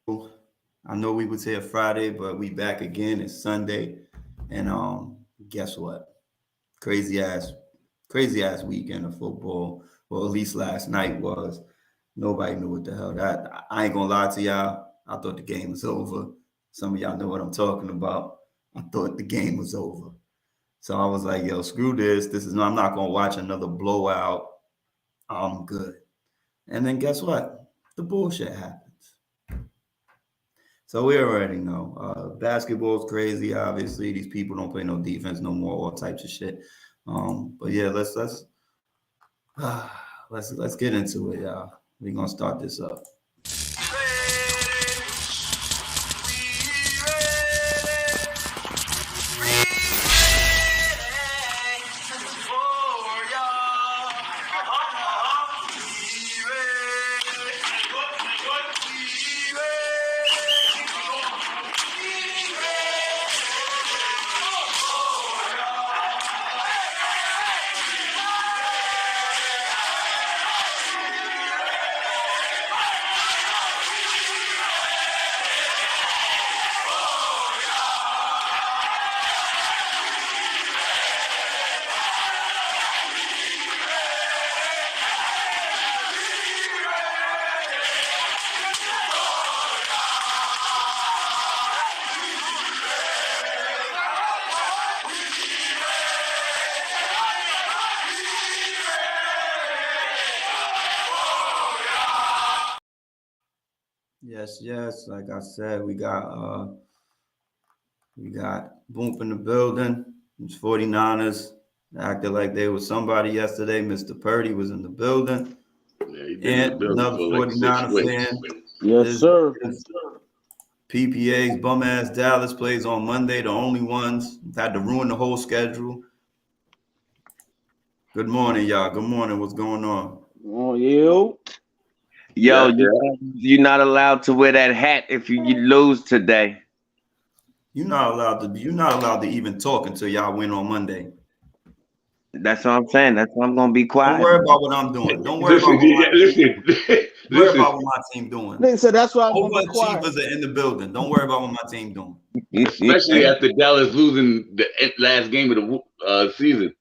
I know we was here Friday, but we back again. It's Sunday, and guess what? Crazy ass, crazy ass weekend of football. Well, at least last night was. Nobody knew what the hell that. I ain't gonna lie to y'all. I thought the game was over. Some of y'all know what I'm talking about. I thought the game was over. So I was like, yo, screw this. This is no. I'm not gonna watch another blowout. I'm good. And then guess what? The bullshit happens. So we already know. Basketball's crazy. Obviously, these people don't play no defense no more. All types of shit. But yeah, let's get into it, y'all. We're gonna start this up. Yes, yes. Like I said, we got Boom in the building. It's 49ers. Acted like they was somebody yesterday. Mr. Purdy was in the building. Yeah, he been in the And building another for like 6 49er weeks. fan. Yes, This sir. is PPA's bum ass Dallas plays on Monday. The only ones had to ruin the whole schedule. Good morning, y'all. Good morning. What's going on? Oh, you. Yo, Yeah, yeah. you're not allowed to wear that hat if you lose today. You're not allowed to even talk until y'all win on Monday. That's what I'm saying. That's why I'm gonna be Don't quiet. worry about what I'm doing. Don't worry about Listen, what my team doing. listen, Worry listen. about what my team doing. They said that's why I'm gonna be quiet. Overachievers are in the building. Don't worry about what my team doing. Especially after Dallas losing the last game of the season.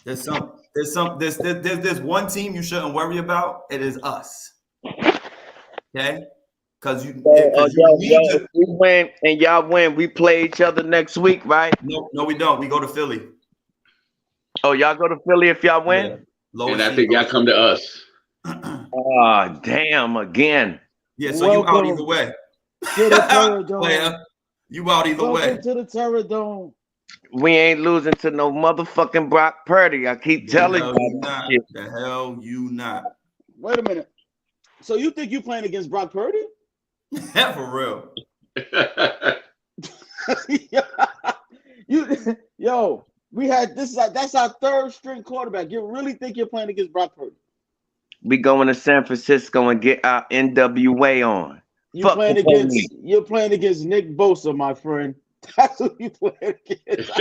There's one team you shouldn't worry about. It is us. Okay? Because you need Yo, if to. we win and y'all win, we play each other next week, right? No, we don't. We go to Philly. Oh, y'all go to Philly if y'all Yeah. win? And I think y'all come to us. Oh, damn, again. Yeah, so you out either Welcome way. to the Terror Dome. Player, you out either way. Welcome to the Terror Dome. We ain't losing to no motherfucking Brock Purdy. I keep telling hell you you that not. shit. The hell you not. Wait a minute. So you think you playing against Brock Purdy? For real. Yo, we had that's our third string quarterback. You really think you're playing against Brock Purdy? We going to San Francisco and get our NWA on. You're playing against Nick Bosa, my friend. That's who you playing against.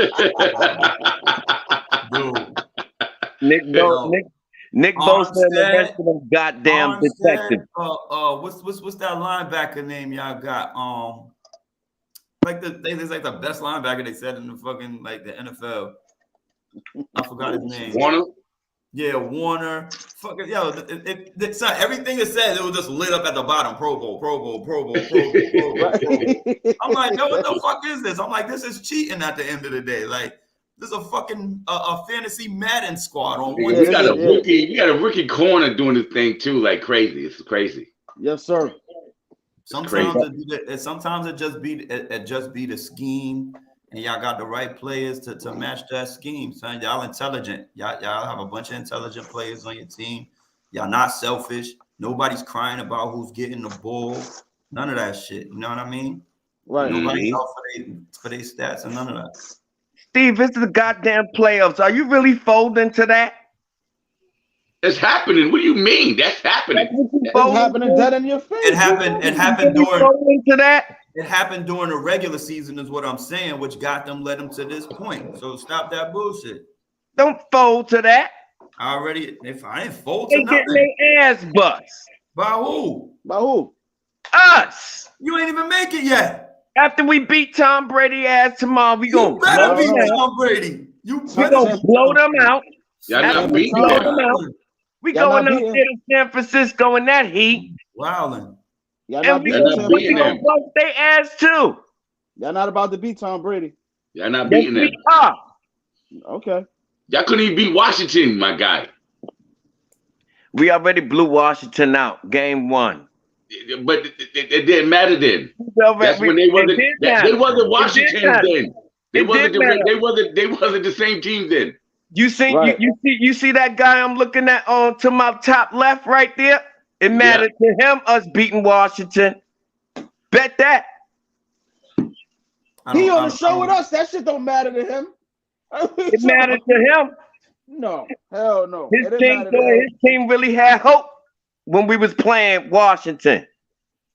Dude. Nick Bosa and the rest of them goddamn detectives. What's that linebacker name y'all got? There's like the best linebacker they said in the fucking like the NFL. I forgot his name. Warner? Yeah, Warner. Fucking son, everything it said, it was just lit up at the bottom. Pro Bowl. I'm like, yo, what the fuck is this? I'm like, this is cheating at the end of the day. Like, this is a fucking a fantasy Madden squad on one. We got a rookie corner doing this thing too, like crazy. It's crazy. Yes, sir. Sometimes it just be the scheme, and y'all got the right players to match that scheme. Son, y'all intelligent. Y'all have a bunch of intelligent players on your team. Y'all not selfish. Nobody's crying about who's getting the ball. None of that shit. You know what I mean? Right. Nobody's out for their stats and none of that. Steve, this is the goddamn playoffs. Are you really folding to that? It's happening. What do you mean? That's happening. It's happening dead in your face. It happened during the regular season, is what I'm saying, which led them to this point. So stop that bullshit. Don't fold to that. If I didn't fold to they nothing. Getting their ass bust. By who? By who? Us. us. You ain't even make it yet. After we beat Tom Brady ass tomorrow, we gonna You better blow beat them out. Tom Brady. You We better gonna blow them out. Y'all After not we beating blow them. them out, we Y'all going not out beating- there to San Francisco in that heat, Wildin'. Y'all and not we beating not Tom beating Brady. them. gonna bust their ass too. Y'all not about to beat Tom Brady. Y'all not Yes, beating them. we are. Okay. Y'all couldn't even beat Washington, my guy. We already blew Washington out, game 1. But it didn't matter then. That's when they wasn't. It did They matter. wasn't It Washington did matter. then. They It wasn't. did matter. They wasn't the same team then. You see, Right. you see that guy I'm looking at on to my top left right there? It mattered to him us beating Washington. Bet that. He on the show with us. That shit don't matter to him. It mattered to him. No, hell no. His It didn't team, matter to him. his team really had hope when we was playing Washington.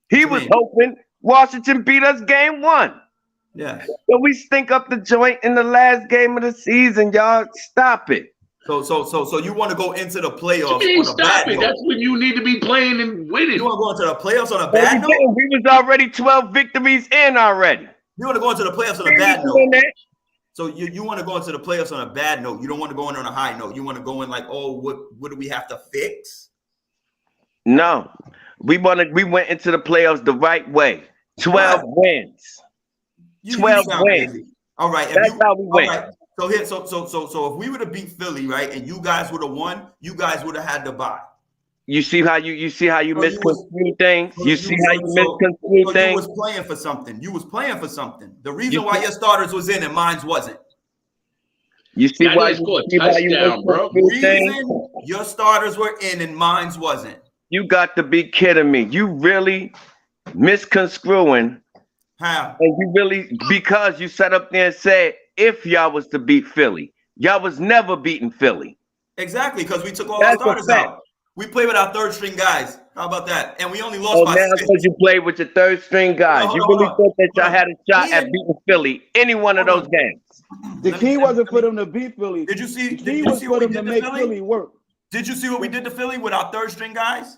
He you was mean? hoping Washington beat us game 1. Yeah. So we stink up the joint in the last game of the season, y'all. Stop it. So you want to go into the playoffs What you mean on a stop bad it? note? That's when you need to be playing and winning. You want to go into the playoffs on a But bad note? we was already 12 victories in already. You want to go into the playoffs on a bad note? So you want to go into the playoffs on a bad note. You don't want to go in on a high note. You want to go in like, oh, what do we have to fix? No, we went into the playoffs the right way. 12 wins. You 12 sound wins. crazy. All right. That's how we went. Right. So here, so if we would have beat Philly, right, and you guys would have won, you guys would have had to buy. You see how you misconstrue things? So You see how you misconstrue So you things? was playing for something. You was playing for something. The reason why your starters was in and mine wasn't. You see Y'all why didn't you score a see how you touchdown, bro. misconstrue things? Reason your starters were in and mine wasn't. You got to be kidding me. You really misconstruing, How? and you really, because you sat up there and said, if y'all was to beat Philly, y'all was never beating Philly. Exactly, because we took all That's our a starters fact. out. We played with our third string guys. How about that? And we only lost Oh, by now 6. because you played with your third string guys, Hold you on, really hold on. thought that y'all Hold on. had a shot at Ian- beating Philly any one of Hold those on. games. The Let key me- wasn't for them to beat Philly. Did you see? The Did key you was see for what we them to did to make Philly? Philly work. Did you see what we did to Philly with our third string guys?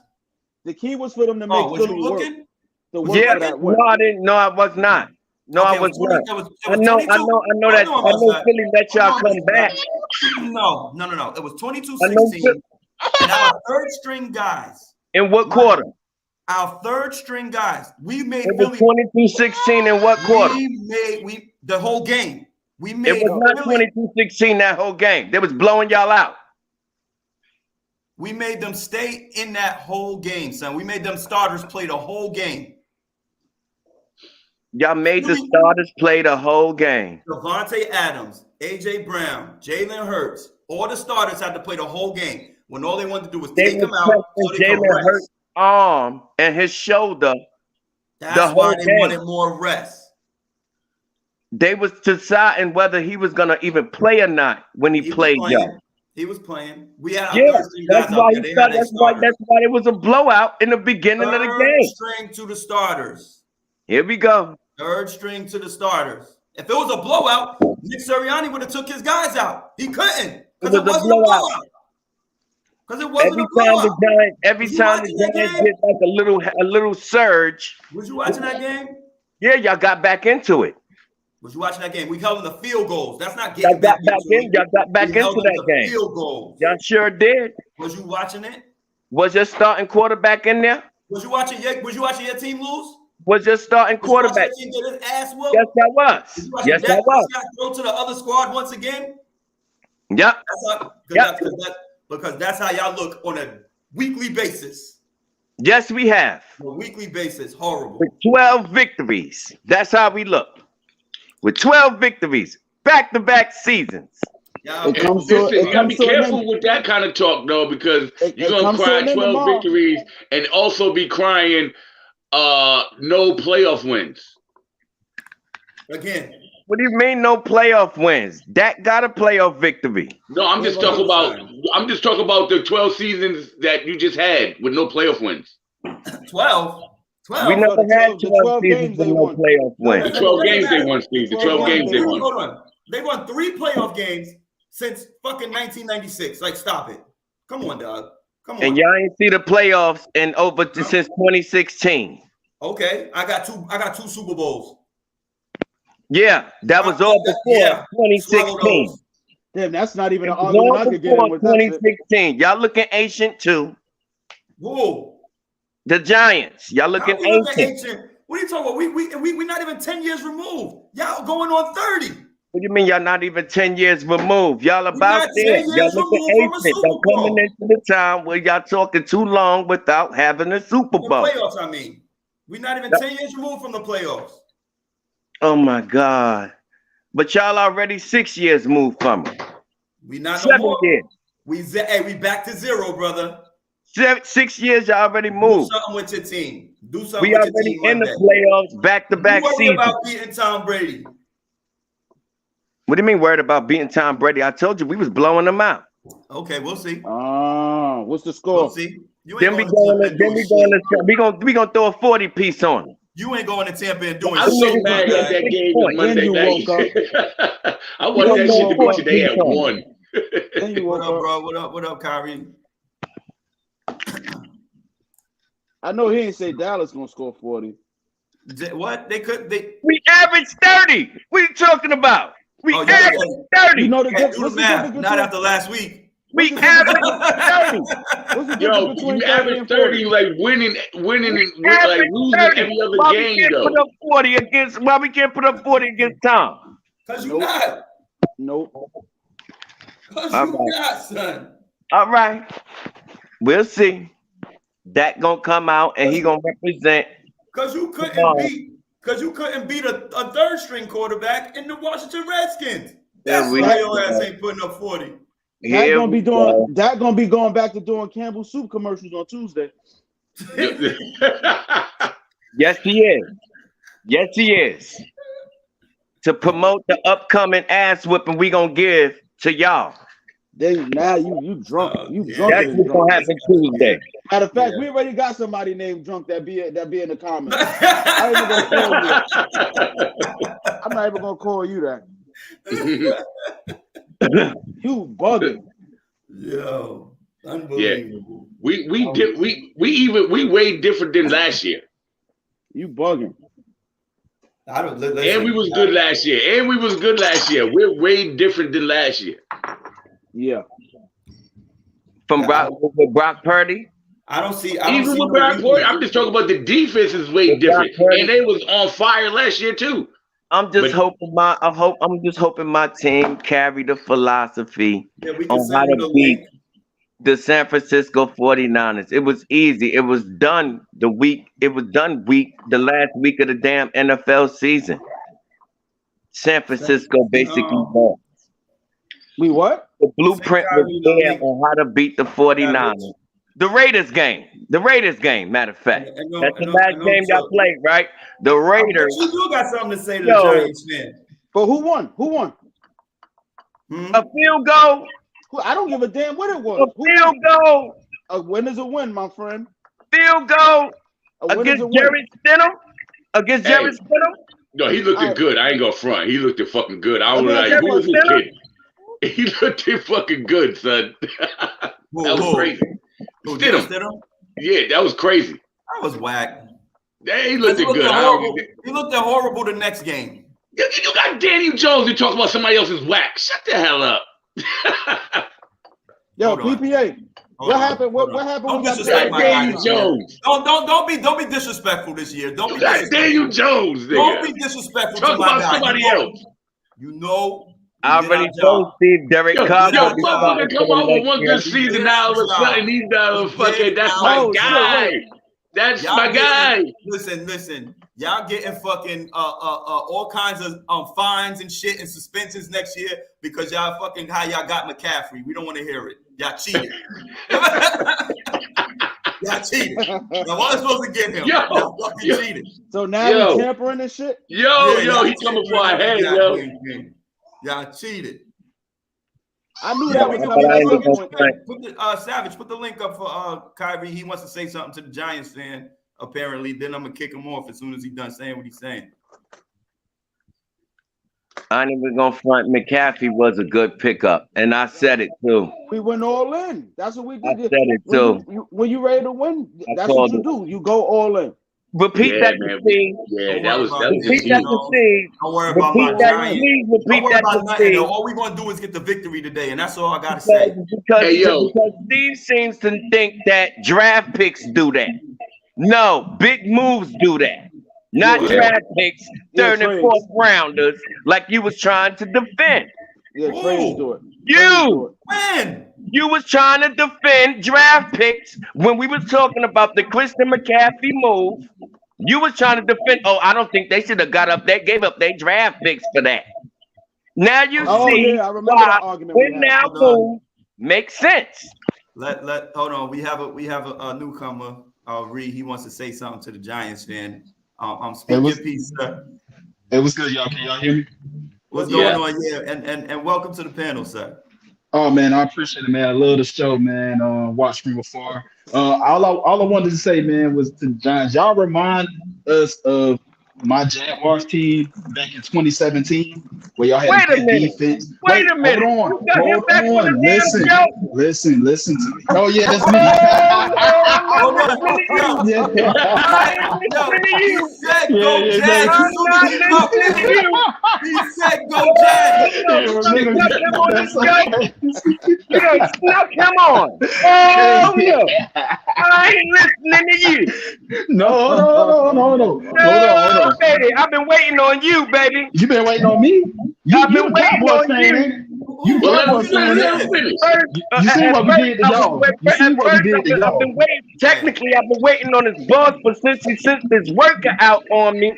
The key was for them to make Oh, was you Philly work. looking? To work Yeah, for that no, work. I didn't. No, I was not. No, Okay, I was not. it was I know 22. that. I know Philly let y'all Hold on, come back. No. It was I know 22-16. And our third string guys, in what quarter? our third string guys, we made It was Philly. 22-16 in what quarter? We the whole game. We It made was not Philly. 22-16 that whole game. They was blowing y'all out. We made them stay in that whole game, son. We made them starters play the whole game. Y'all made the starters play the whole game. Devontae Adams, AJ Brown, Jalen Hurts, all the starters had to play the whole game. When all they wanted to do was They take them was out so testing they could Jalen rest. Hurts' arm and his shoulder. That's the why whole they game. wanted more rest. They was deciding whether he was gonna even play or not when he He was played playing. y'all. He was playing. We had our Yeah, third string that's guys why out he there. They started, had their starters. that's why it was a blowout in the beginning of the Third game. string to the starters. Here we go. Third string to the starters. If it was a blowout, Nick Sirianni would have took his guys out. He couldn't because it was a wasn't a blowout. blowout. Because it wasn't Every a time blowout. the Giants, every Was you time watching the that Giants game? get like a little surge, Was you watching that game? yeah, y'all got back into it. Was you watching that game? We held them to field goals. That's not Y'all getting got back back into in. it. Y'all got back We held into them that to game. Field goals. Y'all sure did. Was you watching it? Was your starting quarterback in there? Was you watching your team lose? Was your starting Was you watching quarterback? your team get his ass whooped? Yes, I Was was. you watching Yes, I Dak was. Prescott throw to the other squad once again? Yep. That's how, Yep. because that's how y'all look on a weekly basis. Yes, we have. On a weekly basis, horrible. With 12 victories. That's how we look. With 12 victories, back-to-back seasons. Y'all, It comes to Listen, you gotta comes be to an careful end. with that kind of talk, though, because you're It gonna comes to cry an end 12 tomorrow. victories and also be crying no playoff wins. again, What do you mean no playoff wins? Dak got a playoff victory. No, I'm just talking about the 12 seasons that you just had with no playoff wins. 12. We never the had 12 12 games seasons they with no won. playoff No, wins. The 12 games they won, Steve. The 12 games they won. Hold on. They won 3 playoff games since fucking 1996. Like, stop it. Come on, dog. Come on. And y'all ain't see the playoffs in over since 2016. Okay, I got two Super Bowls. Yeah, that was all before Yeah, swallow 2016. those. Damn, that's not even It an was argument all I could get in before with. That shit. 2016. Y'all looking ancient too. Whoa. The Giants. Y'all How looking we looking ancient. ancient? What are you talking about? We're not even 10 years removed. Y'all going on 30. What do you mean y'all not even 10 years removed? Y'all We're about not there. 10 Y'all years looking removed from a ancient. Super Y'all coming Bowl. into the time where y'all talking too long without having a Super The Bowl. playoffs, I mean. We're not even 10 years removed from the playoffs. Oh my God. But y'all already 6 years moved from it. We not no 7 more. years. We back to zero, brother. 6 years y'all already Do moved. something with your team. Do something We with your already team in one the day. playoffs, back-to-back You worry seasons. about beating Tom Brady. What do you mean worried about beating Tom Brady? I told you we was blowing them out. Okay, we'll see. What's the We'll score? see. You Then ain't we going to going Tampa and doing shit. we gonna throw a 40 piece on them. You ain't going to Tampa and doing I'm shit. so mad my that guy. that game Point. was Monday you night. woke I want Then that you shit to be woke up. today at 1. Then you What woke up, up. bro? What up, Kyrie? I know he ain't say Dallas gonna score 40. What? They We averaged 30. What are you talking about? We Oh, you averaged can't 30. You know the do difference. the What's the math. difference Not between? after last week. We What's the difference averaged 30. What's the difference Yo, between you 30 average and 30, 40? like winning and like Average losing 30. every other Why we game, can't though. put up 40 against? Why we can't put up 40 against Tom? Cause you Nope. not. Nope. Cause All you right. not, son. All right, we'll see. That gonna come out and he gonna represent. Cause you Come couldn't on. beat a third string quarterback in the Washington Redskins. There That's we why your go. ass ain't putting up 40. That gonna be go. going back to doing Campbell soup commercials on Tuesday. Yes, he is. Yes, he is. To promote the upcoming ass whipping we gonna give to y'all. Then now you drunk. You yeah. drunk. That's what's gonna happen Tuesday. Matter of fact, Yeah. we already got somebody named Drunk that be in the comments. I ain't even gonna call you. I'm not even gonna call you that. You bugging. Yo, unbelievable. we way different than last year. You bugging. I don't And listen. we was good last year. We're way different than last year. Yeah. From Brock Purdy. I don't see Even no with Brock Purdy, weakness. I'm just talking about the defense is way With Brock different. Purdy. And they was on fire last year too. I'm just But- hoping my team carry the philosophy Yeah, we can on how send you to the beat link. the San Francisco 49ers. It was easy. It was done the last week of the damn NFL season. San Francisco basically won. We what? The blueprint was there on how to beat the 49ers. The Raiders game, matter of fact. That's the last game y'all played, right? The Raiders. You do got something to say to the Yo. Giants fan. But who won? Who won? A field goal. I don't give a damn what it was. A field goal. A win is a win, my friend. Field goal A win against is a win. Jared Stidham. Against Hey. Jared Stidham. No, he looked Alright. good. I ain't gonna front. He looked fucking good. I was Let me like, ask who you was a this question. kid? He looked fucking good, son. That was crazy. Stidham. Stidham. Yeah, that was crazy. That was whack. He looked He good. looked horrible the next game. You got Daniel Jones. You talk about somebody else's whack. Shut the hell up. Yo, Hold on. PPA. Hold What on, happened? hold What on. happened? Don't when y'all disrespect played my the guy. Daniel 49ers? Jones. Don't be disrespectful this year. Don't You be got disrespectful. Daniel Jones, Don't be nigga. disrespectful Talk to my about guy. somebody else. You know. I already told Steve Derek Yo, Carr. yo, will be starting motherfucker, come for the over next one year. good season. Now all of a sudden he's fucking. That's Oh, my shit, guy. wait. That's Y'all my guy. Listen. Y'all getting fucking all kinds of fines and shit and suspensions next year because y'all fucking how y'all got McCaffrey. We don't want to hear it. Y'all cheated. Y'all cheated. Now what was supposed to get him? Y'all fucking cheated. So now Yo. we tampering and shit. Yo, y'all he coming for our cheated. head, yo. Y'all cheated. I knew Yeah, that was but coming. I ain't at some gonna point. front. Savage, put the link up for Kyrie. He wants to say something to the Giants fan. Apparently, then I'm gonna kick him off as soon as he's done saying what he's saying. I ain't even gonna front. McCaffrey was a good pickup, and I said it too. We went all in. That's what we I did. said it too. When you ready to win, I that's what called you it. do. You go all in. Repeat Yeah, that man. to Steve. Yeah, that was Repeat just that huge. to Steve. Don't worry about Repeat my that, Giants. please. Don't Repeat worry that about to nothing. Steve. All we're gonna do is get the victory today, and that's all I gotta say. Because Hey, yo. Steve seems to think that draft picks do that. No, big moves do that. Not Yeah. draft picks, Yeah, third and trades. fourth rounders, like you was trying to defend. Yeah, trades do it. You When? was trying to defend draft picks when we was talking about the Christian McCaffrey move. You was trying to defend. Oh, I don't think they should have gave up their draft picks for that. Now you Oh see yeah, I remember why that argument. we win had. now Hold on. move makes sense. Let hold on. We have a newcomer. Reed. He wants to say something to the Giants fan. Speak your piece, sir. It was good, y'all. Can y'all hear me? What's Yeah. going on? Yeah, and welcome to the panel, sir. Oh man, I appreciate it, man. I love the show, man. Watch from afar. All I wanted to say, man, was to the Giants. Y'all remind us of my Jaguars team back in 2017, where y'all had Wait a good minute. defense. Wait a minute. Hold You got him on, back hold on on. the damn Listen to me. Oh yeah, that's Hold me. on. Yeah. I ain't listening to He you. said Yeah, go yeah, Jags. yeah. As soon as he popped in, he said go Jags. That's okay. You done snuck him on. Oh no. I ain't listening to you. No. Hold on. Baby, I've been waiting on you, baby. You been waiting on me? I've You been a waiting Cowboys on fan, you. ain't it? You Well, let him Cowboys fan, finish. ain't Let it? him finish. You see what we did to y'all. You see what we did to I've y'all. been waiting. Technically, I've been waiting on his boss, but since he sent this worker out on me,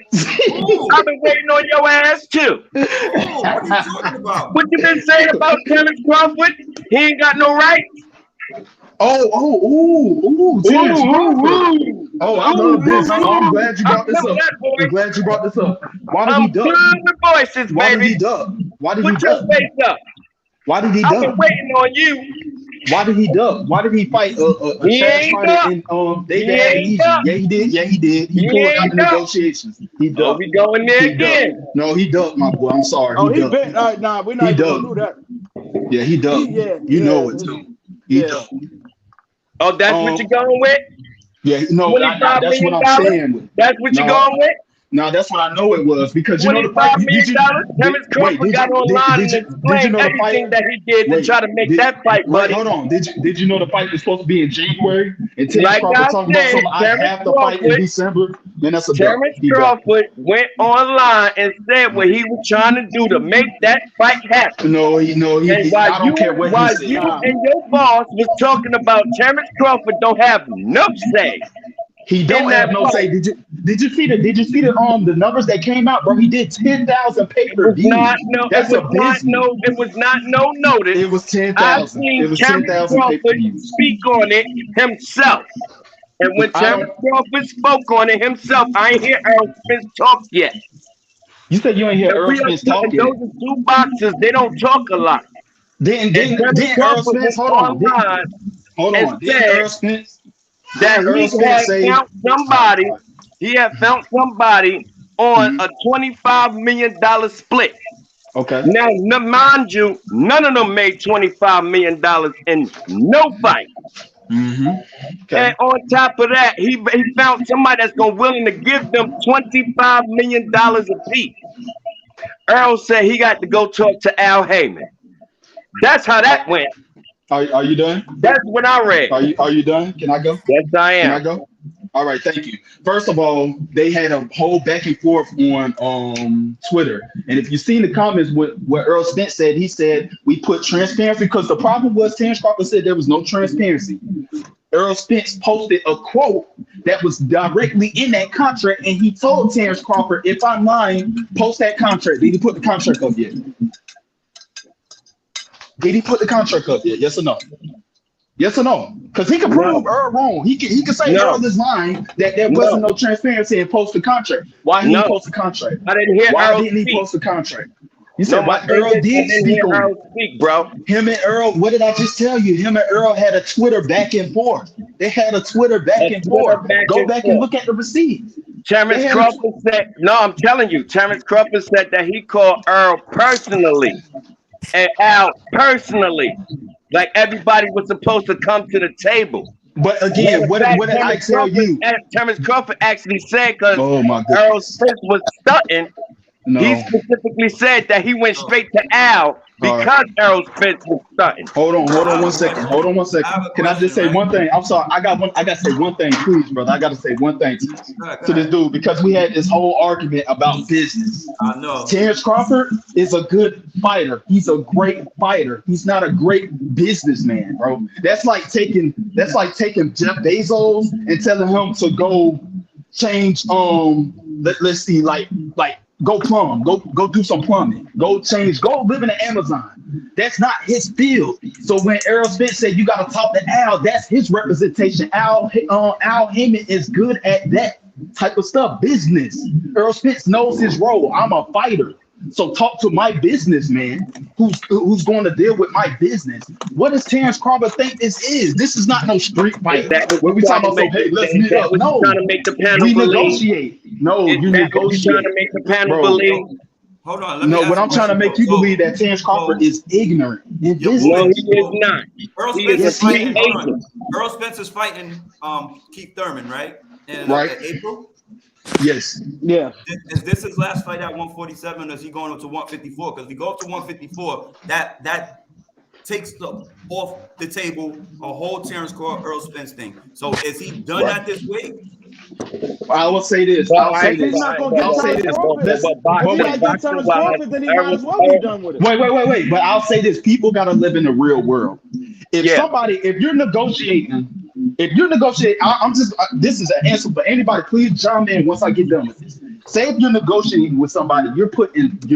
Ooh, I've been waiting on your ass too. what are you talking about? What you been saying about Terrence Crawford? He ain't got no rights. Terrence Crawford. Oh, I love this. I'm glad you brought this I'm up. that boy. I'm glad you brought this up. Why did I'm he duck? good with voices, Why did he baby. duck? Why did he Put your duck? face up. Why did he I've been duck? waiting on you. Why did he duck? Why did he fight a He trash ain't fighter duck. in He David ain't Adamese? duck. Yeah, he did. Yeah, he did. He He pulled out ain't the duck. negotiations. He Oh, ducked. we going there He ducked. again. No, he ducked, my boy. I'm sorry. Oh, He he ducked. been. Nah, we're not He even gonna ducked. do that. Yeah, he ducked. Yeah, You know it it's- too. He yeah. ducked. Oh, that's what you going with? Yeah, no, $25 that's what million? I'm saying. With. That's what you No. going with? No, that's what I know it was because you know the $25 fight. million? Terrence Crawford got online and did you explained know the everything fight? that he did to try to make that fight, Wait, buddy. hold on. Did you know the fight was supposed to be in January? And Terrence Like Crawford I talking about said, something. I Terrence have to fight in Crawford- December. Man, that's a duck. Terrence He ducked. Crawford went online and said what he was trying to do to make that fight happen. No, he. And while I don't care what while he said. you and your boss was talking about Terrence Crawford don't have no say. He don't in have that no fight. say. Did you see the numbers that came out, bro? He did 10,000 pay It per was view. not no. That's It was not no notice. It was I've 10,000. seen It was Terrence 10,000 pay per Crawford views. speak on it himself. And when I Terrence Crawford spoke on it himself, I ain't hear Errol Spence talk yet. You said you ain't hear And Earl Spence and talking. those are two boxers. They don't talk a lot. Didn't Terrence Earl Crawford Spence? went Hold on. online Didn't said Earl Spence? that Didn't Earl he Spence had say? found somebody. He had found somebody on a $25 million split. Okay. Now, mind you, none of them made $25 million in no fight. Okay. And on top of that, he found somebody that's gonna willing to give them $25 million apiece. Earl said he got to go talk to Al Heyman. That's how that went. Are you done? That's what I read. Are you done? Can I go? Yes, I Can I am. go? All right, thank you. First of all, they had a whole back and forth on Twitter. And if you seen the comments what Earl Spence said, he said we put transparency because the problem was Terrence Crawford said there was no transparency. Earl Spence posted a quote that was directly in that contract, and he told Terrence Crawford, if I'm lying, post that contract. Did he put the contract up yet? Did he put the contract up yet? Yes or no? Yes or no? Because he can prove Earl wrong. He can say Earl is lying, that there wasn't no transparency and post the contract. Why didn't he post the contract? I didn't hear Why Earl didn't he speak. post the contract? You said my what? Earl thing is, I did didn't speak hear on Earl it. speak, bro. Him and Earl, what did I just tell you? Him and Earl had a Twitter back and forth. They had a Twitter back and forth. Go back and look at the receipts. Terrence Crawford said, no, I'm telling you, Terrence Crawford said that he called Earl personally and Al personally. Like everybody was supposed to come to the table. But again, what did I tell you? Terrence Crawford actually said because Oh my Errol goodness. Spence was stunting. He No. specifically said that he went straight to Al because Errol Spence was stunting. Hold on 1 second. Hold on 1 second. Can I just say one thing? I'm sorry. I gotta say one thing, please, brother. I gotta say one thing to this dude because we had this whole argument about business. I know. Terrence Crawford is a good fighter. He's a great fighter. He's not a great businessman, bro. That's like taking Jeff Bezos and telling him to go change let's see, like go plumb, go do some plumbing, go live in the Amazon. That's not his field. So when Errol Spence said you got to talk to Al, that's his representation. Al Heyman is good at that type of stuff, business. Errol Spence knows his role. I'm a fighter. So talk to my businessman who's going to deal with my business. What does Terrence Crawford think this is? This is not no street fight. When we talking about, so, hey, let's meet up. No, trying to make the panel we believe. negotiate. No, you negotiate. Trying to make the panel Bro. believe. Hold on. No, what I'm trying to make you believe that Terrence Crawford is ignorant in business. No, he is not. Earl He Spence is is a free fighting. Hold on. agent. Earl Spence is fighting Keith Thurman, right? In Right. April. Yes. Yeah. Is this his last fight at 147, or is he going up to 154? Because if he go up to 154, that takes off the table a whole Terrence Crawford, Earl Spence thing. So is he done at this weight? I will say this. If he's not gonna get Terrence Crawford, if he not get Terrence Crawford, then he might as well be done with it. Wait. But I'll say this: people gotta live in the real world. If you're negotiating, this is an answer for anybody. Please chime in once I get done with this. Say if you're negotiating with somebody, you're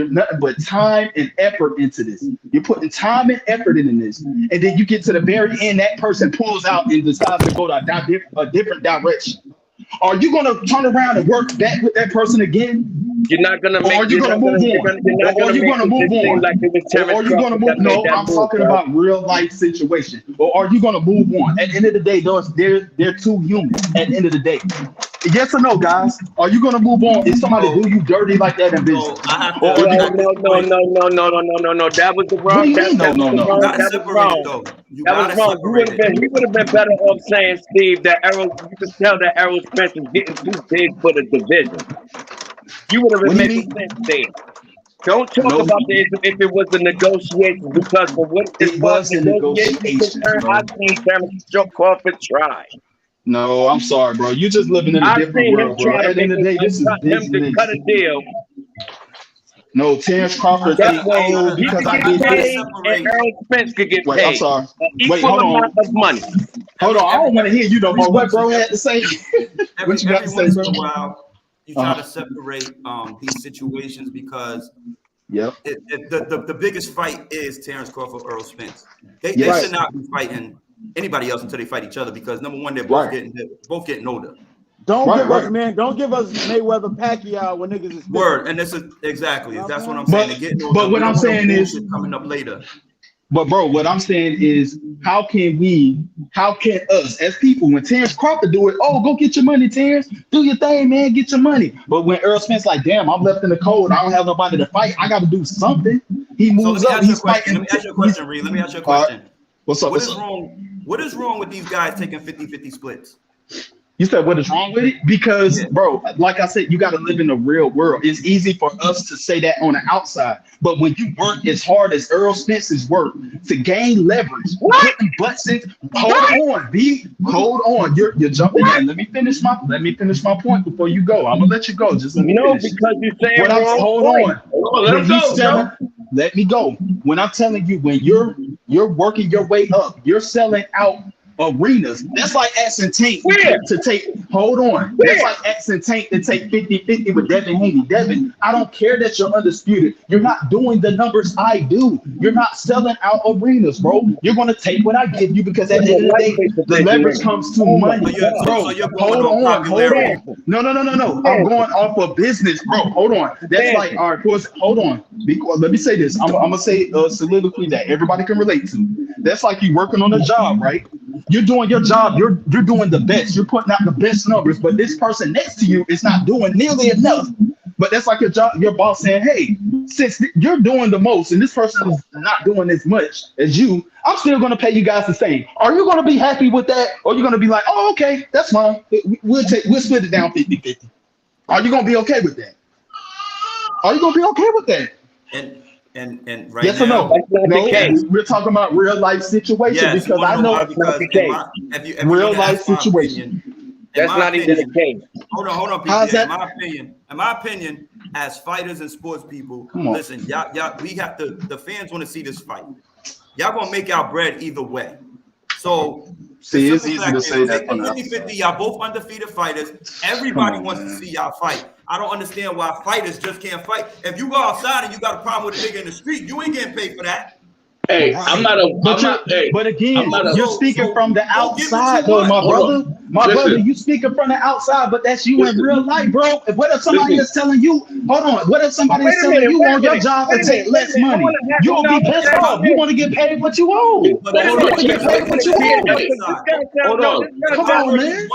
nothing but time and effort into this. You're putting time and effort into this, and then you get to the very end, that person pulls out and decides to go to a different direction. Are you going to turn around and work back with that person again? You're not gonna make. Or are you going to move on? Or are you going to move on? Like it was Or are Terrence you going to Crawford move? that No, made that I'm move, talking bro. about real life situation. Or are you going to move on? At the end of the day, they're two humans. At the end of the day, yes or no, guys? Are you going to move on if somebody do you dirty like that in business? I have Or to. are you No. That was the wrong. What do you mean, no? You That gotta was separate wrong. it though. You That gotta was wrong. separate it. He would have been better off saying, Steve, that you could tell that Errol Spence is getting too big for the division. You would have What do you made sense there. Don't talk No. about this if it was a negotiation, because for what It was a negotiation, bro. I've seen Terrence Crawford try. No, I'm sorry, bro. You just living in a I've different seen him world, bro. try At the end of the day, this is him to business. cut a deal. No, Terrence Crawford That ain't way, old he because could I get did paid this. and Errol Spence could get Wait, paid. I'm sorry. An equal Wait, hold on. amount of money. Hold on. I don't want to hear you no more. What bro had to say? Every What you got to say, once in bro? a while, you try to separate these situations because Yep. the biggest fight is Terrence Crawford, Earl Spence. They Yes. should not be fighting anybody else until they fight each other because number one, they're both Right. getting older. Don't Right, give us, right. man. Don't give us Mayweather Pacquiao when niggas is Word, and this is exactly that's what I'm But- saying. They're getting older. but what We don't I'm want no saying is- bullshit coming up later. But bro, what I'm saying is, how can us as people, when Terrence Crawford do it, oh, go get your money, Terrence, do your thing, man, get your money. But when Earl Spence like, damn, I'm left in the cold, I don't have nobody to fight, I got to do something. He So moves let me up, ask you a he's question. fighting. Let me ask you a question, Reed. Let me ask you a All right. question. What's up? What What's is up? wrong? What is wrong with these guys taking 50-50 splits? You said what is wrong with it? Because, Yeah. bro, like I said, you got to live in the real world. It's easy for us to say that on the outside, but when you work as hard as Earl Spence's work to gain leverage, putting butts in, hold on, you're jumping in. Let me finish my point before you go. I'm gonna let you go. Just let me No, finish. because you say When I'm hold on. Let When him he's go, selling- bro. let me go. When I'm telling you, when you're working your way up, you're selling out arenas. That's like asking Tank Where? to take. Hold on. That's like asking Tank to take 50-50 with Devin Haney. Devin, I don't care that you're undisputed. You're not doing the numbers I do. You're not selling out arenas, bro. You're gonna take what I give you because at the end of the day, the leverage comes to money, bro. So you're Hold going on on, hold popularity. on. No. I'm going off of business, bro. Hold on. That's like, all right, pause. Hold on. Let me say this. I'm gonna say a soliloquy that everybody can relate to. That's like you working on a job, right? You're doing your job. You're doing the best. You're putting out the best numbers, but this person next to you is not doing nearly enough. But that's like your job. Your boss saying, "Hey, since you're doing the most and this person is not doing as much as you, I'm still going to pay you guys the same. Are you going to be happy with that? Or are you going to be like, oh, okay, that's fine. We'll split it down 50-50. Are you going to be okay with that? Are you going to be okay with that? And right yes now, or no? No, we're talking about real life situation yes, because I know real life situation. That's not even the case. Hold on, How's PJ. that? In my opinion, as fighters and sports people, listen, y'all, we have to. The fans want to see this fight. Y'all gonna make our bread either way. So see, it's easy to say that. 50-50, y'all both undefeated fighters. Everybody wants to see y'all fight. I don't understand why fighters just can't fight. If you go outside and you got a problem with a nigga in the street, you ain't getting paid for that. Hey, right. I'm not a. But again, you're speaking from the outside, though, my brother. My brother, you speaking from the outside, but that's you in real life, bro. What if somebody is telling you? Hold on. What if somebody is telling you on your job to take less money? You'll be pissed off. You want to get paid what you owe. You want to get paid what you owe. Hold on. Come on, man.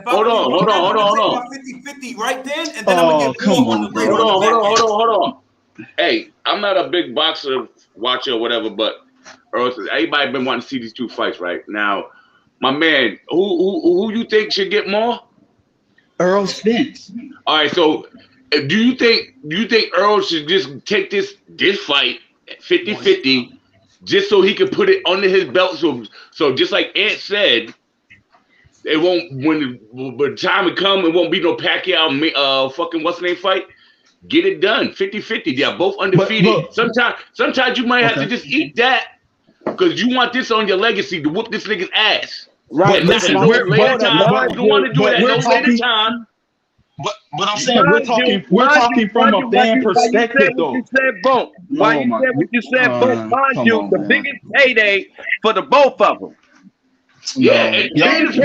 Hold on. 50-50 right then, and then I'm gonna get more on the later. Hold on. Hey, I'm not a big boxer watcher or whatever, but everybody been wanting to see these two fights right now. My man, who you think should get more? Errol Spence. All right, so do you think Earl should just take this fight 50-50 just so he can put it under his belt? So just like Ant said, it won't when the time it come, it won't be no Pacquiao fucking what's the name fight. Get it done 50-50. They're both undefeated. Sometimes you might have to just eat that because you want this on your legacy to whoop this nigga's ass. Right. Listen, you don't want to do it at no later time. But I'm saying we're talking from a fan perspective, though. Why you said what you said, boom? Mind you, the biggest payday for the both of them. Yeah, and if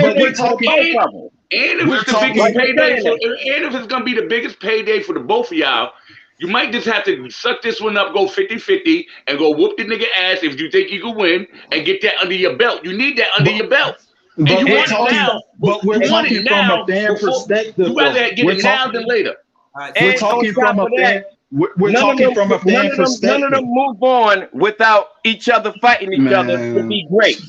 it's gonna be the biggest payday for the both of y'all, you might just have to suck this one up, go 50-50, and go whoop the nigga ass if you think you can win, and get that under your belt. You need that under your belt. And you want it now. But we're talking from a fan perspective. You rather get it now than later. We're talking from a fan. We're talking from a fan perspective. None of them move on without each other fighting each other to be great.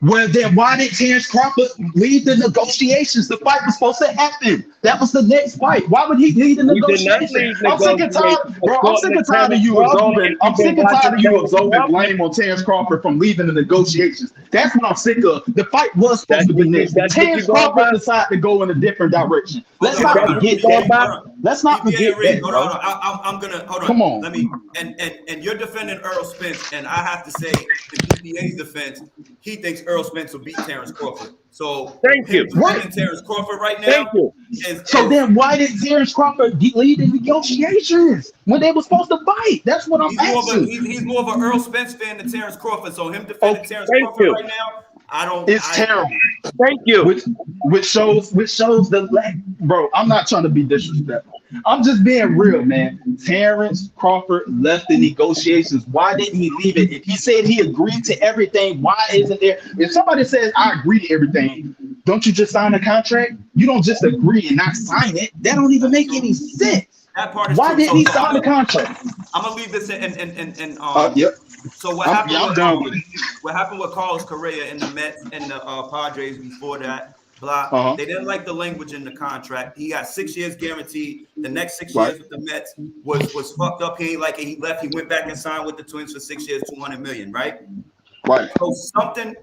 Well, then why did Terrence Crawford leave the negotiations? The fight was supposed to happen. That was the next fight. Why would he leave the negotiations? I'm sick and tired, bro. I'm sick and tired of you absorbing. I'm sick and tired of you absorbing blame on Terrence Crawford from leaving the negotiations. That's what I'm sick of. The fight was supposed to be next. Terrence Crawford decided to go in a different direction. Let's not forget that. Let's not forget that. Hold on. I'm gonna hold on. Come on. Let me and you're defending Errol Spence, and I have to say, in PPA's defense, he thinks Errol Spence will beat Terrence Crawford. So thank you. Defending Terrence Crawford right now. Thank you. So then why did Terrence Crawford lead the negotiations when they were supposed to fight? That's what I'm asking. He's more of an Earl Spence fan than Terrence Crawford. So him defending Terrence Crawford right now, it's terrible. Thank you. Which shows the lack, bro. I'm not trying to be disrespectful. I'm just being real, man. Terrence Crawford left the negotiations. Why didn't he leave it? If he said he agreed to everything, why isn't there? If somebody says I agree to everything, don't you just sign a contract? You don't just agree and not sign it. That don't even make any sense. That part is why true. didn't he sign the contract? I'm gonna leave this in yep. So what happened with Carlos Correa and the Mets and the Padres before that? They didn't like the language in the contract. He got 6 years guaranteed. The next 6 years with the Mets was fucked up. He ain't like it. He left. He went back and signed with the Twins for 6 years, $200 million, right? Right. So something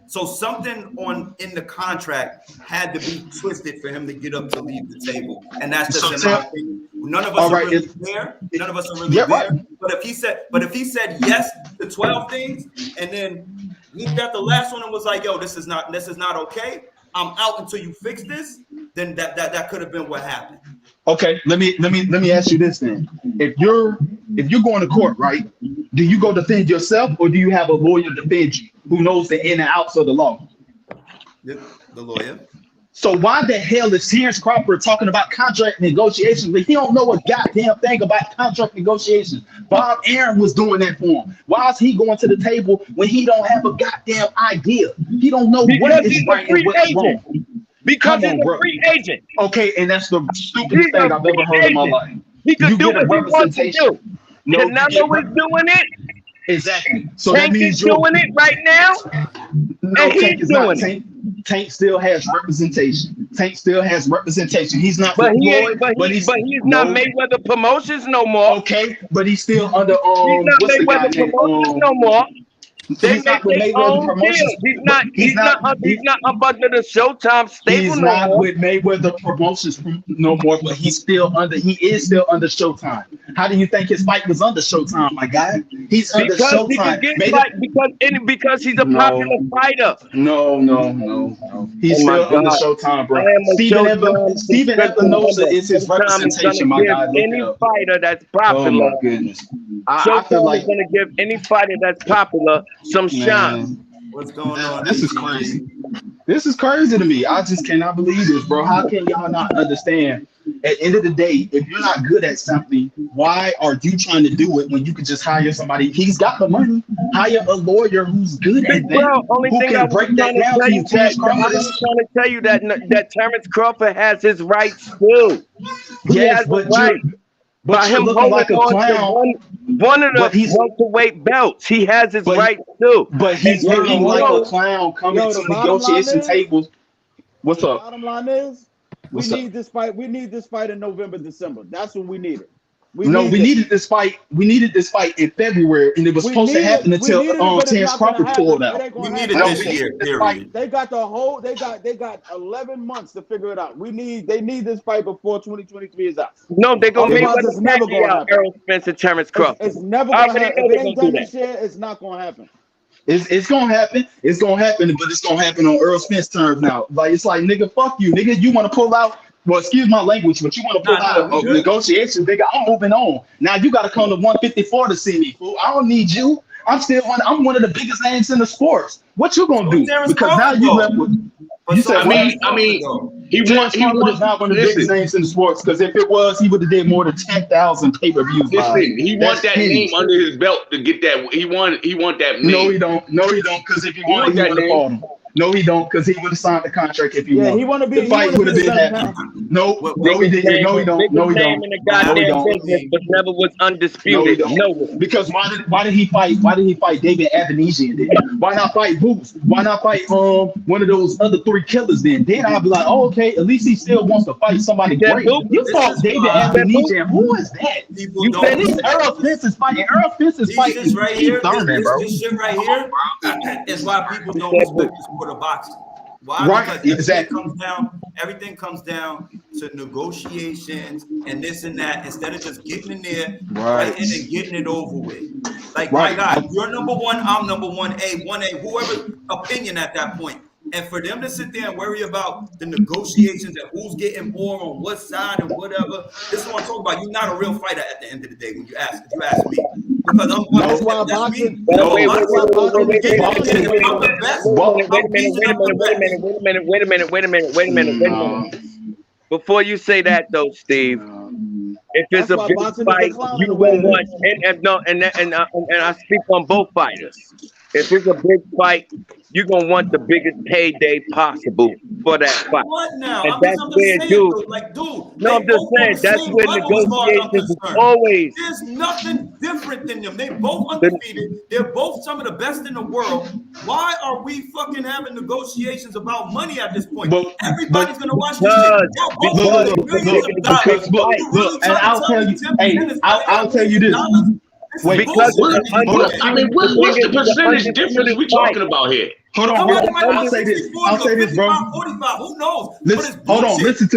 in the contract had to be twisted for him to get up to leave the table, and that's just in my opinion. None of us are really there. None of us are really there. Right. But if he said yes to 12 things, and then he got the last one and was like, "Yo, this is not okay. I'm out until you fix this," then that could have been what happened. Okay, let me ask you this then. If you're going to court, right? Do you go defend yourself, or do you have a lawyer defend you who knows the in and outs of the law? The lawyer. So why the hell is Terrence Crawford talking about contract negotiations, but he don't know a goddamn thing about contract negotiations? Bob Aaron was doing that for him. Why is he going to the table when he don't have a goddamn idea? He don't know what is right and what's wrong. Because he's a free agent. Okay, and that's the stupidest thing I've ever heard in my life. He could do what he wants to do. No, you Canelo get is doing it. exactly. So that Tank is means you're doing it right now, no and Tank he's is not. doing it. Tank still has representation. Tank still has representation. He's not But with he Floyd, ain't. But he's no. not Mayweather Promotions no more. Okay, but he's still under He's not what's the guy Mayweather name? Promotions no more. They He's make not with their Mayweather own Promotions. deals. He's but not. He's not up under the Showtime stable He's no not more. with Mayweather Promotions no more, but he is still under Showtime. How do you think his fight was under Showtime, my guy? He's under Because he Showtime. can get because he's a popular fighter. No. He's Oh my still under God. Showtime, bro. I am a Stephen Showtime Espinosa is his Showtime representation, my give guy. Look any it up. fighter that's Oh popular. my goodness. I Showtime feel like is gonna give any fighter that's popular some shine. man, What's going on? this is ATG? crazy. This is crazy to me. I just cannot believe this, bro. How can y'all not understand? At the end of the day, if you're not good at something, why are you trying to do it when you could just hire somebody? He's got the money. Hire a lawyer who's good at that. Bro, only Who thing I can was break trying that to down tell to you, you, Terrence I Crawford? was trying to tell you that Terrence Crawford has his rights too. He Yes, has but a right. By you're him looking holding like a on clown. to one of But the he's- welterweight belts, he has his But- rights too. But he's And looking you like know- a clown coming Yo, to the bottom line negotiation is- tables. What's The up? bottom line is, we What's up? need this fight. We need this fight in November, December. That's when we need it. We needed this fight. We needed this fight in February, and it was supposed to happen until Terrence Crawford pulled out. We need it No, this we year, need this period. fight. They got the whole. They got 11 months to figure it out. They need this fight before 2023 is out. No, they're gonna make Otherwise, it's never gonna happen. Errol Spence and Terrence Crawford. It's never I gonna already happen. know If they're it ain't gonna done do this year, it's not gonna happen. It's gonna happen. It's gonna happen, but it's gonna happen on Earl Spence terms now. Like it's like nigga, fuck you, nigga. You want to pull out? Well, excuse my language, but you want to pull out we of good. negotiations, nigga. I'm moving on. Now you got to come to 154 to see me, fool. I don't need you. I'm one of the biggest names in the sports. What you gonna do? Terrence Because now Crawford, you though. left with. But You so said I mean, he Terrence Crawford is wants. not one of the biggest Listen, names in the sports. Because if it was, he would have did more than 10,000 pay-per-views. listen. He That's wants that petty. name under his belt to get that. He want that name. No, he don't. No, he don't. Because if he wanted, he that would have name. fought him. No, he don't. Because he would have signed the contract if he Yeah, wanted. he want to be. The He fight wanna would have be been the happening. center. No, no, he didn't. No, he don't. No, he Biggest don't. name in the No, he goddamn don't. business, but never was No, he undisputed. don't. No. Because why did he fight? Why did he fight David Avanesian then? Why not fight Boots? Why not fight one of those other three killers then? Then I'd be like, oh, okay, at least he still wants to fight somebody That great. Boots? You This fought is David why- Avanesian. Who is that? People You don't said This Earl Spence is fighting. Earl Spence is These fighting shits right here, Keith Thurman, bro. this shit right here is why people don't said respect the sport of boxing. Why? Right, Because exactly. everything comes down to negotiations and this and that instead of just getting in there, Right. fighting and getting it over with. Like, Right. my God, you're number one, I'm number 1A, whoever opinion at that point. And for them to sit there and worry about the negotiations and who's getting more on what side and whatever, this is what I'm talking about. You're not a real fighter at the end of the day when you ask me. Because That's why boxing. Wait a minute. Before you say that though, Steve, if it's That's a why big boxing is fight, declining you the way gonna it want and I speak on both fighters. If it's a big fight, you're gonna want the biggest payday possible for that fight. What now? And I'm that's just where, saying, dude. though, like, dude. No, they I'm just both on saying the that's same where level as far as I'm negotiations is concerned. always. There's nothing different than them. They both undefeated. They're both some of the best in the world. Why are we fucking having negotiations about money at this point? But- Everybody's gonna watch this shit. Y'all both Because- making millions of dollars. Look, You really and trying to I'll tell me you, 10% hey, is I'll tell you this. $dollars? This is Wait, because bullshit. What's the percentage difference we talking about here? Hold on, Somebody might I'll be say this. 64, I'll say this, bro. 55, 45, who knows? But Listen, it's hold on, bullshit. listen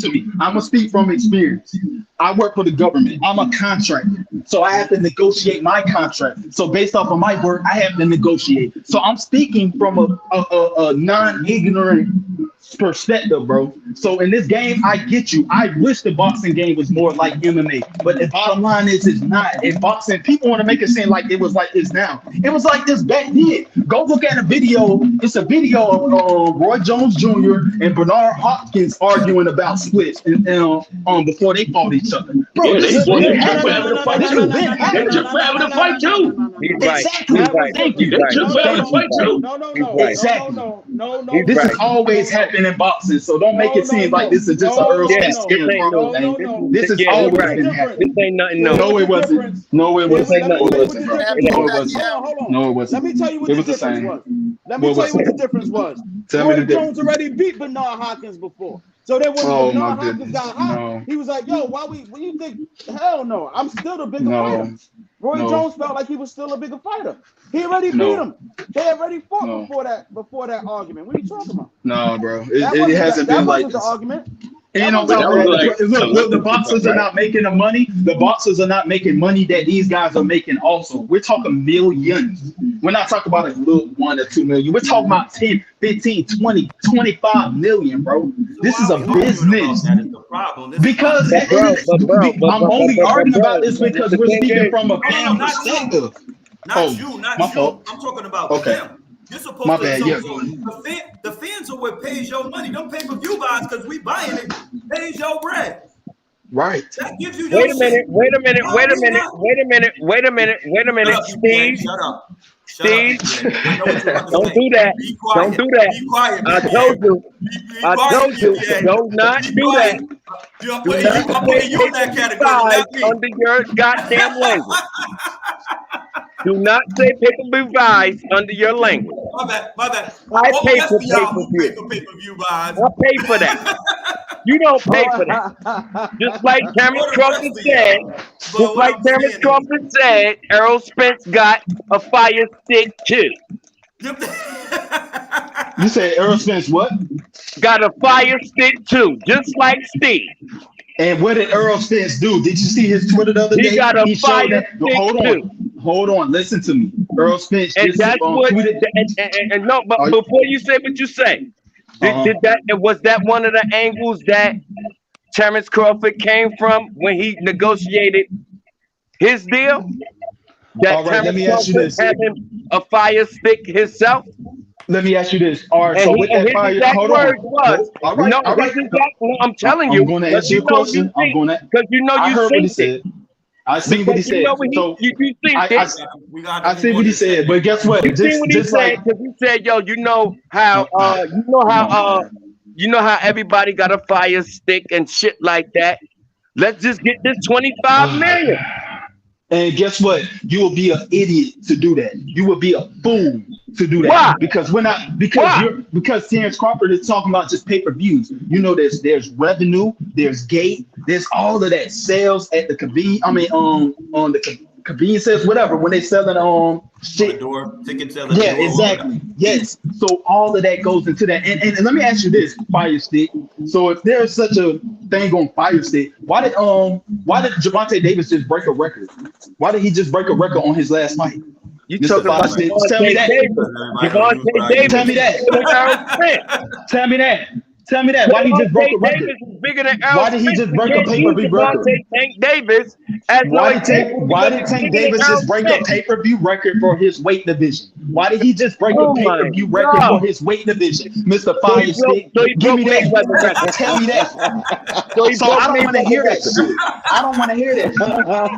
to me. I'm gonna speak from experience. I work for the government. I'm a contractor, so I have to negotiate my contract. So based off of my work, I have to negotiate. So I'm speaking from a non-ignorant perspective, bro. So in this game, I get you. I wish the boxing game was more like MMA, but the bottom line is, it's not. In boxing, people want to make it seem like it was like this now. It was like this back then. Go look at a video. It's a video of Roy Jones Jr. and Bernard Hopkins arguing about splits and before they fought each other. Bro, Yeah, this they has fought been each other happening. having a fight This too. has been happening. They took forever to fight too. He's right. Exactly. He's right. Thank you. They took forever to fight too. No, He's right. Exactly. no. This Right. has always happened in boxing, so don't make it seem like this is just an Earl Spence scam thing. This is always been happening. This ain't nothing new. No, it wasn't. No, it wasn't. No, it wasn't. No, it wasn't. Hold on. No, it wasn't. Let me tell you what It the was the difference same. was. Let me tell you what the difference was. Tell me Roy the difference. Jones already beat Bernard Hopkins before. So then when Oh, my Bernard Hopkins goodness. got hot, No. he was like, yo, what do you think? Hell no. I'm still the bigger No. fighter. Roy No. Jones felt like he was still a bigger fighter. He already No. beat him. They already fought No. before that argument. What are you talking about? No, bro. That It wasn't hasn't that been like wasn't the this. argument. And on top of that, look, the boxers are not making the money. The boxers are not making money that these guys are making also. We're talking millions. We're not talking about a little 1 or 2 million. We're talking about 10, 15, 20, 25 million, bro. This is a business. That is the problem. This is Because I'm only arguing about this because we're speaking from a fan perspective. not you, not my you. fault. I'm talking about Okay. them. You're supposed My to. bad, yeah. The fans are what pays your money. Them pay-per-view buys because we buying it pays your bread. Right. That gives you your Wait a minute, shit. wait a minute, No, wait a we minute, not. wait a minute, wait a minute, wait a minute, Shut up, EPA. Steve. Shut up. Steve. Shut up, EPA. I know what you're about to Don't say. do that. Be quiet. Don't do that. Be quiet. I EPA. told you. Be I quiet, told you. EPA. Do not Be do quiet. that. I'm Do putting not you in that category. Size Not me. under your goddamn language. Do not say pay-per-view buys under your language. My bad. My bad. I Oh, pay let's for be out who pay-per-view. pay for pay-per-view buys. I pay for that. You don't pay for that. Just like Terrence Crawford said, just like Terrence Crawford said, Errol Spence got a fire stick too. You said Earl Spence what? Got a fire stick too, just like Steve. And what did Earl Spence do? Did you see his Twitter the other He day? got a showed fire that. stick Hold on. Listen to me. Earl Spence And just that's what. tweeted. And no, but before you say what you say, was that one of the angles that Terrence Crawford came from when he negotiated his deal? That All right, let me Terrence ask you Crawford this. having a fire stick himself. Let me ask you this. All right, And, so with that his fire, exact hold words on. was, All right, no, all right. I'm telling you. I'm going to ask you a question. I'm going to. Because you know I you heard what he seen it. said. I seen what he Because you said. know what So you seen I it. I see what he said, but guess what? You seen what he said? Because he said, "Yo, you know how everybody got a fire stick and shit like that. Let's just get this 25 million." And guess what? You will be an idiot to do that. You will be a fool to do that. Why? Because we're not. Because Terrence Crawford is talking about just pay-per-views. You know, there's revenue, there's gate, there's all of that sales at the convenience. I mean, on the convenience sales, whatever. When they selling shit. Ticket seller. Yeah, exactly. Yes. So all of that goes into that. And let me ask you this, Fire Stick. So if there's such a thing on Fire Stick, why did Gervonta Davis just break a record? Why did he just break a record on his last fight? You Mr. talking about Fire Stick, tell me that. Devontae Davis? Tell me that. Tell me that. Tell me that. Why did he just break a record? Davis is bigger than Errol Why did he just break a Spence. pay-per-view record? Tank Davis as Why did Tank Davis just break a pay-per-view record for his weight division? Why did he just break a pay-per-view record for his weight division? Mr. Fire Stick, give me that. Tell me that. So I don't want to hear that shit. I don't want to hear that.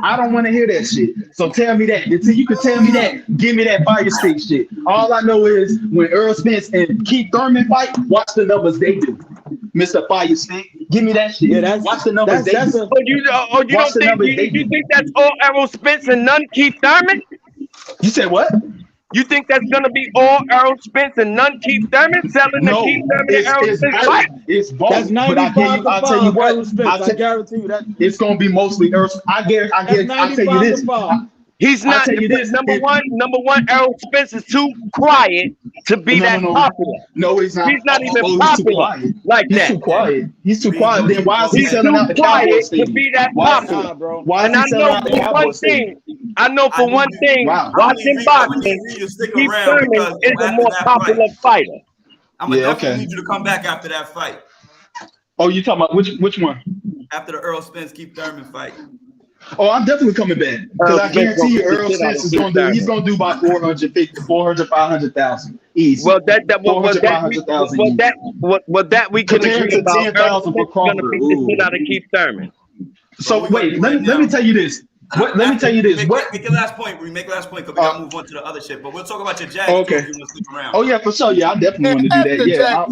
I don't want to hear that shit. So tell me that. Until you can tell me that, give me that Fire Stick shit. All I know is when Earl Spence and Keith Thurman fight, watch the numbers they do. Mr. Fire Stick, give me that shit. Yeah, watch the numbers they do. You don't think you think that's all Errol Spence and none Keith Thurman? You said what? You think that's gonna be all Errol Spence and none Keith Thurman selling the Keith Thurman and Errol Spence fight? It's both. That's 95 I'll tell you what. I guarantee you that. It's gonna be mostly Errol. I'll tell you this. He's not. Number one, Errol Spence is too quiet to be that popular. No, he's not. He's not even popular like that. He's too quiet. He's too quiet. Then why is he He's selling too out the quiet Cowboys to team? be that popular. Why is And I he selling know out the for one Cowboys team? thing. I know for one thing. Watching boxing, Keith Thurman is a more popular fighter. I'm gonna definitely need you to come back after that fight. Oh, you talking about which one? After the Earl Spence Keith Thurman fight. Oh, I'm definitely coming back because I guarantee you, Earl Spence is gonna do. He's gonna do about 500,000 easy. Well, that we can agree about. 10,000 for Crawford. Gonna beat the shit out of Keith Thurman. So wait, let me tell you this. Let me tell you this. Make your last point. We make the last point because we gotta move on to the other shit. But we'll talk about your Jags. Okay. If you want to stick around. Oh yeah, for sure. Yeah, I definitely want to do that. Yeah.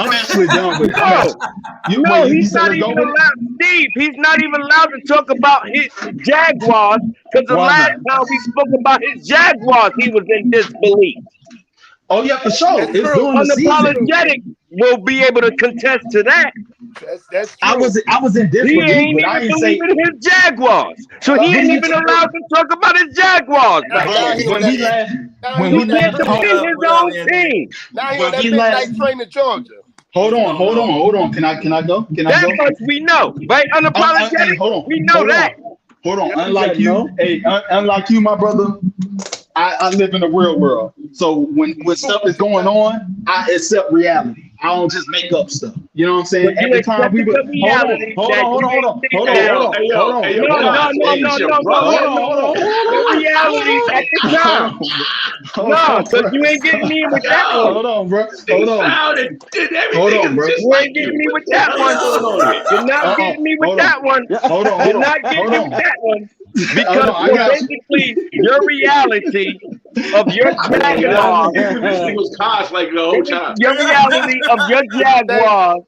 I'm actually done with it. No, you he's said not to go even with it? allowed. Steve, he's not even allowed to talk about his Jaguars because the Why last not? time we spoke about his Jaguars, he was in disbelief. Oh yeah, for sure. That's It's true. during the season. Unapologetic will be able to contest to that. That's true. I was in He disbelief, ain't but I even ain't say. believing his Jaguars, so he Who ain't you even talking- allowed to talk about his Jaguars. Now he on When he that- last, now when he we on He can't that last, defend his What up, own Anthony? team. now he when on that he midnight last- train to Georgia. hold on. Can I go? Can I That go? much we know, right? Hey, Unapologetic, hold on. we know Hold on. that. Hold on. Yeah, Unlike you you, know. hey, unlike you, my brother, I live in the real world. So when stuff is going on, I accept reality. I don't just make up stuff. You know what I'm saying? But you At the time we were accepted the reality hold that on. you Hold on. Hey, yo, Josh, No. The reality at the time. No, because you ain't getting me with that one. Hold on, bro. They Hold on. sounded and everything Hold on, is bro. just You like ain't getting you. me What with the that hell one. is going on here? You're not getting me with hold on. that one. Hold on. You're not getting Hold me on. with that one. Hold Because on, I so got you. basically, your reality of your Jaguars, He was cast like the whole time. your reality of your Jaguars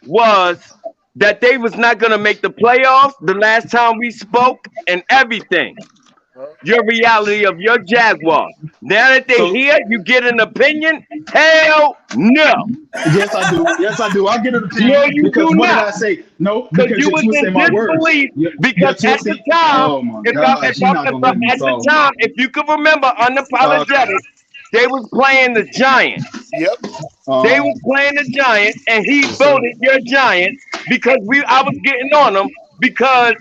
was that they was not gonna make the playoffs the last time we spoke and everything. Your reality of your Jaguars. Now that they So- here, you get an opinion? Hell no. Yes, I do. Yes, I do. I get an opinion. No, you because do what not. did I say? No, Because because you you're was twisting in my words. disbelief You're because at the twisting. time, Oh my if gosh, you're not gonna let me at the solve time, if you could remember, unapologetic, they was playing the Giants. Yep. They was playing the Giants, and he voted your Giants because I was getting on them because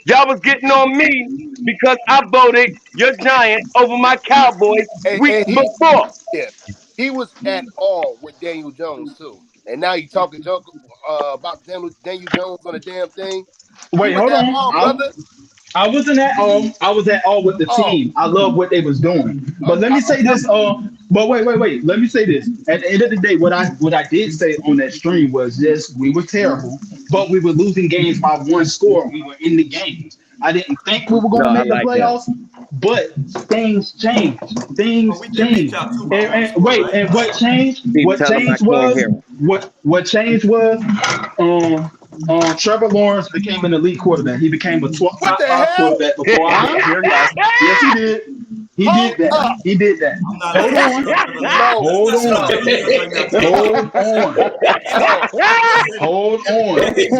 y'all was getting on me because I voted your Giants over my Cowboys And weeks he before. he was at all with Daniel Jones too. And now you talking junk about Daniel Jones on the damn thing. Wait, You hold at on. all, brother. I wasn't at all. I was at all with the team. I love what they was doing. But let me say this. But wait. Let me say this. At the end of the day, what I did say on that stream was this: we were terrible, but we were losing games by one score. We were in the games. I didn't think we were going to No, I make the like playoffs, but things changed. Things But we did beat changed. y'all too by one And score, wait, right? and what changed? Steve, What tell him I changed can't was hear him. what changed was Trevor Lawrence became an elite quarterback. He became a top What the 5 hell? quarterback before I got here. Yes, yes, he did. He did that. up. He did that. I'm not Hold on. No. Hold Let's not on. sit up here right now. Hold on. So Hold If he did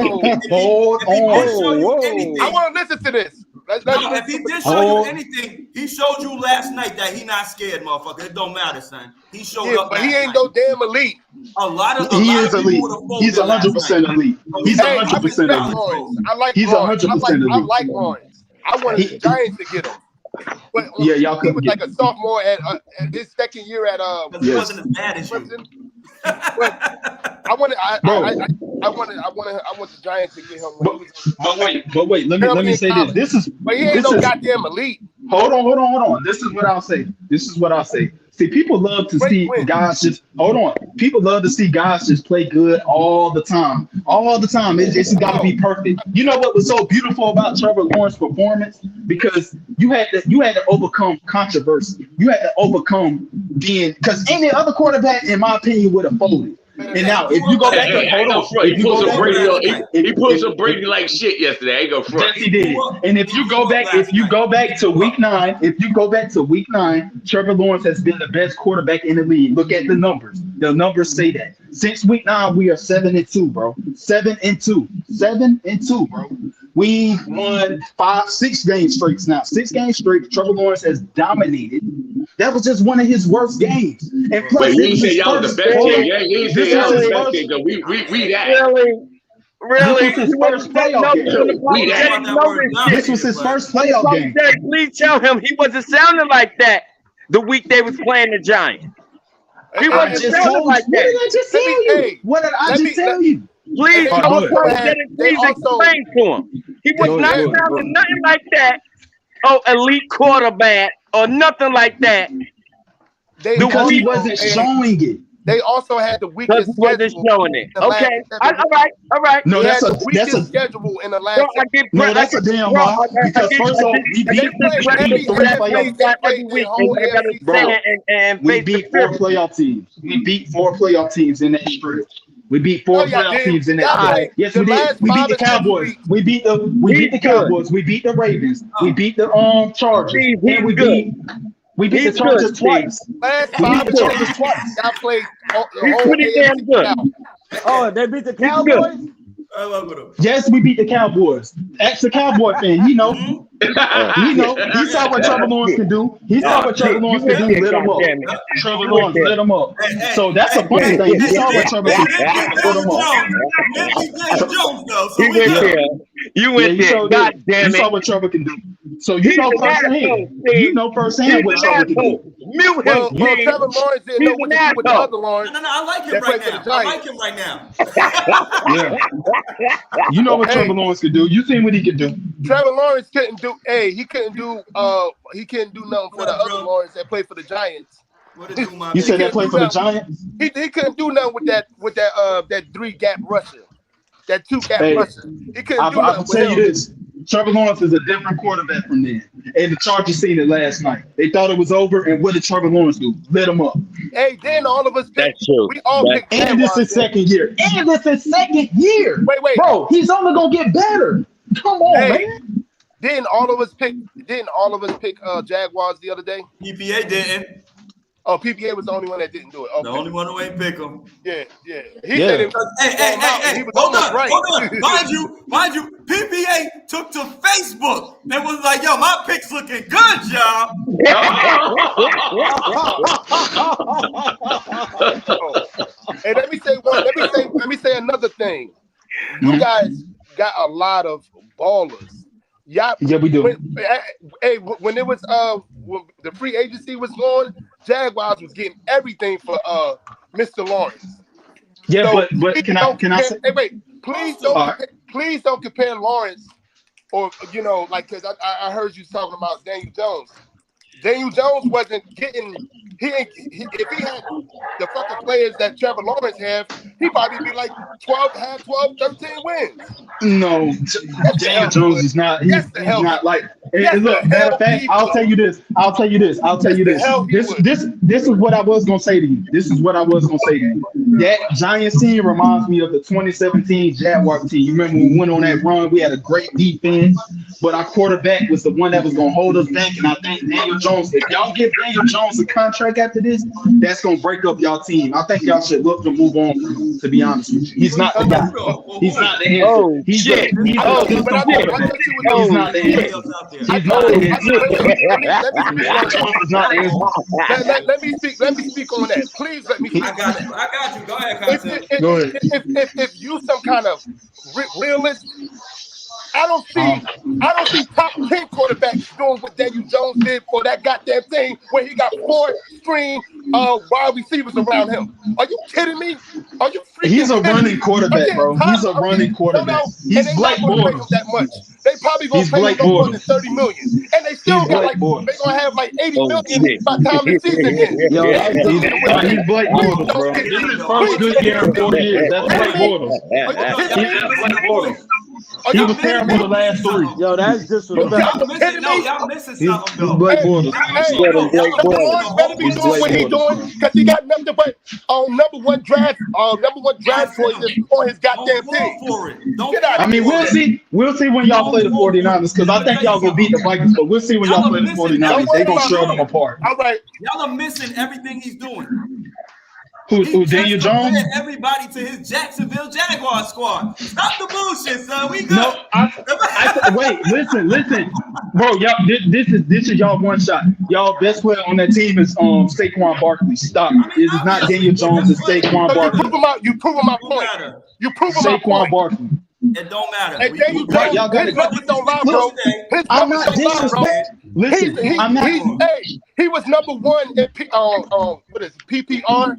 on. show you Whoa. anything, I want to listen to this. Let's no, listen if he to did show you Hold- anything, he showed you last night that he not scared, motherfucker. It don't matter, son. He showed yeah, up but last he ain't night. no damn elite. A lot of He people is elite. would have folded He's last 100% night. elite. He's Hey, I 100% respect elite. Lawrence. I like He's Lawrence. 100% I elite. like Lawrence. I wanted He- the Giants to get him. But Yeah, y'all he couldn't was get like a sophomore at his second year at Because he Yes. wasn't as bad as you. Clemson. I want the Giants to get him when he was. But wait. Let Early me in say this. college. This is But he ain't this no is goddamn elite. Hold on. This is what I'll say. See, people love to Great see win. guys just hold on. People love to see guys just play good all the time. All the time. It's got to be perfect. You know what was so beautiful about Trevor Lawrence's performance? Because you had to overcome controversy. You had to overcome being because any other quarterback, in my opinion, would have folded. And now, if you go back Hey, and I ain't hold gonna on, front. if He you pulled go some back, Brady on. He pulled if- some Brady like shit yesterday. I ain't gonna front. yes, he did. And if you go back, to week 9, Trevor Lawrence has been the best quarterback in the league. Look at the numbers. The numbers say that. Since week 9, we are 7-2, bro. 7-2. 7-2, bro. We won 6 games straight now. 6 games straight. Trevor Lawrence has dominated. That was just one of his worst games. And plus, Wait, you it ain't was say his y'all was first. the best Hold game. on. You ain't This say y'all was was his the best first. game. 'Cause we that. Really? This was his You first wasn't setting playoff up game. to the We that. apologetic know this This shit. was his first playoff game. Apologetic, please tell him he wasn't sounding like that the week they was playing the Giants. He And- I wasn't just sounding told like you. What that. did I just Let tell me- you? hey, What did I let just me- tell you? Please, And go ahead. apologetic, they please also- explain to him. He was Go not ahead. sounding nothing like that. Oh, elite quarterback or nothing like that. They Because he also- wasn't showing it. They also had the Because weakest he wasn't schedule. showing it. in the last Okay. 7 weeks. All right. No, They that's had a the weakest that's a schedule in the last. Bro, I get no, that's a damn lie. Because first off, we beat every 3 half playoff. week, they played week. the whole I gotta AFC Bro, stand and We face the beat 4 truth. playoff teams. We beat 4 playoff teams in that stretch. We beat four Oh, yeah, playoff then teams in y'all that. played Yes, the we did. last We beat five the or six Cowboys. weeks. We beat the He's Cowboys. We beat the Ravens. We beat the Chargers. Steve, And he's we good. beat the He's Chargers good, Steve. twice. Last We beat five the or Chargers six twice. weeks, y'all played the He's whole pretty damn AFC good. South. Oh, they beat the He's Cowboys? I love him. Yes, we beat the Cowboys. Ask the Cowboy fan. He know. He know. He saw what Trevor Lawrence can do. He saw what Trevor Lawrence can do. Lit him up. Trevor Lawrence lit him up. So that's a funny thing. He saw what Trevor can do. Lit him up. Jones, though. So You we went got there. You went there. God damn You saw it. what Trevor can do. So you know He's an firsthand. asshole, Steve. You know firsthand what He's an Trevor can do. asshole. Mute him, Well, Steve. Trevor Lawrence didn't know He's what an to do with the asshole. other Lawrence. No, I like him That right played for now. the I Giants. like him right now. Yeah. You know what Hey. Trevor Lawrence can do. You seen what he can do. Trevor Lawrence couldn't do. Hey, he couldn't do nothing for the other Lawrence that played for the Giants. What it do, my You man? said that play for the Giants? He couldn't do nothing with that 3-gap rusher, that 2-gap Hey, rusher. He couldn't I do nothing can with tell you him. this. Trevor Lawrence is a different quarterback from then. And the Chargers seen it last night. They thought it was over, and what did Trevor Lawrence do? Lit him up. Hey, then all of us picked. That's true. We all That's picked. And this Jaguars. is second year. And this is second year. Wait. Bro, he's only going to get better. Come on, Hey. man. Didn't all of us pick Jaguars the other day? EPA didn't. Oh, PPA was the only one that didn't do it. Okay. The only one who ain't pick him. Yeah. He Yeah. said it. Hey, He was hold almost on, right. hold on. Mind you, PPA took to Facebook and was like, yo, my pick's looking good, y'all. Hey, let me say another thing. Mm-hmm. You guys got a lot of ballers. Yeah, we do. When it was when the free agency was going, Jaguars was getting everything for Mr. Lawrence. Yeah, So, but can I say? Hey, wait, please don't compare Lawrence or because I heard you talking about Daniel Jones. Daniel Jones wasn't getting. If he had the fucking players that Trevor Lawrence have, he'd probably be like 13 wins. No, Daniel Jones is not. He's not like. And look, matter of fact, I'll tell you this. This is what I was gonna say to you. That Giants team reminds me of the 2017 Jaguars team. You remember when we went on that run? We had a great defense, but our quarterback was the one that was gonna hold us back. And I think Daniel Jones, if y'all give Daniel Jones a contract after this, that's gonna break up y'all team. I think y'all should look to move on from him, to be honest with you. He's not the guy. He's not the answer. Oh, He's shit. he's Oh, the but I quarterback. thought you He's would not the answer. He's not the answer. Let me speak on that. Please let me speak. I got you. Go ahead, Concept. If you some kind of realist, I don't see top 10 quarterbacks doing what Daniel Jones did for that goddamn thing where he got 4 string wide receivers around him. Are you kidding me? Are you freaking He's a kidding running me? quarterback, bro. He's a running quarterback. He's Blake Bortles. That much. They probably gonna He's pay him Blake no more than Bortles. $30 million, and they still He's got Blake like Bortles. they gonna have like 80 Oh, million shit. by the time the season ends. Yo, He's Blake Bortles, bro. This is his first good year in 4 years. That's Blake Bortles. He's Blake Bortles. He was terrible the last 3. Yo, that's disrespectful. Y'all missing something, though. Blake Bortles. Lawrence better be doing what he's doing because he got nothing but number one draft choices on his goddamn Don't team. fall for it. Don't Get out I mean, we'll see. We'll see when y'all play the 49ers because I think y'all gonna beat the Vikings, but we'll see when y'all play the 49ers. They gonna show them apart. All right. Y'all are missing everything he's doing. Who He Daniel just Jones? compared everybody to his Jacksonville Jaguar squad. Stop the bullshit, son. We good. No, wait, listen, bro. Y'all, this is y'all one shot. Y'all best player on that team is Saquon Barkley. Stop. It is not Daniel Jones. It's Saquon So Barkley. you proving my Don't point. matter. You proving my Saquon point. Barkley. It don't matter. Hey, Daniel Right, Jones, y'all got his it. numbers don't lie, bro. His I'm numbers not don't lie, bro. disrespecting. Listen, I'm not. He was number 1 in what is it, PPR?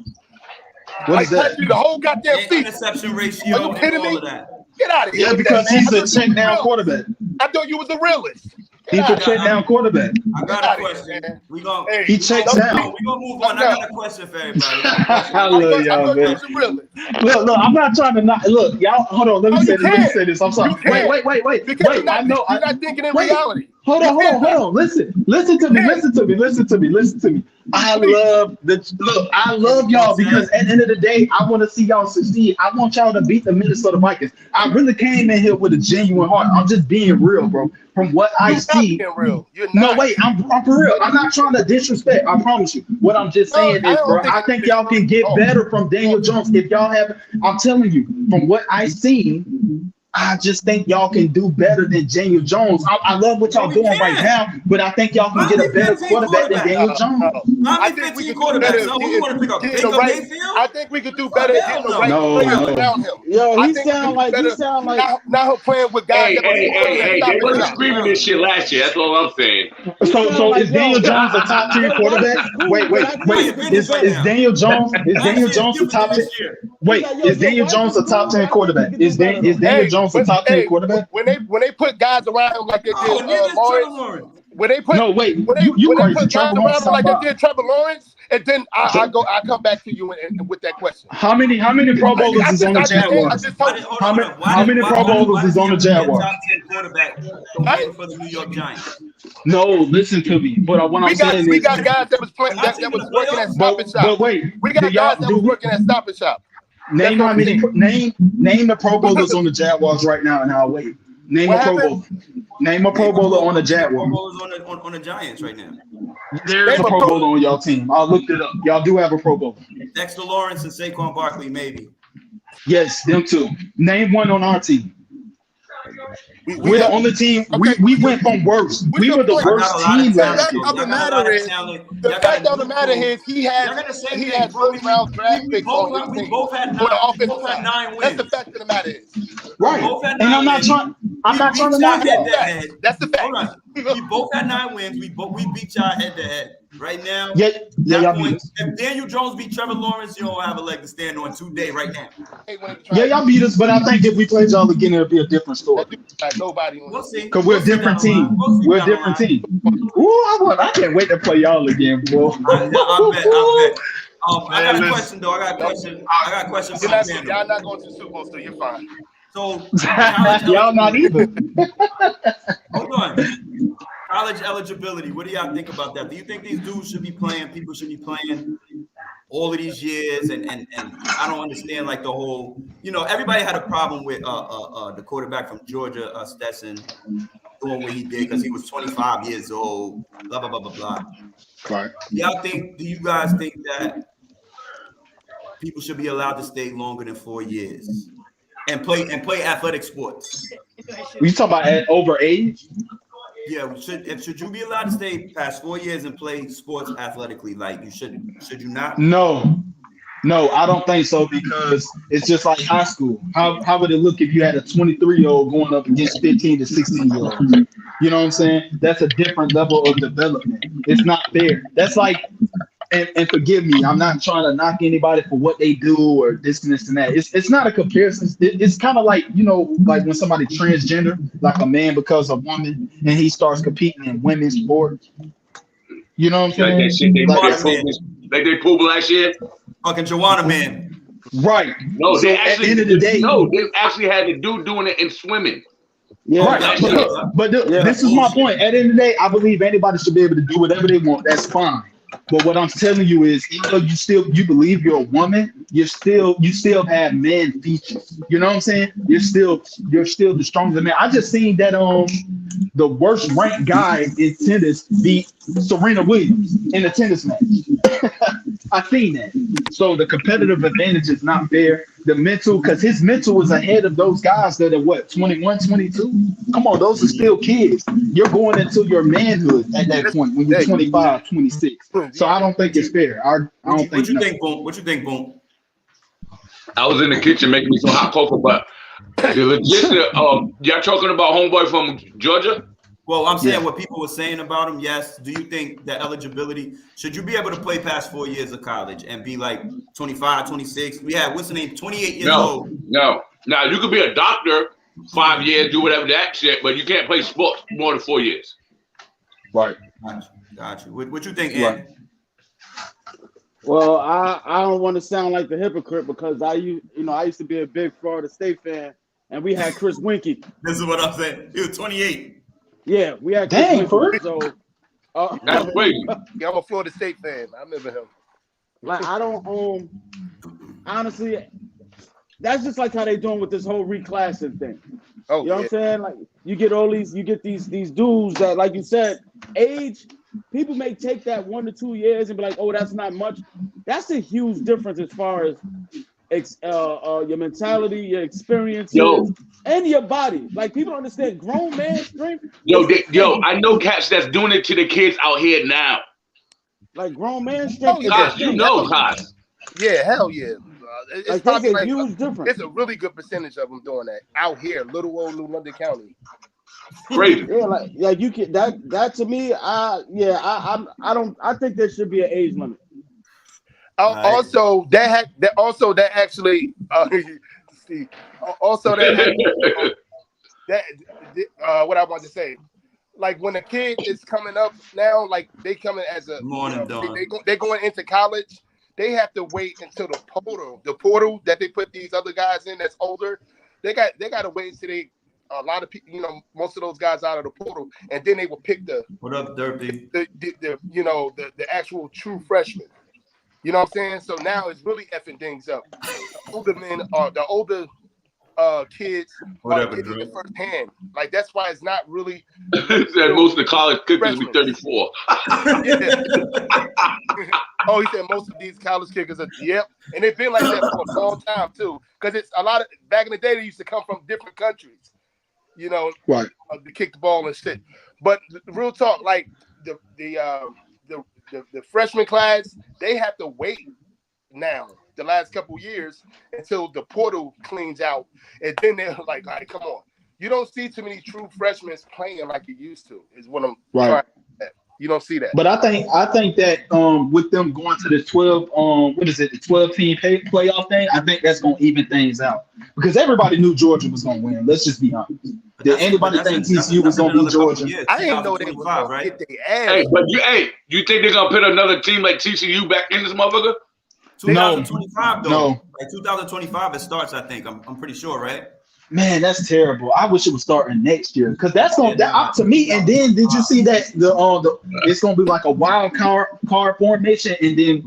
What is that? The whole goddamn season. Interception Are ratio you and kidding all me? of that. Get out of here. Yeah, with because that, man. he's I a thought you check was down real. quarterback. I thought you was a realist. He's a check down quarterback. I Get got out a of here, question. man. We gonna Hey, He checks we down. gonna move on. I got a question for everybody. I love y'all, I thought you man. was a realist. Look, I'm not trying to not look, y'all. Hold on, let me Oh, say you this. Let me can. say this. I'm sorry. You can. Wait. Because I know. you're not thinking in wait. reality. Hold on. Listen to me. I love y'all because at the end of the day, I want to see y'all succeed. I want y'all to beat the Minnesota Vikings. I really came in here with a genuine heart. I'm just being real, bro. From what I see. You're not being real. You're No, not. wait, I'm for real. I'm not trying to disrespect. I promise you. What I'm just saying is, bro, I think y'all can get better from Daniel Jones if y'all have. I'm telling you, from what I seen, I just think y'all can do better than Daniel Jones. I love what y'all doing right now, but I think y'all can get a better quarterback than Daniel Jones. I think we could do better. I think we could do better getting the right players around him. Yo, I he think we sound could do like better. Now he's playing with guys. They wasn't screaming this shit last year. That's all I'm saying. So is Daniel Jones a top 10 quarterback? Wait. Is Daniel Jones a top 10? Wait, is Daniel Jones a top 10 quarterback? Is Daniel Jones a top 10 quarterback? When they put guys around him like they did Lawrence. When they put when they put guys around him like they did Trevor Lawrence, and then I come back to you and with that question. How many Pro Bowlers is on the Jaguars? How many Pro Bowlers is on the Jaguars? Top 10 quarterback for the New York Giants. No, listen to me. But what I'm saying is, we got guys that was playing that was working at Stop and Shop. But wait, we got guys that was working at Stop and Shop. Name how many. Name the Pro Bowlers on the Jaguars right now, and I'll wait. Name a Pro Bowler. Name a Pro Bowler on the Jaguars. Pro Bowlers on the Giants right now. There's a Pro Bowler on y'all team. I looked it up. Y'all do have a Pro Bowler. Dexter Lawrence and Saquon Barkley, maybe. Yes, them two. Name one on our team. We're the only team. We went from worst. We were the worst team last year. The fact of the matter is he had first round draft picks on his team. Both had 9 wins. That's the fact of the matter is. Right. And I'm not trying to knock that. That's the fact. Hold on. We both had 9 wins. We beat y'all head to head. Right now, y'all beat us. If Daniel Jones beat Trevor Lawrence, you don't have a leg to stand on today, right now. Yeah, y'all beat us, but I think if we played y'all again, it'll be a different story. Nobody. We'll see. Because we're a different team. We're a different team. Ooh, I can't wait to play y'all again, bro. I bet. I got a question, though. I got a question for you. Y'all not going to the Super Bowl, so you're fine. So, y'all not either. Hold on. College eligibility. What do y'all think about that? Do you think these dudes should be playing? People should be playing all of these years? And I don't understand like the whole. Everybody had a problem with the quarterback from Georgia, Stetson, doing what he did because he was 25 years old. Blah blah blah blah blah. Right. Do you guys think that people should be allowed to stay longer than 4 years and play athletic sports? You talking about over age? Yeah, should you be allowed to stay past 4 years and play sports athletically? Like you should you not? No, I don't think so because it's just like high school. How would it look if you had a 23-year-old going up against 15 to 16-year-olds? You know what I'm saying? That's a different level of development. It's not fair. That's like, and forgive me, I'm not trying to knock anybody for what they do or this and this and that. It's not a comparison. It's kind of like, like when somebody transgender, like a man becomes a woman and he starts competing in women's sports. You know what I'm saying? Like they pulled last year. Fucking Joanna Man. Right. No, so they actually at the end of the day, they actually had the dude doing it in swimming. Yeah, right. But this is my point. At the end of the day, I believe anybody should be able to do whatever they want. That's fine. But what I'm telling you is, even though you believe you're a woman, you still have man features. You know what I'm saying? You're still the strongest man. I just seen that the worst ranked guy in tennis beat Serena Williams in a tennis match. I seen that. So the competitive advantage is not fair. The mental, because his mental is ahead of those guys that are 21, 22. Come on, those are still kids. You're going into your manhood at that point when you're 25, 26. So I don't think it's fair. What you think, Boom? I was in the kitchen making me some hot cocoa, but y'all talking about homeboy from Georgia? Well, I'm saying what people were saying about him. Yes. Do you think that eligibility, should you be able to play past 4 years of college and be like 25, 26? We had, what's the name, 28 years old? No. Now, you could be a doctor 5 years, do whatever that shit, but you can't play sports more than 4 years. Right. Got you. What you think, Ed? Well, I don't want to sound like the hypocrite because I used to be a big Florida State fan, and we had Chris Winkie. This is what I'm saying. He was 28. Yeah, we had Dang, for real? so That's crazy. Yeah, I'm a Florida State fan. I remember him. like I don't honestly, that's just like how they doing with this whole reclassing thing. Oh, You know what I'm saying? Like you get these dudes that, like you said, age. People may take that 1 to 2 years and be like, "Oh, that's not much." That's a huge difference as far as your mentality, your experiences, and your body. Like people don't understand grown man strength. I know cats that's doing it to the kids out here now. Like grown man strength. Oh, Kosh, you know Kosh. Yeah, hell yeah. It's Like probably there's a like huge difference. it's a really good percentage of them doing that out here, little old New London County. Crazy. Yeah, like you can that to me, I think there should be an age limit. Also, that actually see, also that what I want to say, like when a kid is coming up now, like they coming as a they're going into college, they have to wait until the portal that they put these other guys in that's older. They got to wait until a lot of people, most of those guys out of the portal, and then they will pick what up, Derpy? the actual true freshmen. You know what I'm saying? So now it's really effing things up. The older men are the older kids are getting it firsthand. Like that's why it's not really. Most of the college kickers will be 34. Oh, he said most of these college kickers are. Yep, and it's been like that for a long time too. Because it's a lot of back in the day they used to come from different countries. Right. To kick the ball and shit. But real talk, like the freshman class, they have to wait now the last couple years until the portal cleans out, and then they're like, come on, you don't see too many true freshmen playing like you used to. Is what I'm trying to say. You don't see that. But I think that with them going to the 12 the 12-team playoff thing, I think that's gonna even things out because everybody knew Georgia was gonna win. Let's just be honest. Did anybody think TCU was gonna beat Georgia? I didn't know they were gonna get their ass. Hey, but you think they're gonna put another team like TCU back in this motherfucker? 2025 though. No. Like 2025 it starts, I think. I'm pretty sure, right? Man, that's terrible. I wish it was starting next year because that's going to me. And then did you see that it's going to be like a wild card formation, and then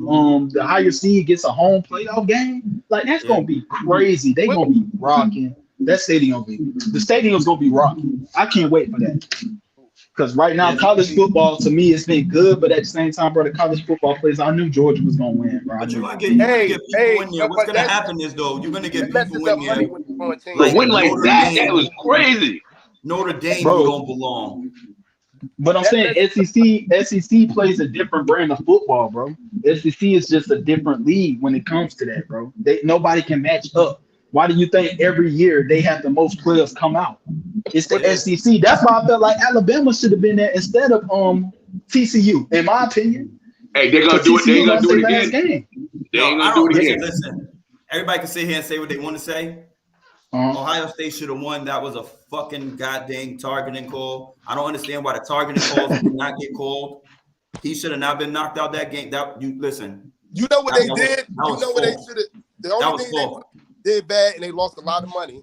the higher seed gets a home playoff game? Like that's going to be crazy. They're going to be rocking. The stadium's going to be rocking. I can't wait for that. Because right now, college football to me has been good, but at the same time, bro, the college football players, I knew Georgia was gonna win, bro. But you're gonna get people in there. What's gonna happen is though, you're gonna get people in there. Like win like that was crazy. Notre Dame don't belong. But I'm saying SEC plays a different brand of football, bro. SEC is just a different league when it comes to that, bro. Nobody can match up. Why do you think every year they have the most players come out? It's the SEC. That's why I felt like Alabama should have been there instead of TCU, in my opinion. Hey, they're gonna do it. They're gonna do it again. They ain't gonna do it again. Listen, everybody can sit here and say what they want to say. Ohio State should have won. That was a fucking goddamn targeting call. I don't understand why the targeting calls did not get called. He should have not been knocked out that game. Listen. You know what they did? You know what they should have. The only thing they did bad, and they lost a lot of money.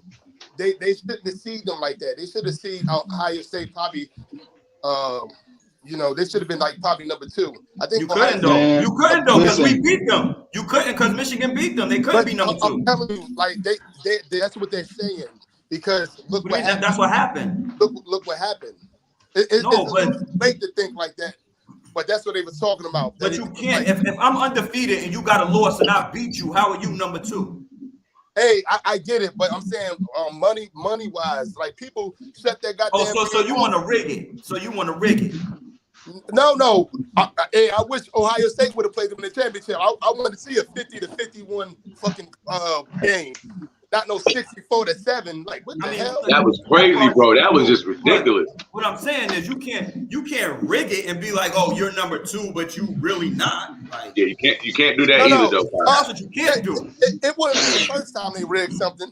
They shouldn't have seeded them like that. They should have seeded Ohio State probably. They should have been like probably number 2. I think you couldn't though. You couldn't though because we beat them. You couldn't because Michigan beat them. They couldn't be number 2. I'm telling you, like they that's what they're saying. Because look what happened. That's what happened. Look what happened. It's late to think like that. But that's what they were talking about. But you can't. If I'm undefeated and you got a loss and I beat you, how are you number 2? Hey, I get it, but I'm saying money wise, like people shut their goddamn. So you want to rig it? So you want to rig it? No. I wish Ohio State would have played them in the championship. I want to see a 50-51 fucking game. Not no 64-7. Like what the hell? That was crazy, bro. That was just ridiculous. What I'm saying is you can't rig it and be like, oh, you're number 2, but you really not. Like, yeah, you can't do that either, though. That's what you can't do. It wouldn't be the first time they rigged something.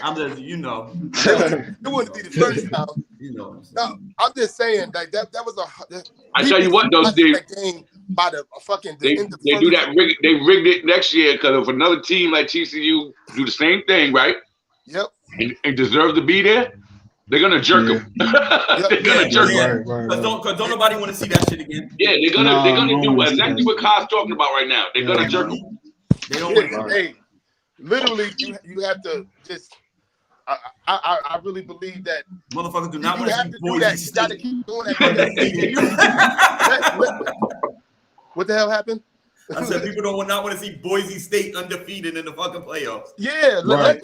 I'm just, it wouldn't be the first time. No, I'm just saying that was a. I tell you what, though, Steve. Game by the fucking. They do that. They rigged it next year because if another team like TCU do the same thing, right? Yep. And deserve to be there, They're gonna jerk him. They're gonna jerk him. Because don't nobody want to see that shit again. Yeah, they're gonna do exactly what Kyle's talking about right now. They're gonna jerk him. They don't want to. Hey, literally, you have to just. I really believe that Motherfuckers do not you want to have see to do that. Boise You got to State. keep doing that. What the hell happened? I said people don't not want to see Boise State undefeated in the fucking playoffs. Yeah, Right,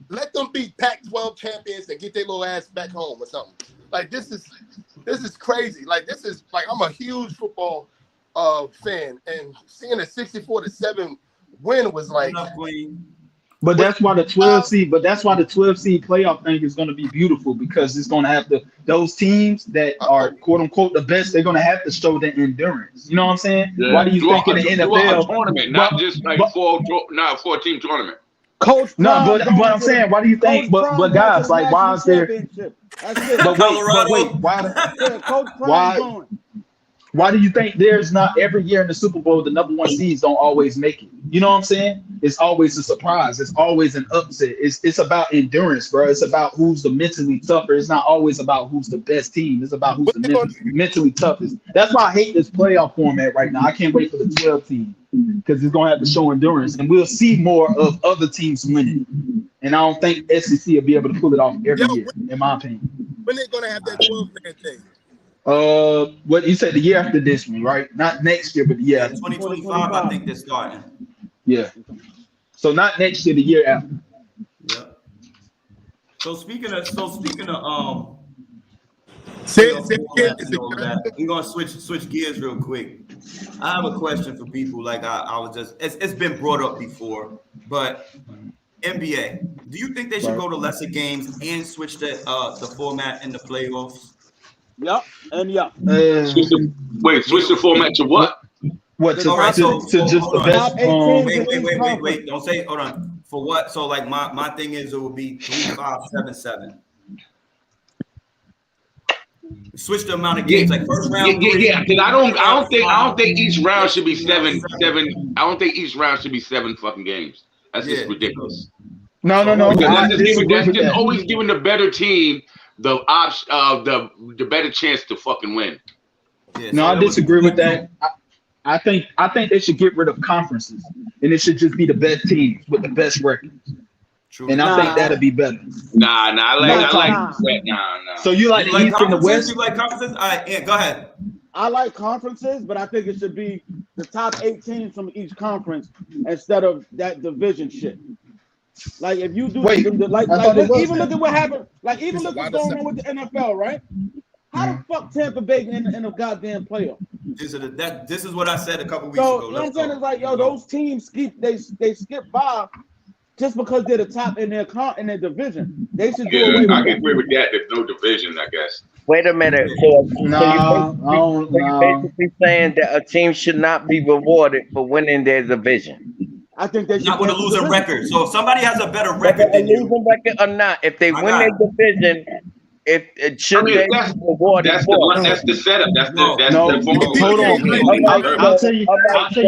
let them be Pac-12 champions and get their little ass back home or something. Like this is crazy. Like this is like I'm a huge football fan, and seeing a 64-7 win was like. Enough, Queen. But that's why the 12 seed. But that's why the 12 seed playoff thing is going to be beautiful because it's going to have those teams that are quote unquote the best. They're going to have to show the endurance. You know what I'm saying? Yeah. Why do you think in the NFL tournament, not just like four-team tournament? Coach, No, but I'm saying, why do you think? But guys, like, why is there? But wait, why do you think there's not every year in the Super Bowl the number one seeds don't always make it? You know what I'm saying? It's always a surprise. It's always an upset. It's about endurance, bro. It's about who's the mentally tougher. It's not always about who's the best team. It's about who's the mentally toughest. That's why I hate this playoff format right now. I can't wait for the 12 team because it's gonna have to show endurance, and we'll see more of other teams winning. And I don't think SEC will be able to pull it off every year, in my opinion. When they gonna have that 12-man thing? What you said the year after this one, right? Not next year, but the year after. 2025, I think they're starting. Yeah. So not next year, the year after. Yep. So speaking of we're gonna switch gears real quick. I have a question for people. Like I was just it's been brought up before, but NBA, do you think they should go to lesser games and switch the format in the playoffs? Yep, and yeah. Switch the format to what? What to Right, so just the best? Wait. Don't say. Hold on. For what? So like my thing is it would be 3-5-7-7. Switch the amount of games, like first round. Yeah. Because I don't think each round should be seven. I don't think each round should be 7 fucking games. That's just ridiculous. No. That's just always giving the better team the option, the better chance to fucking win. Yeah, no, I disagree with that. I think they should get rid of conferences, and it should just be the best teams with the best records. True. And I think that'd be better. Nah. I like. So you like the East and the West? You like conferences? All right, yeah, go ahead. I like conferences, but I think it should be the top 8 teams from each conference instead of that division shit. Like if you do even look at what happened. Like even look what's going on with the NFL, right? How the fuck Tampa Bay in a goddamn playoff? This is what I said a couple weeks So ago. you know what I'm saying? It's like, yo, those teams they skip by just because they're the top in their division. They should do away with I can agree with that. There's no division, I guess. Wait a minute. So you're basically saying that a team should not be rewarded for winning their division. I think they should not with a losing record. So if somebody has a better record than you, losing record or not, if they win their division, they be rewarded. That's the setup. Hold on. I'll tell you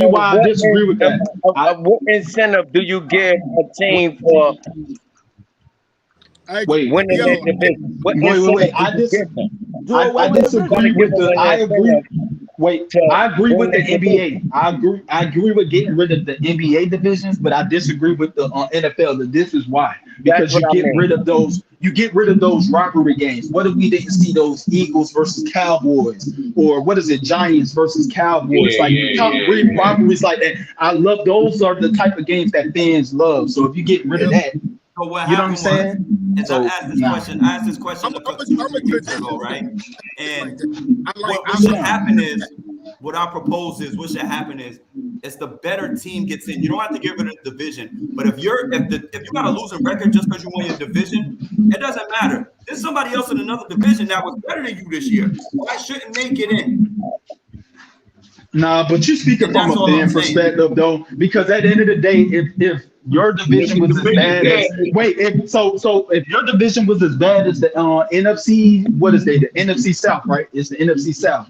why I disagree with that. What incentive do you give a team for winning their division? Wait. I disagree with the. I agree. I agree with the NBA. I agree with getting rid of the NBA divisions, but I disagree with the NFL. This is why. Because you get rid of those. You get rid of those rivalry games. What if we didn't see those Eagles versus Cowboys, or what is it, Giants versus Cowboys? Rivalries like that. I love those. Are the type of games that fans love. So if you get rid of that, so what you know what I'm saying? I asked this question a couple weeks ago, right? And what should happen is, what I propose is, what should happen is, it's the better team gets in. You don't have to get rid of the division, but if you got a losing record just because you won your division, it doesn't matter. There's somebody else in another division that was better than you this year. Why shouldn't they get in? Nah, but you're speaking from a fan perspective, though, because at the end of the day, if your division was as bad as if your division was as bad as the NFC, what is they? The NFC South, right? It's the NFC South.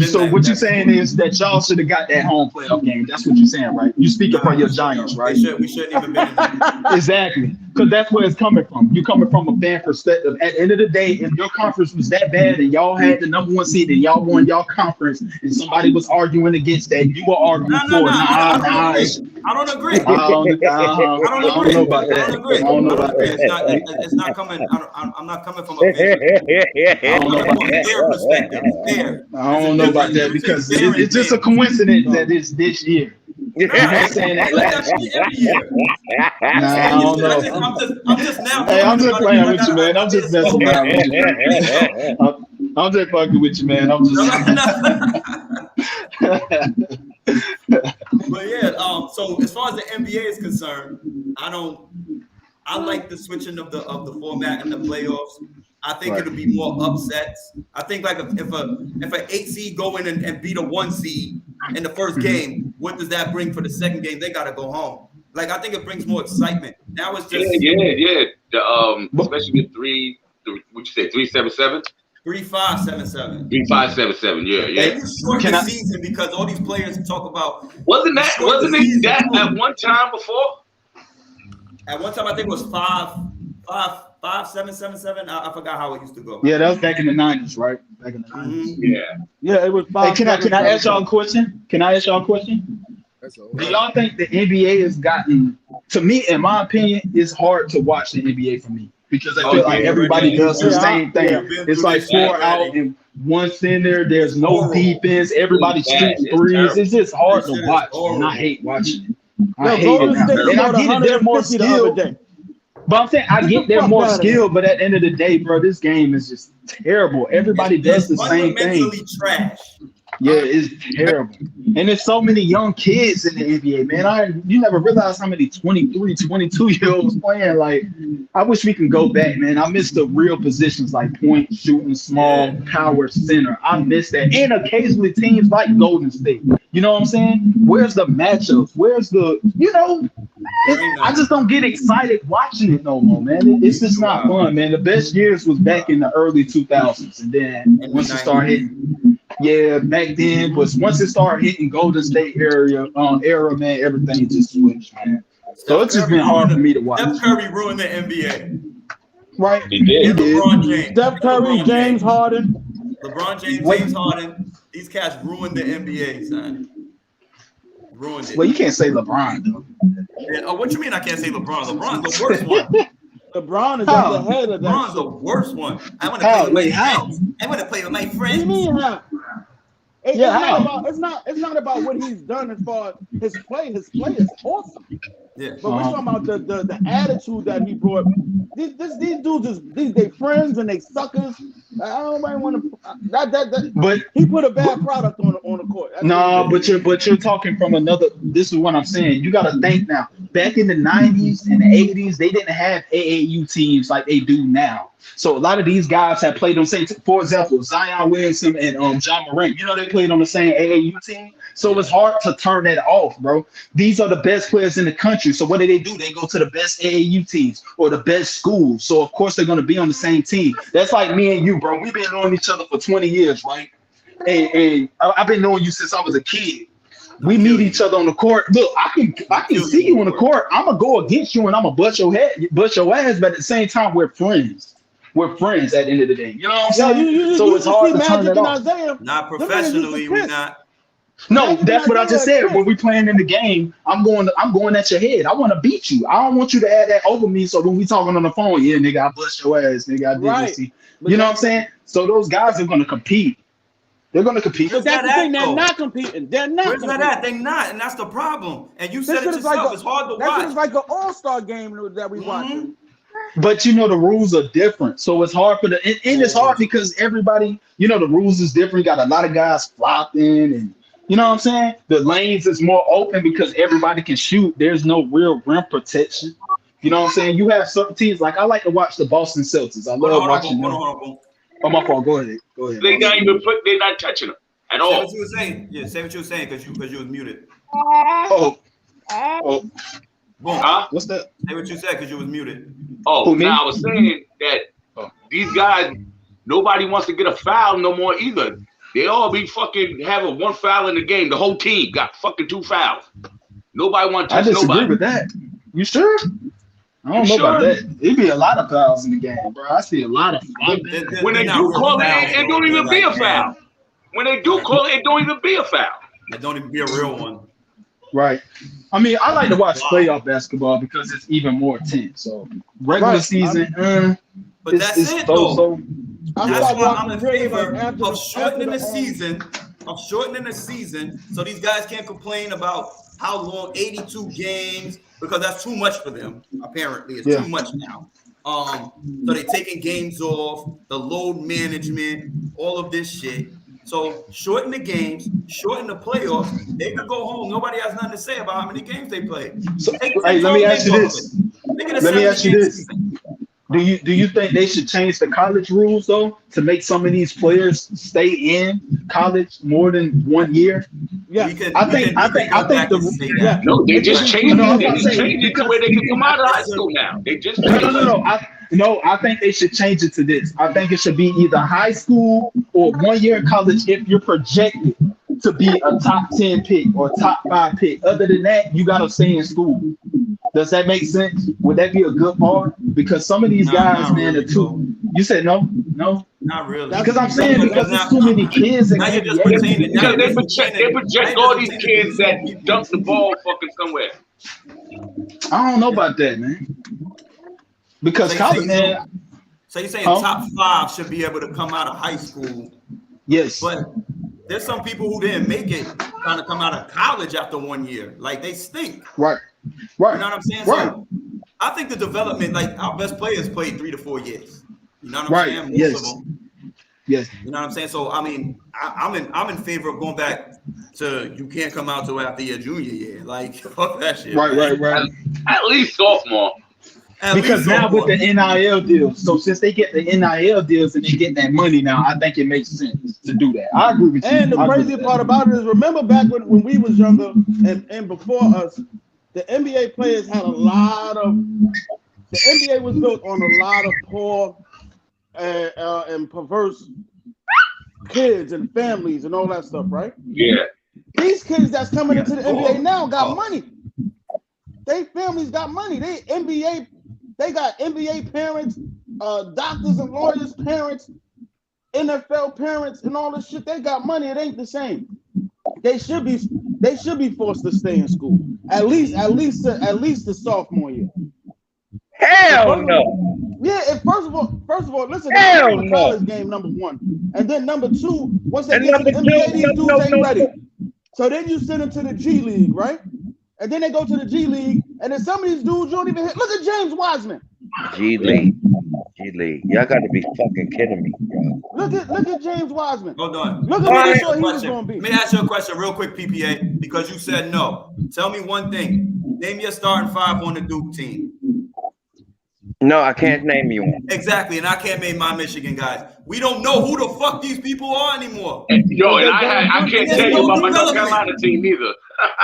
So what you're saying is that y'all should have got that home playoff game. That's what you're saying, right? You speaking for your Giants, right? We shouldn't even been in there. Exactly. because that's where it's coming from. You're coming from a fan perspective. At the end of the day, if your conference was that bad and y'all had the number 1 seed and y'all won y'all conference and somebody was arguing against that, you were arguing for I don't agree. I don't know about that. I don't know about that. It's not coming. I'm not coming from a fan perspective. I don't know about that. I don't know about that because it's just a coincidence that it's this year. I'm saying that last year. I don't know. I'm just now. Hey, I'm just playing with you, man. I'm just messing around with you. I'm just fucking with you, man. I'm just. But yeah, so as far as the NBA is concerned, I like the switching of the format and the playoffs. I think it'll be more upsets. I think like if an 8 seed go in and beat a 1 seed in the first game, what does that bring for the second game? They gotta go home. Like I think it brings more excitement. Now it's just yeah. The especially with 3-7-7. 3-5-7-7. 3-5-7-7. Yeah. And you short the season because all these players talk about. Wasn't it that at one time before? At one time, I think it was 5-7-7-7. I forgot how it used to go. Yeah, that was back in the 90s, right? Back in the 90s. Yeah, it was 5. Hey, can I ask y'all a question? Do y'all think the NBA has gotten, to me, in my opinion, it's hard to watch the NBA for me because I feel like everybody does the same thing. It's like 4 out and 1 center. There's no defense. Everybody shoots threes. It's just hard to watch, and I hate watching it. I hate it now. And I get it, they're more skilled. But I'm saying I get they're more skilled, but at the end of the day, bro, this game is just terrible. Everybody does the same thing. Trash. Yeah, it's terrible. And there's so many young kids in the NBA, man. You never realize how many 23, 22-year-olds playing. Like, I wish we can go back, man. I miss the real positions like point, shooting, small, power, center. I miss that. And occasionally teams like Golden State. You know what I'm saying? Where's the matchups? Where's the, I just don't get excited watching it no more, man. It's just not fun, man. The best years was back in the early 2000s. And then once it started hitting, back then, but once it started hitting Golden State era, man, everything just switched, man. So it's just been hard for me to watch. Steph Curry ruined the NBA. Right. He did. LeBron James. Steph Curry, James Harden. LeBron James, James Harden. These cats ruined the NBA, son. Ruined it. Well, you can't say LeBron, though. Yeah, what you mean I can't say LeBron? LeBron's the worst one. LeBron is at the head of that. LeBron's the worst one. I want to play with my friends. I want to play with my friends. What do you mean how? It's not about what he's done as far as his play. His play is awesome. Yeah. But we're talking about the attitude that he brought. These dudes they friends and they suckers. I don't want to that. But he put a bad product on the court. But you're talking from another. This is what I'm saying. You got to think now. Back in the 90s and the 80s, they didn't have AAU teams like they do now. So a lot of these guys have played on the same. For example, Zion Williamson and John Morant. They played on the same AAU team. So it's hard to turn that off, bro. These are the best players in the country. So what do? They go to the best AAU teams or the best schools. So of course they're going to be on the same team. That's like me and you, bro. We've been knowing each other for 20 years, right? And I've been knowing you since I was a kid. We meet each other on the court. Look, I can see you on the court. I'm gonna go against you and I'm gonna bust your ass. But at the same time, we're friends. We're friends at the end of the day. You know what I'm saying? So it's hard to turn it off. Not professionally, we're not. No, that's what I just said. When we playing in the game, I'm going at your head. I want to beat you. I don't want you to add that over me. So when we talking on the phone, yeah, nigga, I bust your ass, nigga. I did this. You know what I'm saying? So those guys are going to compete. They're going to compete. But that's the thing. They're not competing. They're not. Where's that at? They're not, and that's the problem. And you said it yourself. It's hard to watch. It's like an all-star game that we watching. But the rules are different, so it's hard and it's hard because everybody, the rules is different. You got a lot of guys flopping, and you know what I'm saying. The lanes is more open because everybody can shoot. There's no real rim protection. You know what I'm saying. You have certain teams like I like to watch the Boston Celtics. I love watching them. Oh, my fault. Go ahead. They're not touching them at all. Say what you were saying. Yeah, say what you were saying because you was muted. Oh. Boom. What's that? Say what you said because you was muted. Oh, now I was saying that these guys, nobody wants to get a foul no more either. They all be fucking having 1 foul in the game. The whole team got fucking 2 fouls. Nobody want to touch nobody. I disagree with that. You sure? I don't know about that. It'd be a lot of fouls in the game, bro. I see a lot of fouls. When they do call it, it don't even be a foul. When they do call it, it don't even be a foul. It don't even be a real one. Right. I mean, I like to watch playoff basketball because it's even more intense. So regular season, but that's it though. So. That's why I'm in favor of shortening the season. Of shortening the season, so these guys can't complain about how long 82 games, because that's too much for them. Apparently, it's too much now. So they're taking games off, the load management, all of this shit. So shorten the games, shorten the playoffs. They can go home. Nobody has nothing to say about how many games they play. So, hey, let me ask you this. Let me ask you this. Do you think they should change the college rules though to make some of these players stay in college more than 1 year? Yeah, I think No, they just changed it. They just changed it to where they can come out of high school now. They just No, I think they should change it to this. I think it should be either high school or 1 year in college if you're projected to be a top 10 pick or top 5 pick. Other than that, you gotta stay in school. Does that make sense? Would that be a good part? Because some of these guys, man, are too. You said no, not really. Because I'm saying because there's too many kids. Now you're just pretending. because they project all these kids that dunk the ball fucking somewhere. I don't know about that, man. Because college, man. So you're saying top 5 should be able to come out of high school? Yes. But there's some people who didn't make it kind of come out of college after 1 year. Like they stink. Right. You know what I'm saying? Right. So I think the development, like our best players played 3 to 4 years. You know what I'm saying? Most of them. Yes. You know what I'm saying? So I mean, I'm in favor of going back to you can't come out till after your junior year. Like fuck that shit. Right. At least sophomore. Because now with the NIL deals, so since they get the NIL deals and they get that money now, I think it makes sense to do that. I agree with you. And the crazy part about it is, remember back when we was younger and before us, the NBA players had a lot of. The NBA was built on a lot of poor and perverse kids and families and all that stuff, right? Yeah. These kids that's coming into the NBA now got money. They families got money. They got NBA parents, doctors and lawyers parents, NFL parents, and all this shit. They got money. It ain't the same. They should be forced to stay in school at least the sophomore year. Hell no. Yeah. And first of all, listen. Hell the no. college game, number 1, and then number 2. Once they And get to the number NBA, two, these dudes no. ain't ready. So then you send them to the G League, right? And then they go to the G League, and then some of these dudes you don't even hit. Look at James Wiseman. G League. Y'all got to be fucking kidding me, bro. Look at James Wiseman. Hold on. Look at what he thought he was going to be. Let me ask you a question real quick, PPA, because you said no. Tell me one thing. Name your starting 5 on the Duke team. No, I can't name you one. Exactly, and I can't name my Michigan guys. We don't know who the fuck these people are anymore. Yo, and I can't tell you about my North Carolina team either.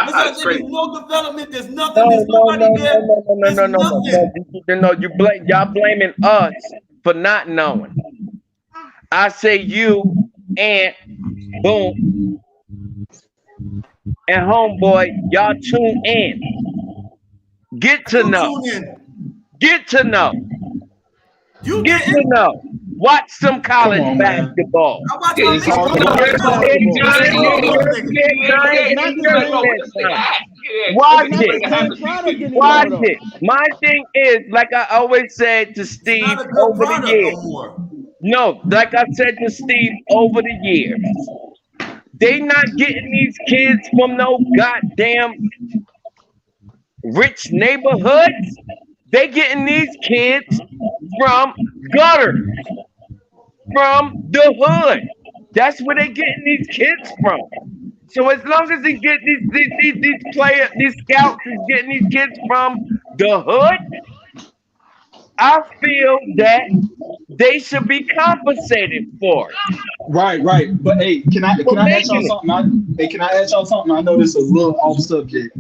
That's crazy. There's no development. There's nothing. There's nobody there. No. Y'all blaming us for not knowing. I say you and Boom and Homeboy, y'all tune in. Get to know. Get to know. Get to know. Watch some college basketball. Watch it. My thing is, like I always said to Steve over the years. No, like I said to Steve over the years. They not getting these kids from no goddamn rich neighborhoods. They getting these kids from gutters, from the hood. That's where they getting these kids from. So as long as they get these players, these scouts is getting these kids from the hood, I feel that they should be compensated for it. Right. But hey, can I ask y'all something? Can I ask y'all something? I know this is a little off subject,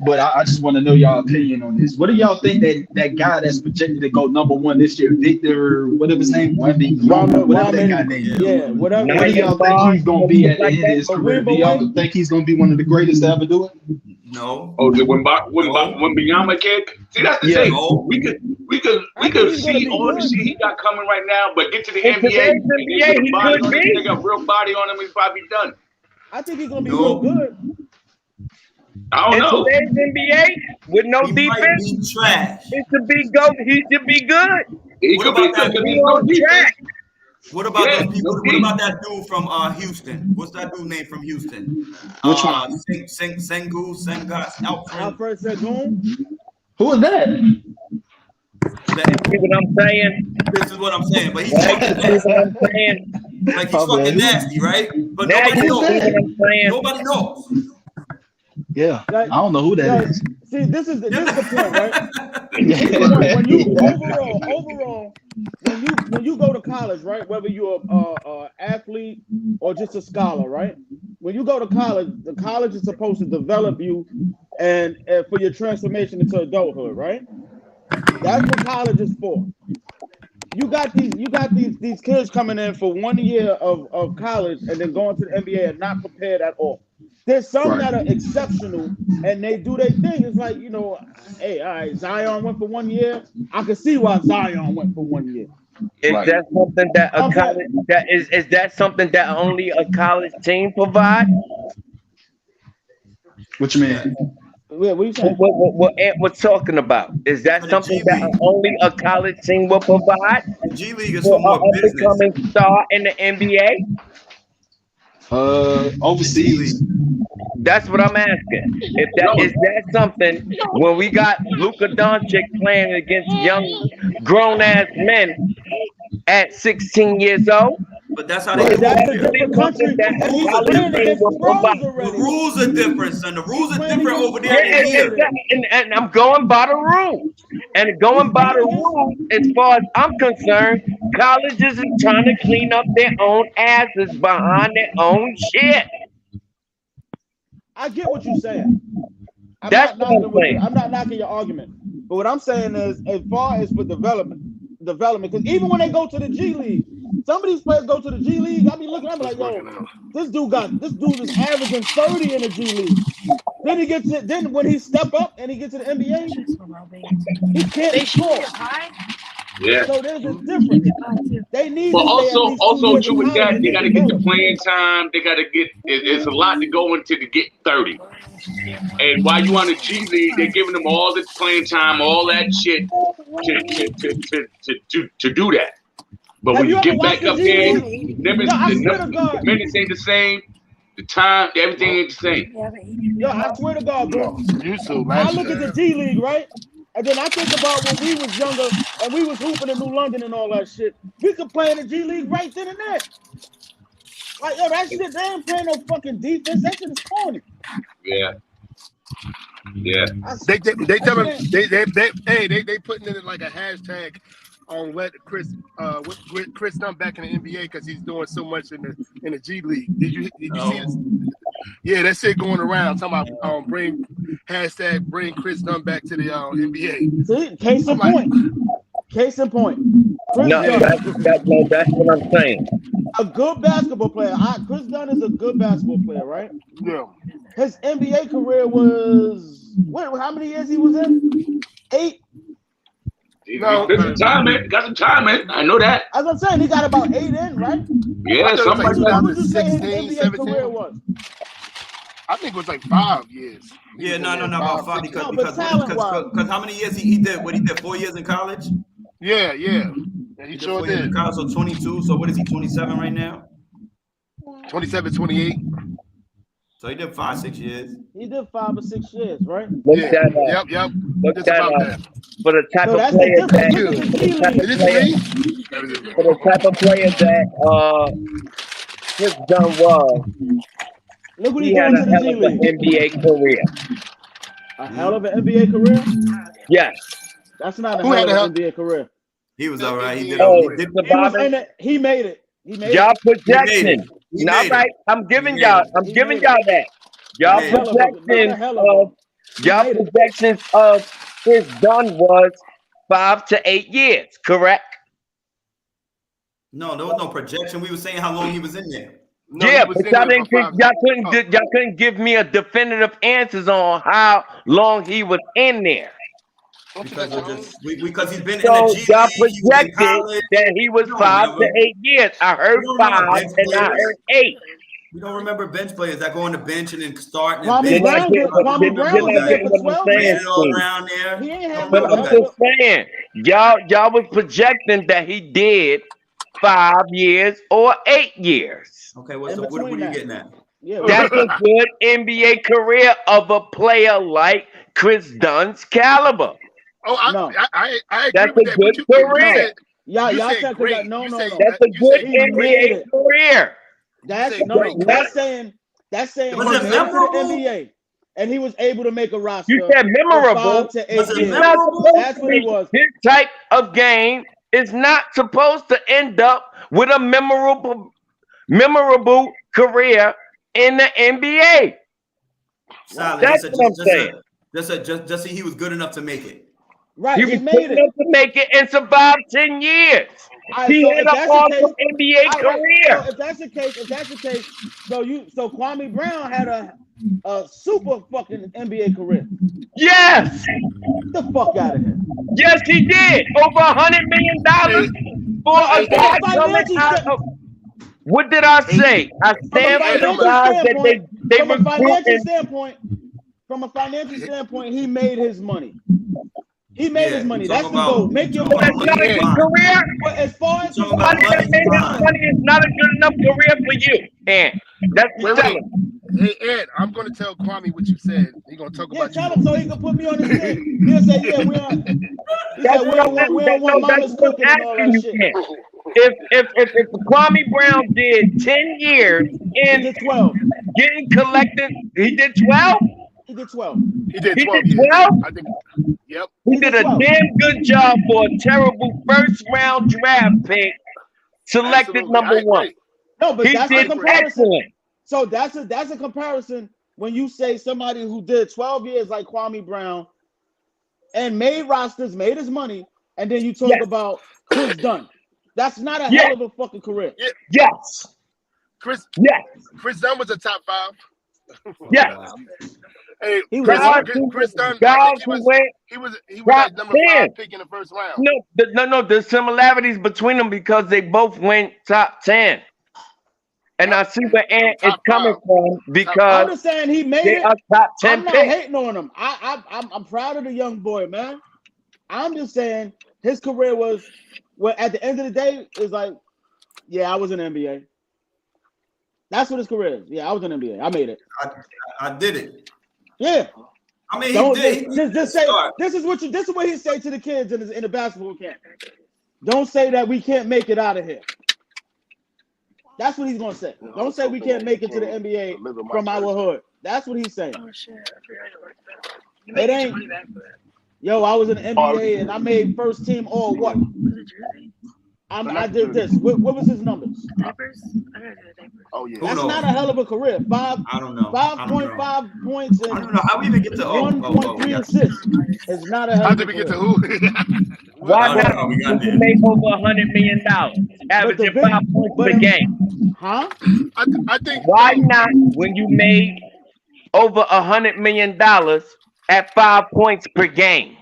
but I just want to know y'all opinion on this. What do y'all think that guy that's projected to go number 1 this year, Victor, whatever his name, whatever that guy name is? Yeah, whatever. What do y'all think he's gonna be at the end of his career? Do y'all think he's gonna be one of the greatest to ever do it? No. Oh, when Biyama came. See, that's the thing. No. We could I think he's gonna see be all the good. shit he got coming right now, but get to the In NBA, today's and they NBA, put a he body could on him, be. they got real body on him, he's probably done. I think he's gonna be No. real good. I don't In know. today's NBA, with no He might defense, be trash. he should be he should be good. He What could be about that? because Be there's no on defense. track. What about Yeah, those people? no What D. about that dude from Houston? What's that dude name from Houston? Which one? Sengas, Alfred. Alfred Sengun. Who is that? See what I'm saying? This is what I'm saying. But he's Right? fucking See nasty. what I'm saying? Like he's Oh, man. fucking nasty, right? But Now nobody you see what knows. I'm saying? Nobody knows. Yeah, I Like, don't know who that like, is. see, this is the point, right? Yeah. When you overall, when you go to college, right? Whether you're a athlete or just a scholar, right? When you go to college, the college is supposed to develop you and for your transformation into adulthood, right? That's what college is for. You got these kids coming in for 1 year of college and then going to the NBA and not prepared at all. There's some that are exceptional and they do their thing. It's like, you know, hey, all right, Zion went for 1 year. I can see why Zion went for 1 year. Is Right. that something that a college is that something that only a college team provide? What you mean? What you saying? What Ant was talking about? Is that For the something G that League. only a college team will provide The G League is for for more an business. up-and-coming star in the NBA? Overseas. That's what I'm asking. If that is that something when we got Luka Doncic playing against young grown-ass men at 16 years old? But that's how they Right. do That's it a here. different country. And he's playing against the pros The already. rules are different, son. The rules are different over there Yeah, than here. and I'm going by the rules. And going by the rules, as far as I'm concerned, colleges are trying to clean up their own asses behind their own shit. I get what you're saying. That's what I'm saying. I'm not knocking your argument. But what I'm saying is, as far as for development, because even when they go to the G League, some of these players go to the G League. I be looking, I'm like, yo, this dude is averaging 30 in the G League. Then when he step up and he gets to the NBA, he can't score. Yeah. So there's a difference. They need But to stay at least 2 also years too in with college that, and they get got to get the developed. playing time. They got to get. It's a lot to go into to get 30. And while you on the G League, they're giving them all the playing time, all that shit to do that. But Have when you you ever get back watched the up G there, League? the No, I swear to God. minutes ain't the same. The time, everything ain't the same. Yo, I swear to God, bro. YouTube, I man. look at the G League, right? And then I think about when we was younger and we was hooping in New London and all that shit. We could play in the G League right then and there. Like, yo, that shit, they ain't playing no fucking defense. That shit is corny. Yeah. Yeah. They tell them they putting in it like a hashtag on let Chris Dunn back in the NBA because he's doing so much in the G League. Did you see this? Yeah, that shit going around talking about bring Chris Dunn back to the NBA. See, case in point. Case in point. Chris No, Dunn, that's what I'm saying. a good basketball player. Chris Dunn is a good basketball player, right? Yeah. His NBA career was how many years he was in? 8. No, Got some time, man. Got some time, man. I know that. As I'm saying, he got about 8 in, right? Yeah, somebody. What would you say his 2016, NBA career was? I think it was like 5 years. Yeah, no, about 5 because No, but talent-wise. how many years he did? What he did? 4 years in college. Yeah. Yeah, he He did sure 4 years in did. college, so 22. So what is he? 27 right now. 27, 28. So he did 5-6 years. He did 5 or 6 years, right? Look Yeah. that up. Yep. Look Just that about up. that. For the type So of that's the players difference. that Look at the G type League. Is of this players, me? for the type of players that Chris Dunn was, Look what he he's had doing a to the hell G of an League. NBA career. A hell of an NBA career? Yes. That's not a Who had hell a of an NBA career. He was all right. He did. Oh, He did. the He was Bobby, in it. He made it. He made y'all it. projection. He All made right, it. I'm giving He y'all. made I'm He giving made y'all that. Y'all He made it. projections of Chris Dunn was 5 to 8 years, correct? No, there was no projection. We were saying how long he was in there. No, Yeah, he was but in there for 5 y'all couldn't give me a definitive answers on how long he was in there. Because he's been in So the G y'all League, he was in projected college. that he was You don't 5 to remember. 8 years. I heard You don't remember 5 bench and I players. heard 8. You don't remember bench players that go on the bench and then start and Kwame bench. Brown did. Kwame You're Brown not was in there getting for what I'm 12 saying, years. Ran it all Steve. around there. He ain't have But no I'm hell of just saying, y'all was projecting that he did 5 years or 8 years. Okay, In what are between you that. getting at? Yeah. That's a good NBA career of a player like Chris Dunn's caliber. Oh, No. I agree That's with a that. good But you career. said Y'all you said said great. no. That's a You good said he made NBA it. career. That's said no. great. That's saying Was he it made it to memorable? the NBA, and he was able to make a roster. You said for memorable. 5 to 8 Was it It's years. not memorable? supposed That's to what it be was. this type of game is not supposed to end up with a memorable career in the NBA. Solid. That's what I'm saying. Just see he was good enough to make it. Right, He he was made good it. enough to make it and survive 10 years. All right, He so had if an that's the awesome case, NBA all right, career. so if that's the case, so Kwame Brown had a super fucking NBA career. Yes, Get the fuck out of here. yes, he did. Over $100 million for a Hey, guy Ed. coming out of. What did I say? I From a stand for the financial guys that standpoint, they from a financial recruiting. standpoint, he made his money. He made his money. you That's talking the goal. about- Make your you But money. that's not a good career. But as far as You his talking about money, Money that made his time. money is not a good enough career for you. And that's the Wait. telling. Hey Ed, I'm gonna tell Kwame what you said. He's gonna talk yeah, about tell you. him so he can put me on his shit. He'll say, yeah, we on. He That's said we what don't want that's mama's what cooking I'm and all asking that you, shit. Ken. If Kwame Brown did 10 years He in did 12. getting collected, he did 12? He did 12. He did He 12 did years. 12? I think. Yep. He He did did a 12. damn good job for a terrible first round draft pick, selected Absolutely. number I one. agree. No, but He that's a did comparison. excellent. So that's a comparison when you say somebody who did 12 years like Kwame Brown and made rosters, made his money, and then you talk Yes. about Chris Dunn. That's not a Yes. hell of a fucking career. Yes. Chris Yes. Dunn was a top 5. Yes. Hey, He was Chris, what? Chris Dunn. I Guys think who he went was top like number 10. 5 pick in the first round. No, there's similarities between them because they both went top 10. And I see where Ant is Top coming 5. from I'm because just saying he made they it. are top 10 I'm not picks. hating on him. I'm proud of the young boy, man. I'm just saying his career was, well, at the end of the day, is like, yeah, I was in the NBA. That's what his career is. Yeah, I was in the NBA. I made it. I did it. Yeah. I mean, Don't he did. just say start. this is what he say to the kids in the basketball camp. Don't say that we can't make it out of here. That's what he's gonna say. Don't say we can't make it to the NBA from our hood. That's what he's saying. Oh shit, I forgot about that. You It may get ain't- your money back for that. Yo, I was in the NBA and I made first team all what? Was it jersey? I did this. What was his numbers? Diapers? I gotta do the diapers. Oh yeah. Who That's knows? not a hell of a career. I don't know. 5.5 points I don't and know how we even get to 1.3 assists. It's not a hell How of a did we get career. to who? Why I don't not know, we got when you there. make over $100 million, averaging big- 5 points but per if- game? Huh? I think. Why not when you made over $100 million at 5 points per game?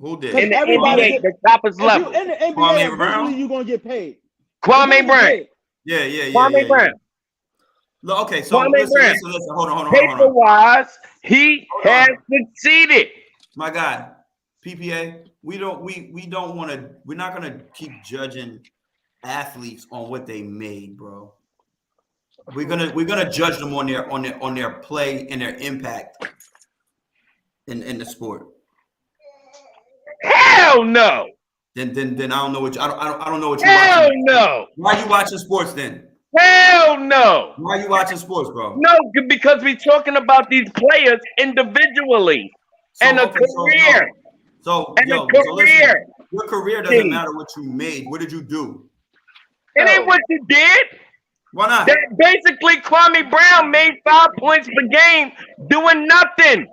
Who did? In the Everybody NBA, did- the toppest If level. you in the NBA, Kwame Brown? eventually you're gonna get paid. Kwame Brown. Yeah. Kwame Brown. Look, okay, so Kwame listen. Brown. Hold on. Paper-wise, he Hold has on. succeeded. My guy, PPA, we don't want to. We're not gonna keep judging athletes on what they made, bro. We're gonna judge them on their play and their impact in the sport. Hell no. Then I don't know what I don't know what you're Hell watching. no. Why are you watching sports then? Hell no. Why are you watching sports, bro? No, because we're talking about these players individually and a career. So And yo, a career. your career doesn't Steve. matter what you made. What did you do? It ain't what you did. Why not? That basically Kwame Brown made 5 points per game doing nothing.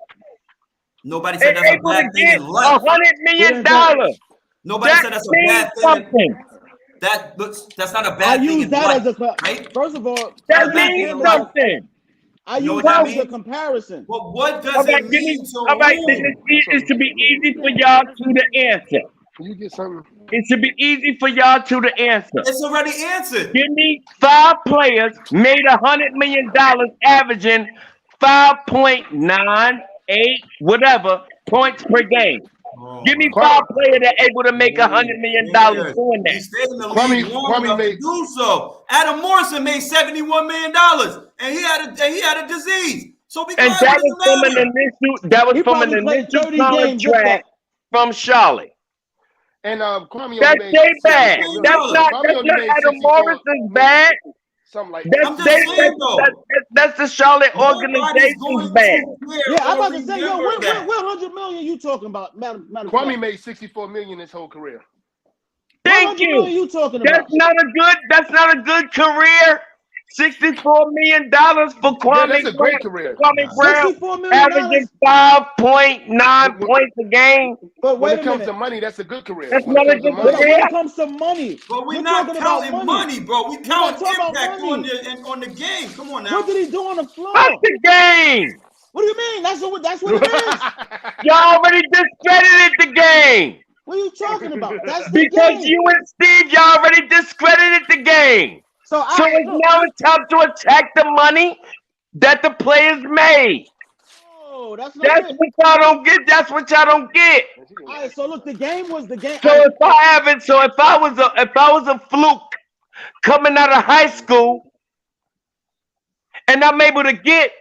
Nobody said And that's a able to bad thing get in life. $100 million. Nobody said that's a bad thing. Something. That's not a I bad thing use in that life, as a right? first of all. That I means use him as a- something. I You know use what that that as a means? comparison. Well, what does All right, it give me. mean to All right, then who? it should be easy for y'all to answer. Can you get something? It should be easy for y'all to answer. It's already answered. Give me 5 players made $100 million, averaging 5.98 whatever points per game. Oh, Give me my 5 players that are able to make $100 million Players. doing He that. stayed in the Kwame- league long Kwame enough to made- do so. Adam Morrison made $71 million, and he had a disease. So And because that it was doesn't from an matter. initial. That was He from an probably played initial 30 games with contract from Charlotte. And Kwame That's only made they bad. 64 That's million. not. Kwame That's only not made Adam 64 Morrison's million. bad. Something like That's I'm just they. saying, though. That's the Charlotte Nobody's organization's going bad. to care Yeah, I'm or about to say, yo, remember that. what 100 million you talking about? Matter of Kwame fact. made 64 million his whole career. Thank 100 million you. you talking about? That's not a good career. $64 million for Yeah, Kwame that's a great career. Kwame Brown, $64 million. averaging 5.9 points a game. But When wait it a comes minute. to money, that's a good career. That's When it not a comes to good money, When career. it comes to money, But we're you're not talking about counting money, bro. We not counting talking about impact money. on the game. Come on now. What did he do on the floor? Fuck the game. What do you mean? That's what it is. Y'all already discredited the game. What are you talking about? That's the Because game. you and Steve, y'all already discredited the game. So So I it's now it's time to attack the money that the players made. no, that's not That's it. what y'all don't get. That's what y'all don't get. All right, so look, the game was the game. So if I was a fluke coming out of high school and I'm able to get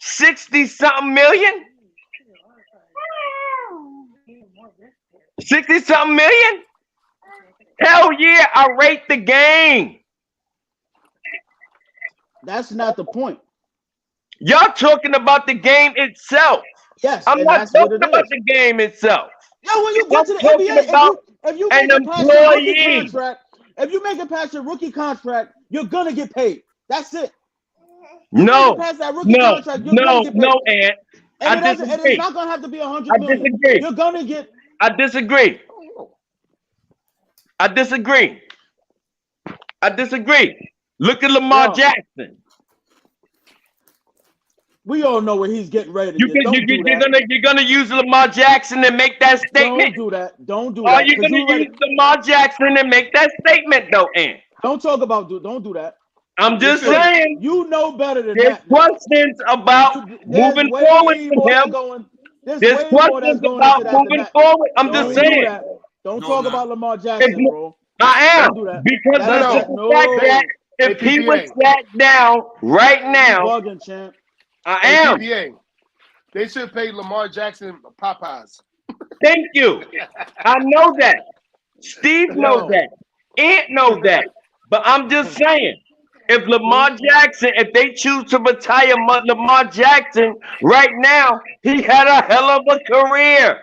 60-something million, 60-something million, hell yeah, I rate the game. That's not the point. Y'all talking about the game itself. Yes, I'm and not that's what talking it about is. the game itself. Yeah, when you I'm get to the talking NBA, about if you an make it past your rookie employee. contract, if you make it past your rookie contract, you're gonna get paid. That's it. No, Past that rookie no, contract, you're gonna get paid. no, Ant. And I it doesn't, and disagree. it's not gonna have to be 100 I million. disagree. You're gonna get. I disagree. I disagree. I disagree. Look at Lamar Yo. Jackson. We all know what he's getting ready to You get. can, Don't do that. you're gonna use Lamar Jackson and make that Don't statement. do that. Don't do Are that. you 'Cause gonna you already- use Lamar Jackson and make that statement though, Ant? Don't talk about don't do that. I'm just Listen, saying. You know better than There's that. questions about There's moving way forward more for that's him. going. There's way more questions that's going about into that than moving that. forward. I'm Don't just do saying. that. Don't No, talk no. about Lamar Jackson, If- bro. I am Don't do that. because That of is- the no. fact that if he was APPA. sat down right You now, bugging, champ. I am. APPA. They should pay Lamar Jackson Popeyes. Thank you. I know that. Steve knows that. Ant knows that. But I'm just saying, if Lamar Jackson, if they choose to retire Lamar Jackson right now, he had a hell of a career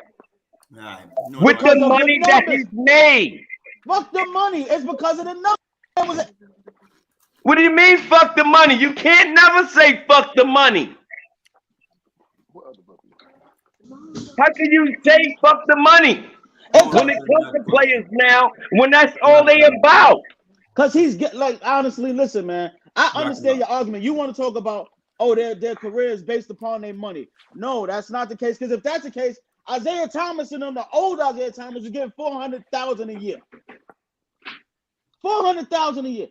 Nah, no, with no. the money that he's made. Fuck the money. It's because of the numbers. It was What do you mean, fuck the money? You can't never say fuck the money. What other book? How can you say fuck the money when it comes to players now, when that's all they about? because he's get like honestly. Listen, man. I understand your argument. You want to talk about their career is based upon their money. No, that's not the case. Because if that's the case, Isaiah Thomas and them, the old Isaiah Thomas, is getting $400,000 a year. $400,000 a year.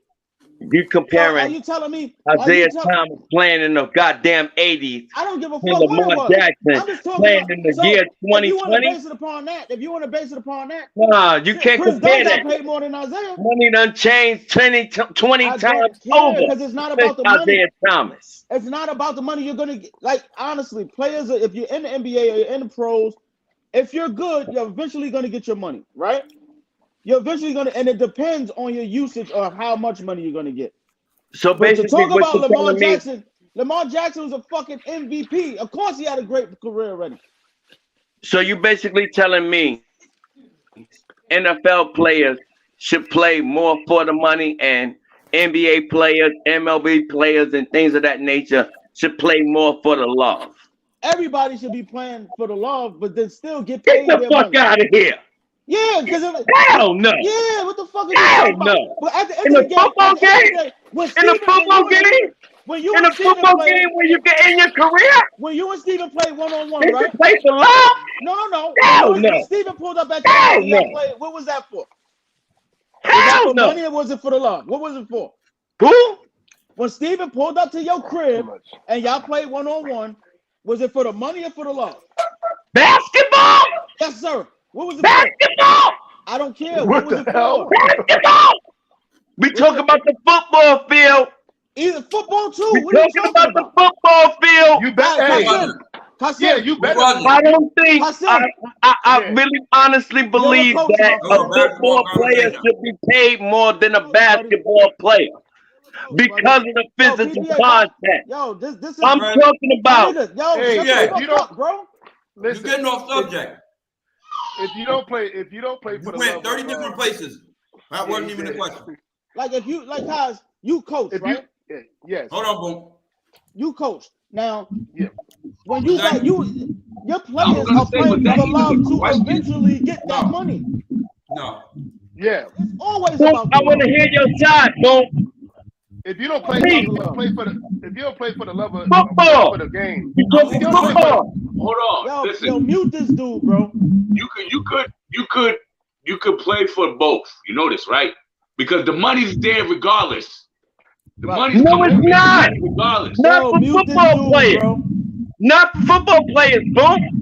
You Are comparing you telling me Isaiah Thomas playing in the goddamn 80s I don't give a fuck and what it Lamar was. Jackson I'm just talking playing about, in the so year if you want to 2020? base it upon that, Nah, you can't Chris compare Dunn that. got paid more than Isaiah. Money done changed 20 I times don't care over because it's not since about the money. Isaiah Thomas. It's not about the money you're gonna get. Like honestly, players, if you're in the NBA or you're in the pros, if you're good, you're eventually gonna get your money, right? You're eventually gonna, and it depends on your usage or how much money you're gonna get. So But to basically, talk what about you're Lamar telling me, Jackson, Lamar Jackson was a fucking MVP. Of course, he had a great career already. so you basically telling me NFL players should play more for the money and NBA players, MLB players, and things of that nature should play more for the love. Everybody should be playing for the love, but then still get Get paid the their fuck money. out of here. Yeah, because Hell no. yeah, what the fuck is Hell you talking about? no. But at the end In of a the football game, at the end of game? the day, when In a Steven- football game? when you In a and Steven football played- game where you can end your career? when you and Steven played one-on-one, Did you right? play for love? No. Hell When no. Steven pulled up at Hell your house, no. played, what was that for? Was that Hell for no. money or was it for the love? What was it for? Who? When Steven pulled up to your Too crib much. and y'all played one-on-one, was it for the money or for the love? Basketball? Yes, sir. What was it for? Basketball? I don't care. What was the it hell? for? Basketball? We talk about the football field. Either football too. We What are you talking talking about about? the football field. You bet. All right, Hey, Hassan, Hassan, yeah, you better. Who was I don't think Hassan. I Yeah. really honestly believe coach, that my a friend. football player should be paid more than a basketball player because of the physical PBA, contact. Yo, this is I'm Right. talking about nigga, yo, Hey, shut yeah, the you fuck don't- up, bro. You're Listen, getting off subject. if you don't play You for the went love 30 of, different places. That yeah, wasn't you even the did. question. Like if you like guys, you coach, If right? you, yes. Hold on, boom. You coach. Now, Yeah. when you That- got your players gonna are say, playing was for that the even love a to question? eventually get that No. money. No. Yeah. It's always Boom, about the I want to love. hear your side, boom. If you don't play, Please. if you don't play for the love of Football. for the game, We talking If you don't play football. Hold on. Yo, Listen, yo, mute this dude, bro. you could play for both. You know this, right? Because the money's there regardless. The Right. money's No, coming it's in not. regardless. Not Yo, for mute this football dude, players. bro. Not for football players, boom.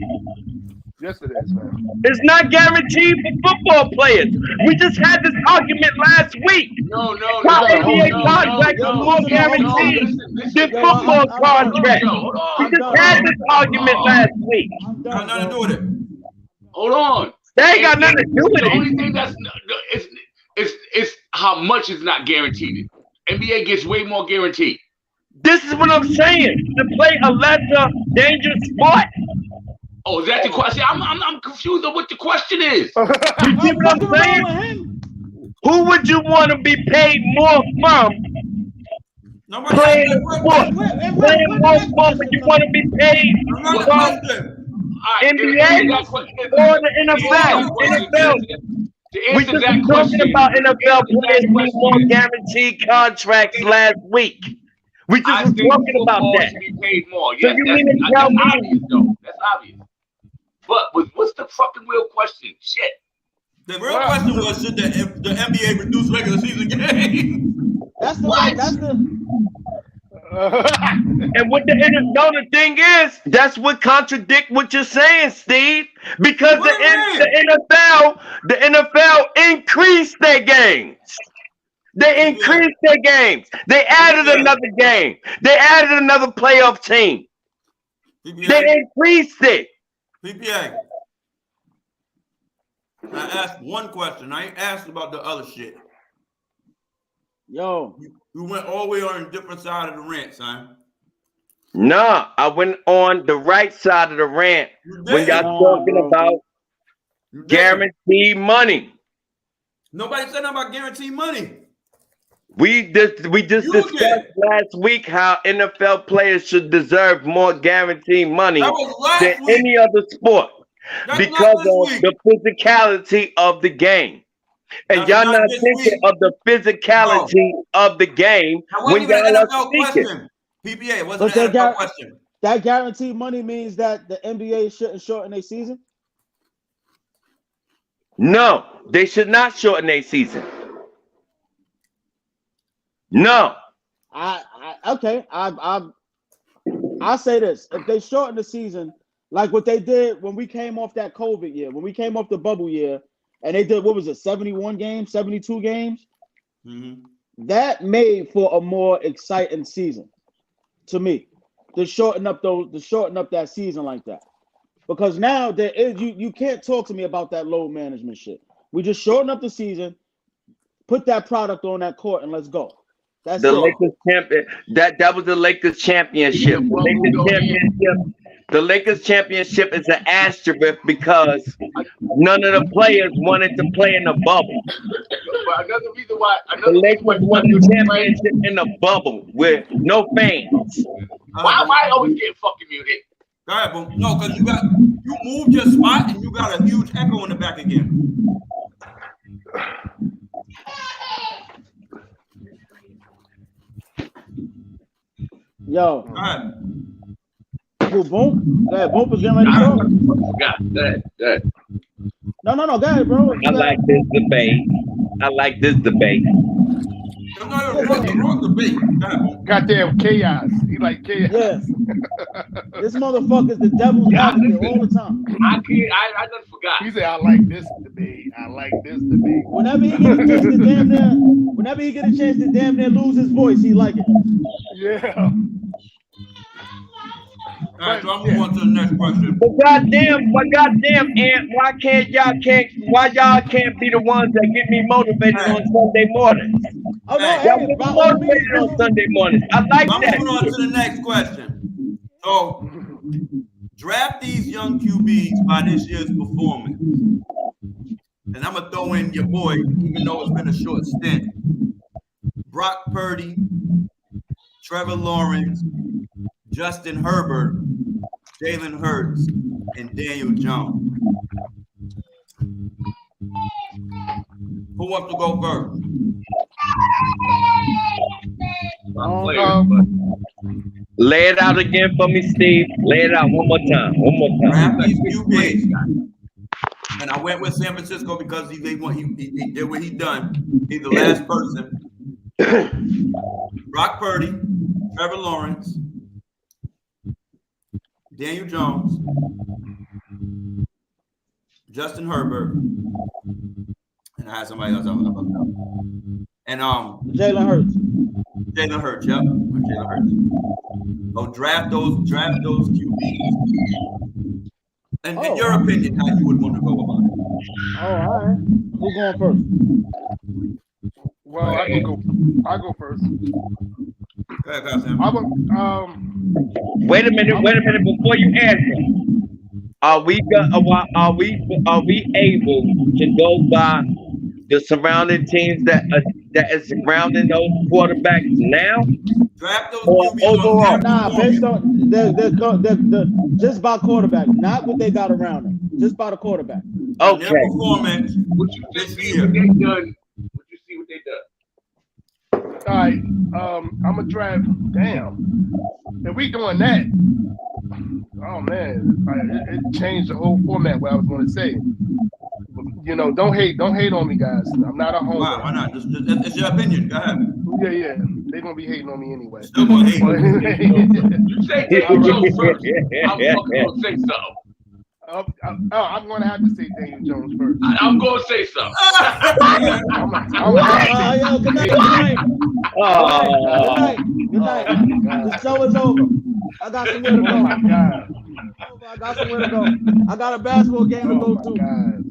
yes, it is, man. It's not guaranteed for football players. We just had this argument last week. No. How NBA contracts are more guaranteed than Yo, football I'm contracts. Hold We on. just had this argument last week. I'm Got done, nothing to bro. do with it. Hold on. That ain't got nothing to do with The only it. thing that's it's how much is not guaranteed. NBA gets way more guaranteed. This is what I'm saying. To play a lesser dangerous sport. Oh, is that the question? I'm confused on what the question is. You see what I'm Fucking around saying? with him. Who would you want to be paid more from Nobody playing asked that question. sport? Playing more sport, but you want to be paid Another from question. All right, NBA that question- or the NFL? NFL. To We answer just that been question, talking about NFL players need more question, guaranteed contracts last week. We I just was think talking about football that. should be paid more. So Yes, you that's, mean to tell that's me- obvious, though. That's obvious. But what's the fucking real question? Shit. The real question was, should the NBA reduce regular season games? That's the What? that's the And what the thing is, that's what contradict what you're saying, Steve. Because What do you mean? the NFL increased their games. They increased their games. They added Yeah. another game. They added another playoff team. They PPA. increased it. PPA. I asked one question. I ain't asked about the other shit. yo. You went all the way on a different side of the rant, son. No, I went on the right side of the rant You when didn't. y'all talking bro. about You didn't. guaranteed money. Nobody said nothing about guaranteed money. We just You discussed did. last week how NFL players should deserve more guaranteed money That was than last week. any other sport That's because not this of week. the physicality of the game. And That's y'all not not this thinking week. of the physicality of the game That when wasn't even an y'all are NFL speaking. question. PPA, it wasn't But an they NFL got- question. That guaranteed money means that the NBA shouldn't shorten their season. No, they should not shorten their season. No. I'll say this: if they shorten the season, like what they did when we came off that COVID year, when we came off the bubble year, and they did what was it, 71 games, 72 games, Mhm. that made for a more exciting season to me. To shorten up that season like that, because now there is you can't talk to me about that load management shit. We just shorten up the season, put that product on that court, and let's go. That's The it. Lakers champion. That was the Lakers championship. The Lakers championship is an asterisk because none of the players wanted to play in the bubble. But another reason why The Lakers won the championship in the bubble with no fans. Why am I always getting fucking muted? Go ahead, boom. No, because you moved your spot and you got a huge echo in the back again. Yo, Go ahead. who, Boom? Go ahead, Boom was getting ready to talk. God, that. No, go ahead, bro. I like this debate. No, wrong debate. Go ahead, boom. Goddamn chaos. He like chaos. Yes. This motherfucker's the devil's advocate all the time. I just forgot. He said, I like this debate. I like this debate. Whenever he get a chance to damn near lose his voice, he like it. Yeah. All right, so I'm moving on to the next question. But goddamn, Ant, why y'all can't be the ones that get me motivated on Sunday morning? Oh no, Hey, Y'all hey, get me by all means, motivated on bro. Sunday morning. I like I'm that. moving on to the next question. So, draft these young QBs by this year's performance. And I'm going to throw in your boy, even though it's been a short stint. Brock Purdy, Trevor Lawrence, Justin Herbert, Jalen Hurts, and Daniel Jones. Who wants to go first? Lay it out again for me, Steve. Lay it out one more time. Draft these QBs. And I went with San Francisco because he did what he done. He's the last person. Brock Purdy, Trevor Lawrence, Daniel Jones, Justin Herbert, and I had somebody else. And Jalen Hurts. Jalen Hurts, yep. Jalen Hurts. So draft those QBs. And in your opinion, how you would want to go about it? Oh, all right. Who's going first? Well, I go first. Go ahead, Sam. Wait a minute before you answer. Are we able to go by the surrounding teams that is surrounding those quarterbacks now? Draft those Or QBs overall? on Nah, based on the just by quarterback, not what they got around them, just by the quarterback. their Okay. performance What you this see year. what they done? What you see what they done? All right. I'm gonna draft. Damn. If we doing that, oh man, it changed the whole format. What I was gonna say. You know, don't hate on me, guys. I'm not a homer. Why not? It's your opinion. Go ahead. Yeah. They're gonna be hating on me anyway. Still gonna hate. You say Daniel Jones first. I'm fucking gonna say something. I'm gonna have to say Daniel Jones first. I'm gonna say something. I'm Yo, good night. Good night. The show is over. I got somewhere to Oh my go. god. I got somewhere to go. I got a basketball game to Oh go my to. god.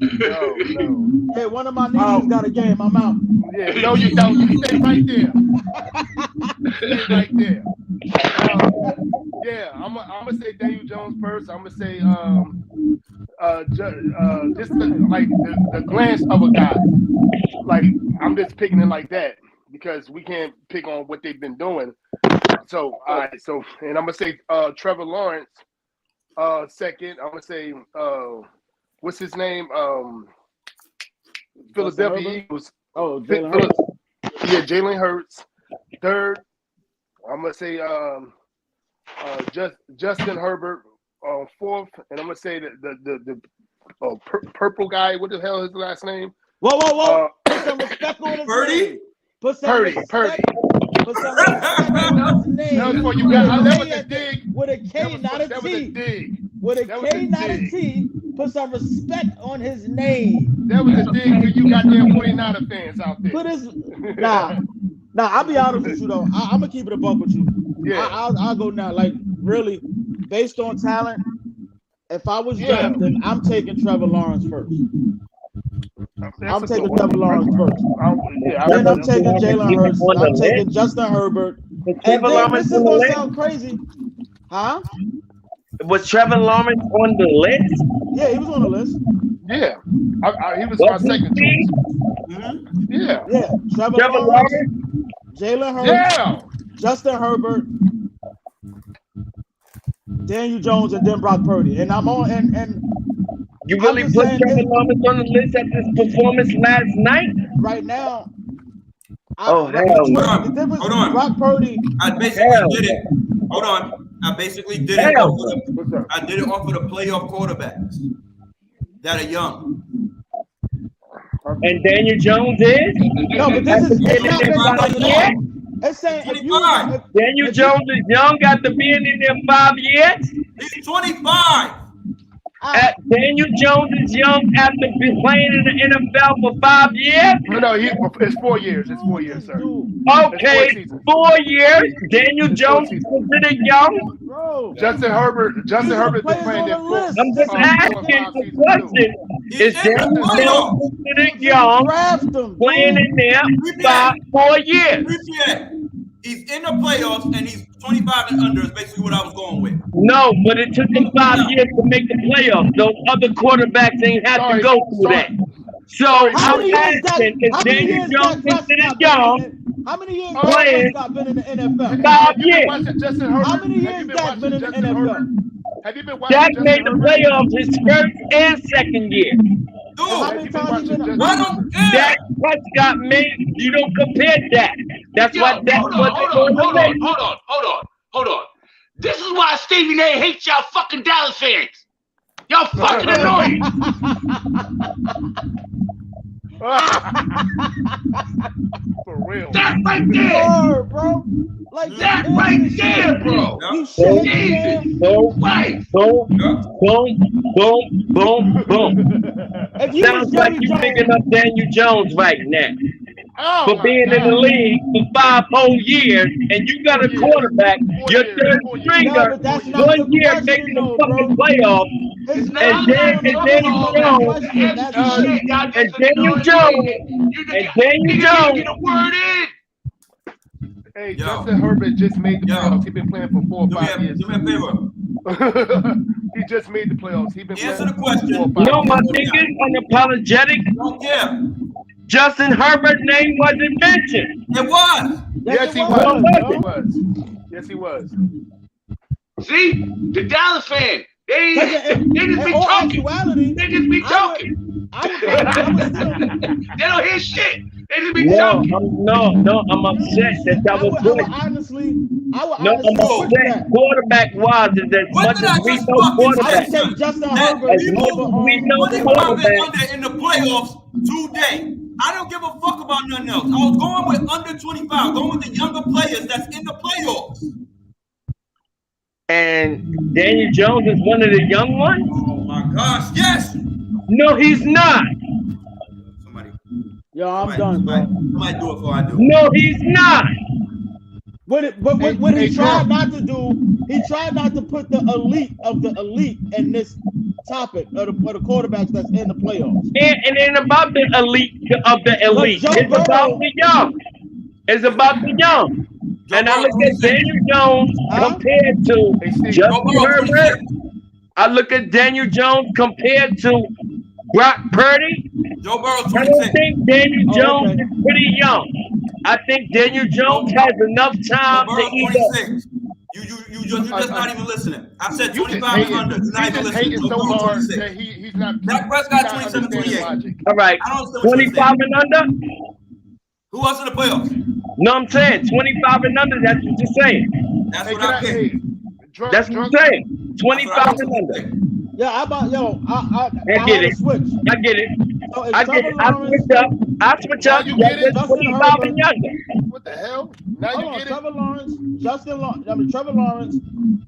No. Hey, one of my nieces got a game. I'm out. Yeah, no, you don't. You stay right there. Stay right there. Yeah, I'm gonna say Daniel Jones first. I'm gonna say just like the glance of a guy. Like I'm just picking it like that because we can't pick on what they've been doing. So all right, and I'm gonna say Trevor Lawrence second. I'm gonna say what's his name? Philadelphia Eagles. Oh, Jalen Hurts. Yeah, Jalen Hurts. Third, I'm gonna say Justin Herbert. Fourth, and I'm gonna say the purple guy. What the hell is his last name? Whoa. Put some respect on his Purdy? name. Put some Purdy. respect. Put some respect on his name. That was for you guys. That was a dig. With a K, not a That was a T. dig. With a That was K, a not a dig. T. Put some respect on his name. That was a dig for you goddamn 49er fans out there. Put his nah. I'll be honest with you though. I'm gonna keep it a buck with you. Yeah. I'll go now. Like really, based on talent, if I was Yeah. drafting, I'm taking Trevor Lawrence first. That's I'm a taking good one. Trevor Lawrence first. Then I'm taking Jalen Hurts. I'm taking Justin Herbert. And Trevor then Lawrence this is on the gonna list? sound crazy, huh? Was Trevor Lawrence on the list? Yeah, he was on the list. Yeah. He was my Was he second Steve? choice. Yeah. Yeah, Trevor Trevor Lawrence, Lawrence? Jalen Hurts, Yeah. Justin Herbert, Daniel Jones and then Brock Purdy. And I'm on and You really just put saying Trevor it- Lawrence on the list at this performance last night? right now. Oh, hell no. The difference Hold on. Brock Purdy. I basically Hell did it. Hold on. I basically did it. Hell Off of the, I did it off of the playoff quarterbacks that are young. And Daniel Jones is? No, but this is it's not based on 25 that. It's saying if you 25. if, Daniel Jones is young after being in there 5 years? He's 25. Daniel Jones is young after been playing in the NFL for 5 years? No, it's 4 years. It's 4 years, sir. Okay, 4 years. Daniel Jones is considered young? Bro, Justin Herbert been players playing on there the for list. I'm just asking the question. Is Daniel Jones considered young draft them. playing in there 4 years? Repeat. He's in the playoffs and he's 25 and under is basically what I was going with. No, but it took him 5 years to make the playoffs. Those other quarterbacks ain't have to go through that. So How many I'm years asking, is how many Daniel years Jones Dak considered Prescott young? been in? How many years Playing. Dak Prescott been in the NFL? 5 Have you been years. watching Justin Herbert? How many Have years you been Dak watching been in the Justin NFL? Herbert? Have you been watching Dak Justin made the Herbert? playoffs his first and second year. How Dude, many you been times watching he been? Justin I don't care. Dak Prescott made, you don't compare that. That's Yo, why Dak hold on, wasn't hold on the on, list. hold on. This is why Stephen A hates y'all fucking Dallas fans. Y'all fucking annoying. For real. That right there. Word, bro. Like That this right is there, bro. Yeah. You shit, man. Jesus. Boom, Right. boom, Yeah. boom, boom, boom, boom. If you Sounds was like Jerry you Jones, picking up Daniel Jones right now. Oh, For my being in the God. league for 5 whole years, and you got a 4 years. quarterback, 4 your years. third 4 years. stringer, Yeah, but that's not 1 the year question, making the though, fucking bro. playoffs, it's And not and Daniel Daniel Jones, That's Uh, shit. and Daniel Jones, and Daniel Jones. Get a word in. Hey, Yo. Justin Herbert just made the Yo. playoffs. He's been playing for 4 or Do me 5 a, years. do me a favor. He just made the playoffs. He's been Answer playing the question. for 4 or 5 No, my years. thing is unapologetic. Don't care. Justin Herbert's name wasn't mentioned. It was. Yes, he it was. was, Yes, he bro. was. Yes, he was. See? The Dallas fan. They just be In all talking. actuality, They just be I talking. I would still, They don't hear shit. They just be No, talking. I'm upset that that was I good. would honestly No, I'm put upset. that. Quarterback wise is as What much did I as we just know fucking quarterback. I would take Justin That Herbert As people much as we know 25 and quarterback. under in the playoffs today. I don't give a fuck about nothing else. I was going with under 25, going with the younger players that's in the playoffs. And Daniel Jones is one of the young ones? Oh my gosh, yes. No, he's not. Somebody, Yo, I'm done, bro. somebody do it before I do. No, he's not. What he tried not to do, he tried not to put the elite of the elite in this topic of the quarterbacks that's in the playoffs. And it ain't about the elite of the elite. Joe It's about Burrow- the young. It's about the young. And I look at Daniel Jones compared to Hey, Steve. Justin Joe Burrow, Herbert. 26. I look at Daniel Jones compared to Brock Purdy. Joe Burrow's I don't 26. think Daniel Oh, Jones okay. is pretty young. I think Daniel Jones has enough Joe time to Burrow's either. 26. You just not even listening. I said You just 25 and under. hating, You're not he even just listening. hating Joe so Burrow's hard 26. that he's not. Dak Prescott, he's not 27, understanding 28. logic. All right, I don't understand what you're 25 and under. Who else in the playoffs? No, I'm saying 25 and under. That's what you're saying. That's Hey, what can I I, picked. hey, drunk, That's what drunk, I'm saying. That's what 25 and I under. picked. Yeah, I I get had it. to switch. I get it. So it's I get Trevor it. I Lawrence. switch up. I switch Now up. you get it? That's Justin 25 Herbert. and younger. what the hell? Now Hold you on, get it? Trevor Lawrence, Trevor Lawrence.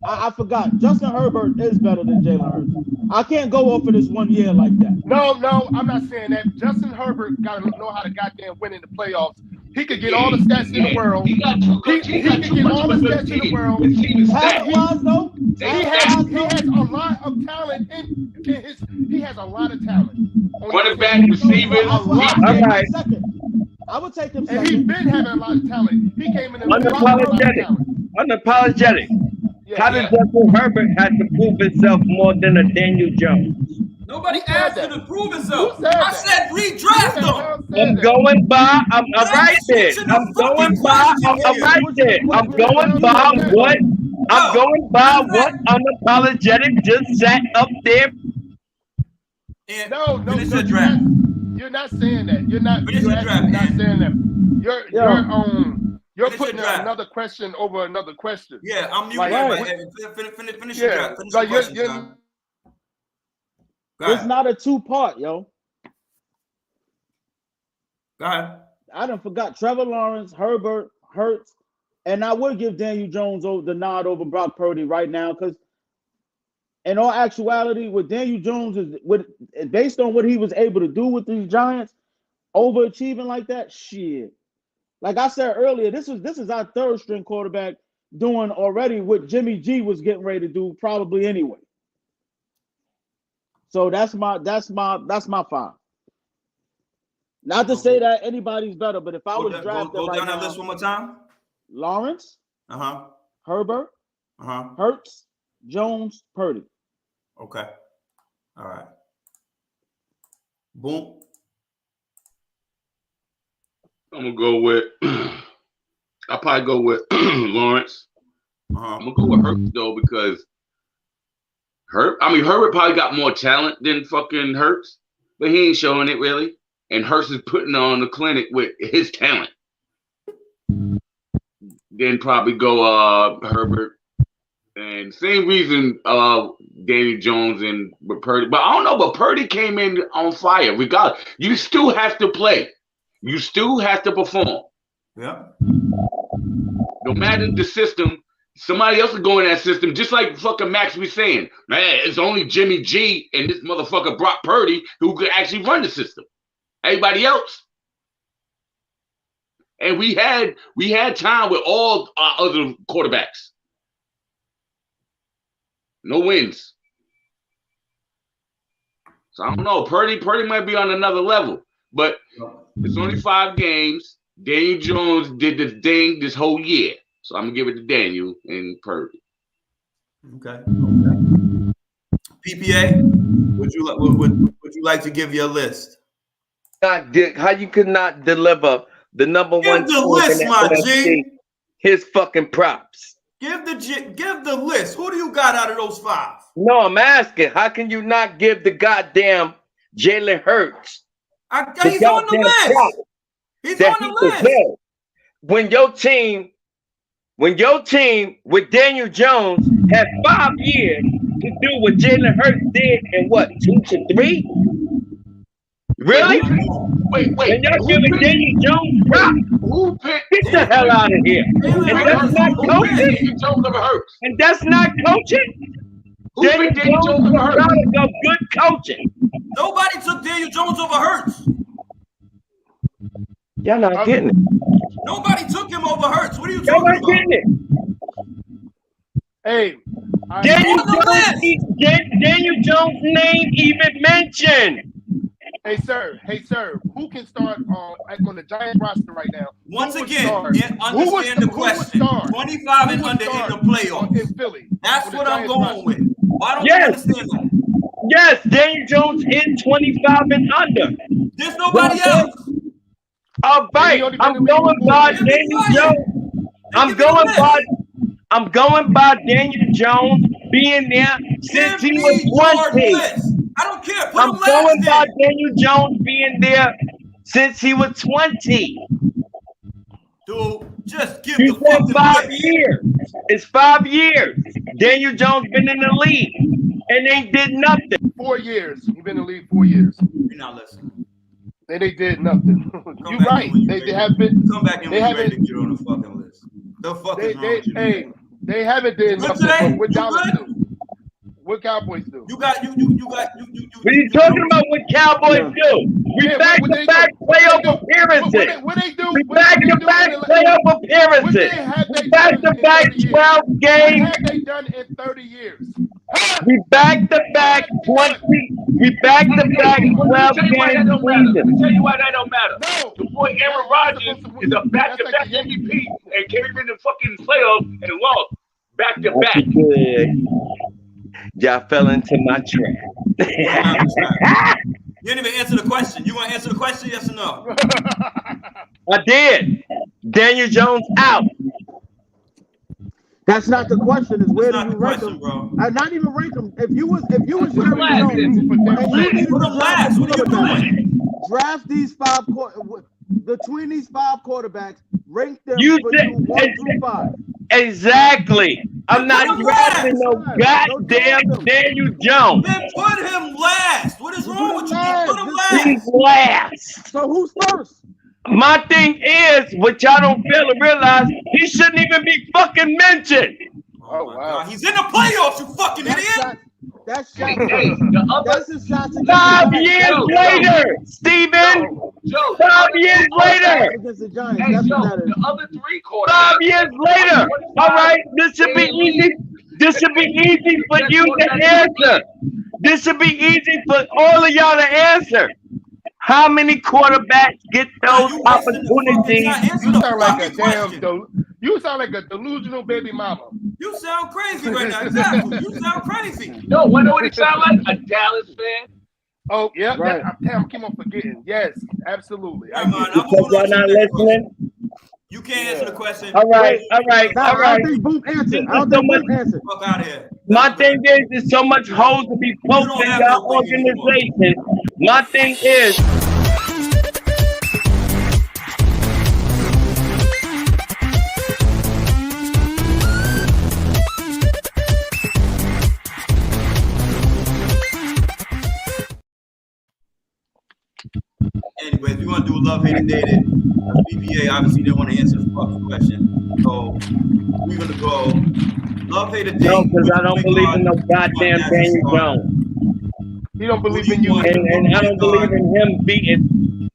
I forgot. Justin Herbert is better than Jalen Hurts. I can't go off of this 1 year like that. No, I'm not saying that. Justin Herbert got to know how to goddamn win in the playoffs. He could get all the stats in the world. He got too good. He can get all the stats in the world. His team is Talent stacked. wise though, He has a lot of talent in his. He has a lot of talent. Running back, receivers. I would take All him right. second. I would take him And he's second. been having a lot of talent. He came in the Unapologetic. Unapologetic. Yeah, How does Justin Herbert have to prove himself more than a Daniel Jones? Nobody Who said asked that? him to prove himself. Who said I that? said redraft him. I'm going by. I'm right there. I'm going by. I'm right there. I'm going by what I'm going by what Unapologetic just sat up there. And No, finish your draft. you're not saying that. You're not. Finish You're your draft, actually not man. saying that. You're Finish putting your draft. another question over another question. Yeah, I'm muting Like, everybody. Finish your Yeah, draft. Finish like your question, you're son. Go It's ahead. not a two-part, yo. Go ahead. I done forgot Trevor Lawrence, Herbert, Hurts, and I would give Daniel Jones the nod over Brock Purdy right now because, in all actuality, what Daniel Jones is based on what he was able to do with these Giants, overachieving like that, shit. Like I said earlier, this is our third string quarterback doing already what Jimmy G was getting ready to do probably anyway. So that's my 5. Not to say that anybody's better, but if I was drafted Go right down that now, list one more time. Lawrence, Herbert, Hurts, Jones, Purdy. Okay. All right. Boom. I'm gonna go with. I'll probably go with Lawrence. I'm gonna go with Hurts though because Herbert probably got more talent than fucking Hurts, but he ain't showing it really. And Hurts is putting on the clinic with his talent. Then probably go Herbert. And same reason Danny Jones and Purdy. But I don't know, but Purdy came in on fire. Regardless, you still have to play. You still have to perform. Yeah. No matter the system, somebody else will go in that system, just like fucking Max was saying. Man, it's only Jimmy G and this motherfucker Brock Purdy who could actually run the system. Everybody else. And we had time with all our other quarterbacks. No wins. So I don't know. Purdy might be on another level, but it's only 5 games. Daniel Jones did the thing this whole year. So I'm gonna give it to Daniel and Purdy. Okay. PPA, would you like to give your list? How you could not deliver the number one? Give the list, my G. His fucking props. Give the list. Who do you got out of those 5? No, I'm asking. How can you not give the goddamn Jalen Hurts? He's on the list. He's on the list. When your team with Daniel Jones had 5 years to do what Jalen Hurts did in what, 2 to 3? Really? Wait. And y'all giving Daniel Jones props? Who picked? Get the hell out of here. And that's not coaching? And that's not coaching? Who picked Daniel Jones over Hurts? Of good coaching. Nobody took Daniel Jones over Hurts. Y'all not getting it. Nobody took him over Hurts. What are you Y'all talking not about? getting it. Hey, Daniel Jones' name even mentioned. hey, sir. Who can start on the Giants roster right now? Once Who would again, start? understand the Who would question. start? 25 and Who would under in start the playoffs. in Philly? That's on the what I'm Giants going roster? with. Why don't Yes. you understand that? Yes, Daniel Jones in 25 and under. There's nobody else. All right, I'm going by Daniel Jones. I'm going by Daniel Jones being there since he was 20. I don't care. Put I'm him going last by then. Daniel Jones being there since he was 20. Dude, just give You the said fucking 5 list. years. It's 5 years. Daniel Jones been in the league and ain't did nothing. 4 years. You've been in the league 4 years. You're not listening. They did nothing. You're right. They have been. Come back and They be ready to haven't. get on the fucking list. The fuck is wrong with you? Hey, they haven't did Good nothing. today? But what You Dallas good? do? What Cowboys do? You got. What are you talking about what Cowboys do? We Yeah, back what to they back do? playoff appearances. What they do? We What back they to do back in the- playoff What appearances. have they We back done to in back 30 years? 12 What games. have they done in 30 years? Huh? We back to back 20. We back to back 12 Let me tell games. you why that don't matter. No. The boy Aaron Rodgers is a back-to-back MVP and came in the fucking playoffs and lost back-to-back. Good. Y'all fell into my trap. You didn't even answer the question. You want to answer the question? Yes or no? I did. Daniel Jones out. That's not the question. Is where That's do not you the rank question, them? bro. Not even rank them. If you was Jerry last. Jones, and you needed Put to him draft last. What are you doing? draft these between these 5 quarterbacks, rank them You between 1 said through 5. exactly. I'm not Put him drafting last. no goddamn Daniel Jones. Then put him last. What is You wrong put with him you? Just put last. him He's last. last. So who's first? My thing is, what y'all don't fail to realize, he shouldn't even be fucking mentioned. Oh my wow. God. He's in the playoffs, you fucking idiot. That's Hey, shot. the That's his shots against 5 the Giants. years later, Steven. Joe, 5 years later. Against the Giants. Hey, That's Joe, what that is. the other 3 quarterbacks. 5 years later. All right, this should be easy. This should be easy for you to answer. This should be easy for all of y'all to answer. How many quarterbacks get those You wasting the fucking opportunities? time. Answer You the sound like a fucking question. you sound like a delusional baby mama. You sound crazy right now. Exactly. You sound crazy. No, what do he sound like? A Dallas fan? Oh, yeah. Right. Damn, I keep on forgetting. Yes, absolutely. Come on, I'm Because moving y'all on to not the next question. listening. You can't answer the question. All right, all right, Nah, all I right. don't think Boom answered. I don't So think much- Boom answered. Fuck out of here. My thing is, there's so much holes to be poked don't in have y'all no thing anymore. organization. My thing is, Anyways, we want to do a love, hated, dated. BPA obviously didn't want to answer the fucking question. So we're going to go love, hated, dated. no, because I don't believe in no goddamn Daniel Jones. He don't believe in you. And I don't believe in him beating.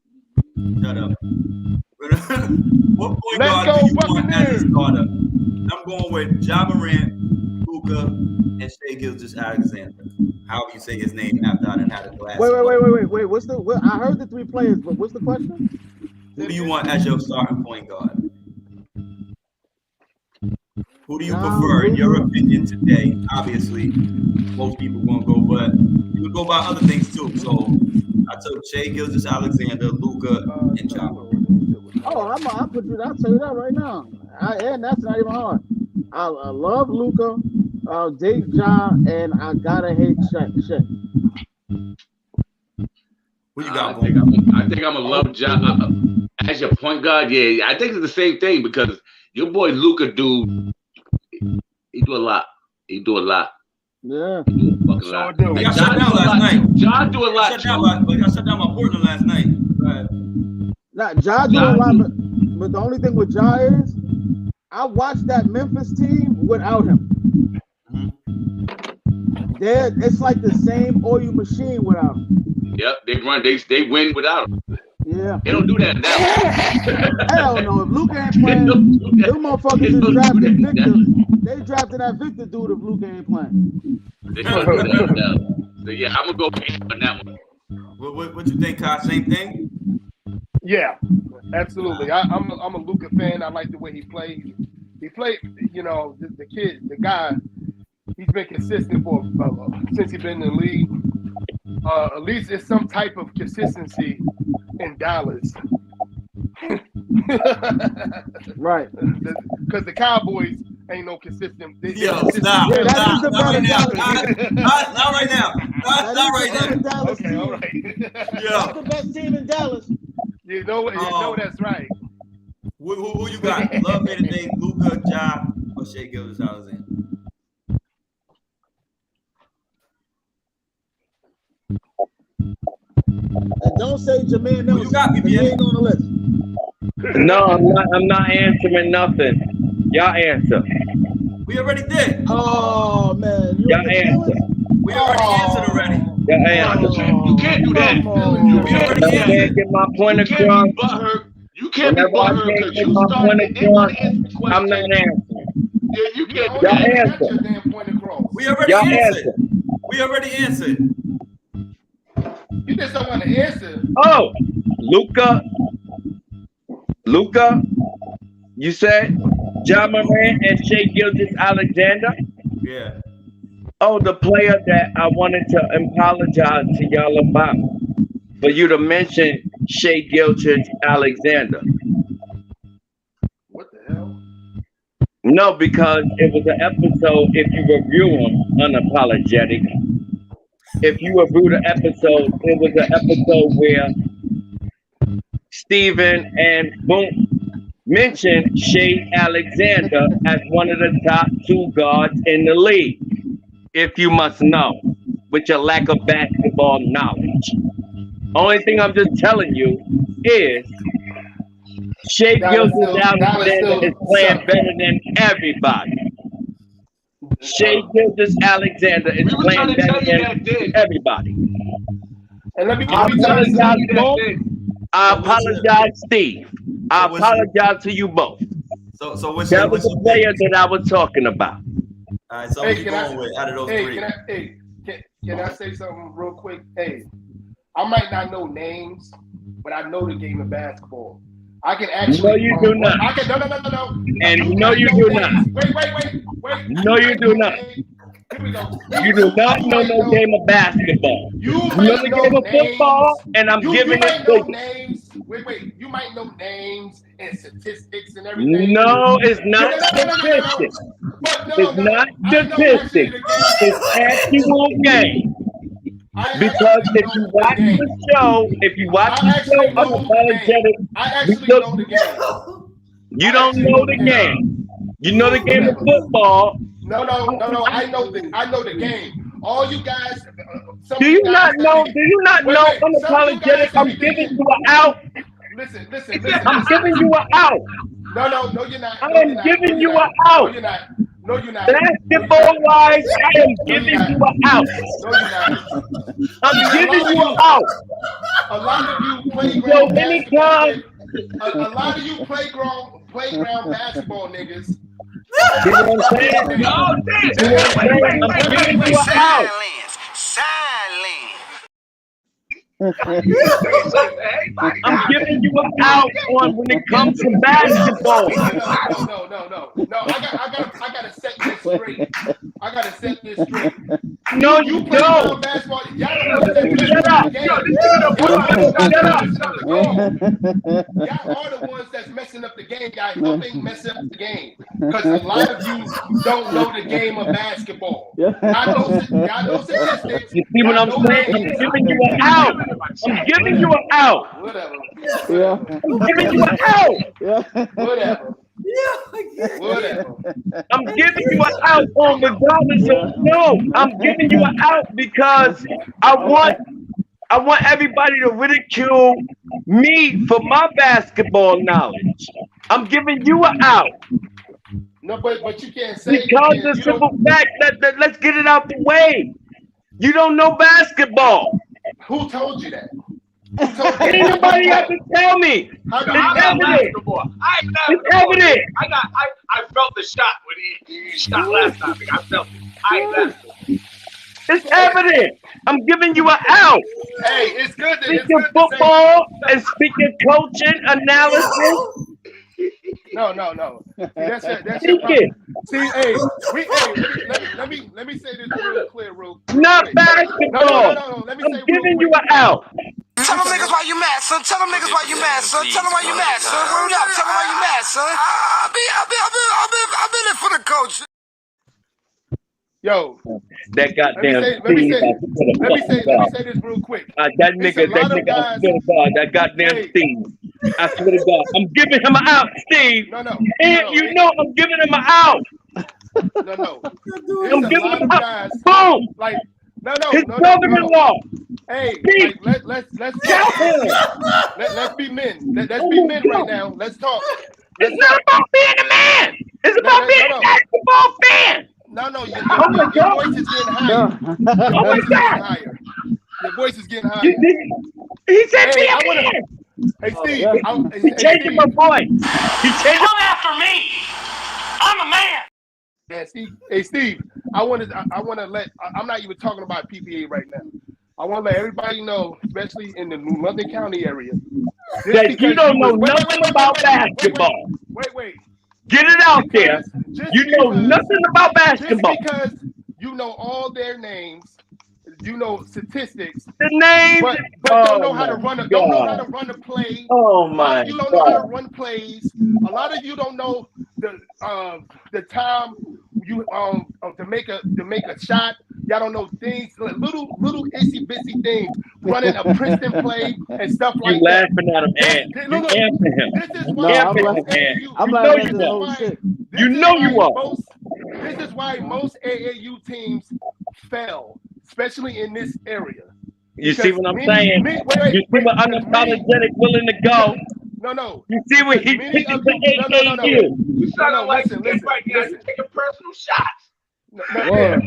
Shut up. What point Let's guard go do you want as a Buccaneers. starter? I'm going with Ja Morant, Luka, and Shai Gilgeous-Alexander. However you say his name after I done had a glass. Wait. I heard the 3 players, but what's the question? Who do you want as your starting point guard? Who do you prefer, in your opinion, today? Obviously, most people won't go, but you would go by other things too. So I took Shai Gilgeous-Alexander, Luka, and Ja Morant. Oh, I'll tell you that right now. And that's not even hard. I love Luka. I'll date Ja, and I gotta hate Shaq. Who you I got, think Boom? I'm gonna love Ja as your point guard. Yeah, I think it's the same thing because your boy Luka, dude, he do a lot. Yeah. He do a fucking Sure lot. do. He Like, got shut Ja down do a last lot night. too. Ja do a lot Shut too. down, but he got shut down by Portland last night. Right. Nah, Ja do a lot, but the only thing with Ja is I watched that Memphis team without him. It's like the same oil machine without him. Yep, they run. They win without him. Yeah. They don't do that now. Hell no. If Luka ain't playing, them motherfuckers just drafted Victor. They drafted that Victor dude if Luka ain't playing. They don't do that now. So yeah, I'm gonna go on that one. What you think, Kyle? Same thing? Yeah, absolutely. I'm a Luka fan. I like the way he plays. He played, the kid, the guy. He's been consistent for since he's been in the league. At least it's some type of consistency in Dallas. Right. Because the Cowboys ain't no consistent. Yo, consistent. stop. Yeah, that Stop. is the Not right now. better Not right now. Not right That's the now. Dallas Okay, team. all right. That's Yeah. the best team in Dallas. You know that's right. Who you got? Love, hated, dated, Luka, Ja, or Shai Gilgeous-Alexander? And don't say Jermaine Nelson. you got, BBA? He ain't on the list. No, I'm not answering nothing. Y'all answer. We already did. Oh man, you Y'all in the answer. feelings? We already answered already. Y'all answer. You can't do that. Come on. We already I can't answered. get my point You can't across. be butthurt. You can't be Whenever I butthurt can't because get you my started. point They want to across, answer the question. I'm not answering. Yeah, you can't do You Y'all that. got answer. your damn point across. We already Y'all answered. answer. We already answered. You just don't want to answer. Oh, Luka, you said Ja Morant and Shai Gilgeous-Alexander. Yeah. Oh, the player that I wanted to apologize to y'all about for you to mention Shai Gilgeous-Alexander. What the hell? No, because it was an episode. If you review them, unapologetic. If you review the episode, it was an episode where Steven and Boom mentioned Shea Alexander as one of the top 2 guards in the league. If you must know, with your lack of basketball knowledge. Only thing I'm just telling you is Shea Gilgeous-Alexander is playing better than everybody. Shea Gilgeous-Alexander is playing better than everybody. And let me I tell you apologize, something. Boom. I apologize, Steve. I apologize to you both. So what's That your, was what's the your player that I was talking about. All right, so Hey, what you can I- going with out of those Hey, three? can I say something real quick? Hey, I might not know names, but I know the game of basketball. I can actually. No, you do not. I can no. And no, you do not. Wait. No, you do not. Here we go. You do not know no game of basketball. You You know might the know game of names. football, and I'm You giving might it know to you. names. Wait. You might know names and statistics and everything. No, it's not No. statistics. But no, It's not I know statistics. actually It's actual game. Because if you watch the show, unapologetic, I actually know the game. you don't know the game. You know the game of football. No. I know the game. All you guys. Do you not know? Do you not know unapologetic? I'm giving you an out. Listen. I'm giving you an out. No, you're not. I am giving you an out. No, you're not. Basketball wise, I am giving you an out. No, you're not. I'm giving you an out. A lot of you So playground anytime, a lot of you playground basketball niggas. you know what I'm saying? You know what I'm saying? I'm giving you an out. I'm giving you an out on when it comes to basketball. No. I gotta set this straight. No, You you play don't. basketball. Y'all don't know Shut up. Shut up. Y'all are the ones that's messing up the game. Y'all helping mess up the game. Because a lot of you don't know the game of basketball. Y'all know statistics. You see what I'm saying? I'm giving you an out. I'm giving you an out. Whatever. Yeah. I'm giving you an out. Yeah. Whatever. I'm giving you an out on regardless of no. I'm giving you an out because I want everybody to ridicule me for my basketball knowledge. I'm giving you an out. No, but you can't say Because the simple fact that let's get it out the way. You don't know basketball. Who told you that? Anybody have to tell me? It's evident. It's evident. I felt the shot when he shot last time. I felt it. I left it. It's evident. I'm giving you an out. Hey, it's good. Speaking football and speaking coaching analysis. No. See, that's your Speak it. See, hey, let me say this real clear, Not quick. basketball. No. Let me I'm say giving real you an out. Tell them niggas why you mad, son. Tell them niggas why you mad, son. Tell them why you mad, son. Word up. Tell them why you mad, son. I've been in for the coach. Yo, That goddamn let me say this real quick. That nigga, I swear to God, that goddamn Steve. I swear to God, I'm giving him an out, Steve. No. And you know I'm giving him an out. No. I'm giving him an out. Boom. Like, no. His brother-in-law. Hey, Speak. like, let's be men. Let's be men right now. Let's talk. It's not about being a man. It's about being a basketball fan. No. Your voice is getting higher. Oh my God. Your voice is getting higher. He said be a man. Hey, Steve. He's changing my voice. He's changing. Come after me. I'm a man. Yeah, Steve. Hey, Steve. I want to let. I'm not even talking about PPA right now. I want to let everybody know, especially in the New London County area, that you don't know nothing about basketball. Wait. Get it out there. You know nothing about basketball. Just because you know all their names, you know statistics. The names, but don't know how to run a play. Oh my You don't know how to run plays. A lot of you don't know the time you to make a shot. Y'all don't know things, little itsy bitsy things, running a Princeton play and stuff like You that. laughing at him, Ant. You Look, answer him. this is No, why I'm most laughing. AAU I'm know laughing at you the are. whole shit. You know you are. This is why most AAU teams fail, especially in this area. You see what I'm Because saying? wait, You see what because unapologetic willing to go. No. You see what he Many picking of for you- no. AAU. You sound like listen, Skip right now. listen. You taking personal shots. Word.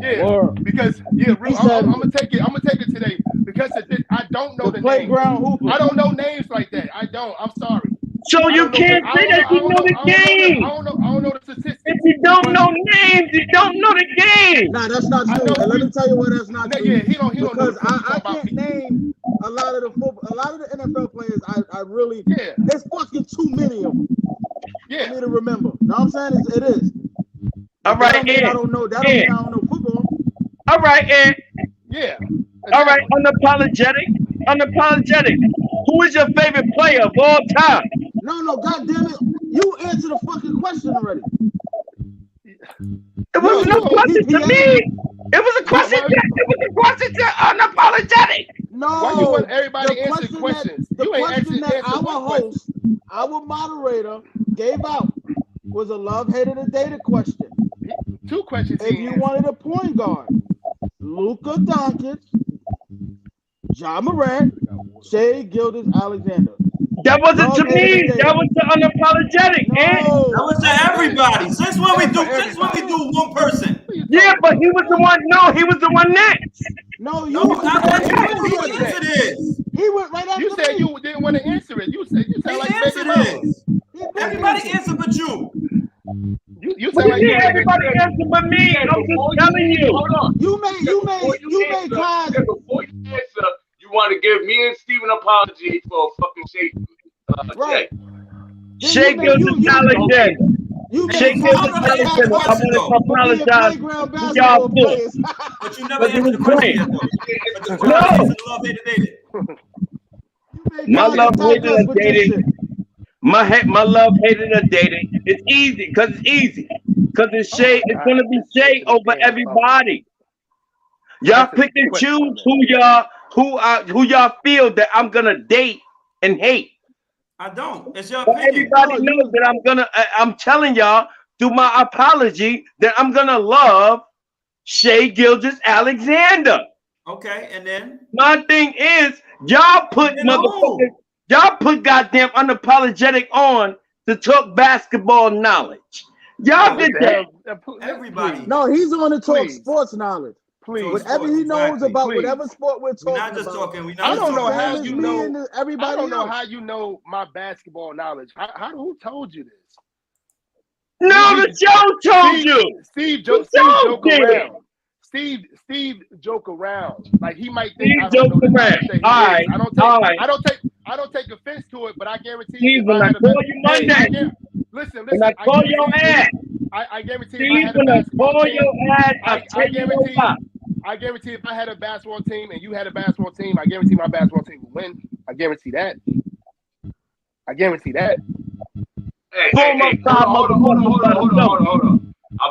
Yeah, Word. because He I'm said- gonna take it. I'm gonna take it today because I don't know The the playground names. hooper. I don't know names like that. I don't. I'm sorry. So I you don't know can't the- I say don't that you know the game. I don't know the statistics. If you don't know names, you don't know the game. Nah, that's not I true. know And let we- me tell you why that's not No, true. yeah, he don't know Because the football I about can't me. name a lot of the NFL players. I really Yeah, there's fucking too many of them for yeah. me to remember. Know what I'm saying? It is. All That right, don't mean I Ant. don't know. That don't mean I don't know football. All right, Ant. Yeah. All right, Exactly. unapologetic. Who is your favorite player of all time? No, God damn it! You answered the fucking question already. It wasn't No, a question to PPA. me. It was a question. why- It was a question to unapologetic. No. Why you want everybody the answering question questions? That, the You ain't question that answer our one question. host, our moderator, gave out was a love, hated, or dated question. 2 questions. If he you answered. wanted a point guard, Luka Doncic, Ja Morant, Shea Gilgeous-Alexander. That wasn't Love, to hated, or me. dated. That was to unapologetic, Ant. No. That was to everybody. Since when we do one person. Yeah, but he was the one. No, he was the one next. No, you. No, not He that answered you that. answer this. He went right after You said me. you didn't want to answer it. You said you He sound like answered baby mama. this. Everybody answer but you. You What sound like you you mean everybody answer but me? I'm just telling you. Hold on. You made Clyde. Before you answer, you want to give me and Steve an apology for fucking Shea. Right. Shea Gilgeous-Alexander. You Shea made Clyde Gilgeous-Alexander. I want to for being apologize playground to y'all basketball too. players. But you never But you answered the was question playing. yet, though. But you No. answered the love, hated, dated. My love, Clyde hated, or with this dated. shit. My love, hated, or dated. It's easy because it's easy. Because it's Shea. It's gonna be Shea over everybody. Y'all pick and choose who y'all feel that I'm gonna date and hate. I don't. It's your But opinion. everybody knows that I'm telling y'all through my apology that I'm gonna love Shea Gilgeous-Alexander. Okay, and then My thing is, y'all put You know who? motherfuckers, y'all put goddamn unapologetic on to talk basketball knowledge. Y'all did that. everybody. No, he's on to talk Please. sports knowledge. Please. Whatever he knows Exactly. about Please. whatever sport we're We're talking not just about. talking. We're not I just don't know talking. how Same as you me know. and I everybody don't know else. how you know my basketball knowledge. Who told you this? No, the show told you. Steve The joke show did it. around. Steve joke around. Like he might think Steve I don't know joke the knowledge around. that he All is. right, I don't take I don't take offense to it, but I guarantee Steve, if when I had a call ba- you Hey, Monday, listen. when I call your ass, I guarantee if I Steve, had a when I basketball call team, your ass, I'll I tell you guarantee why. I guarantee if I had a basketball team and you had a basketball team, I guarantee my basketball team would win. I guarantee that. I guarantee that. Hey, Former five hold on.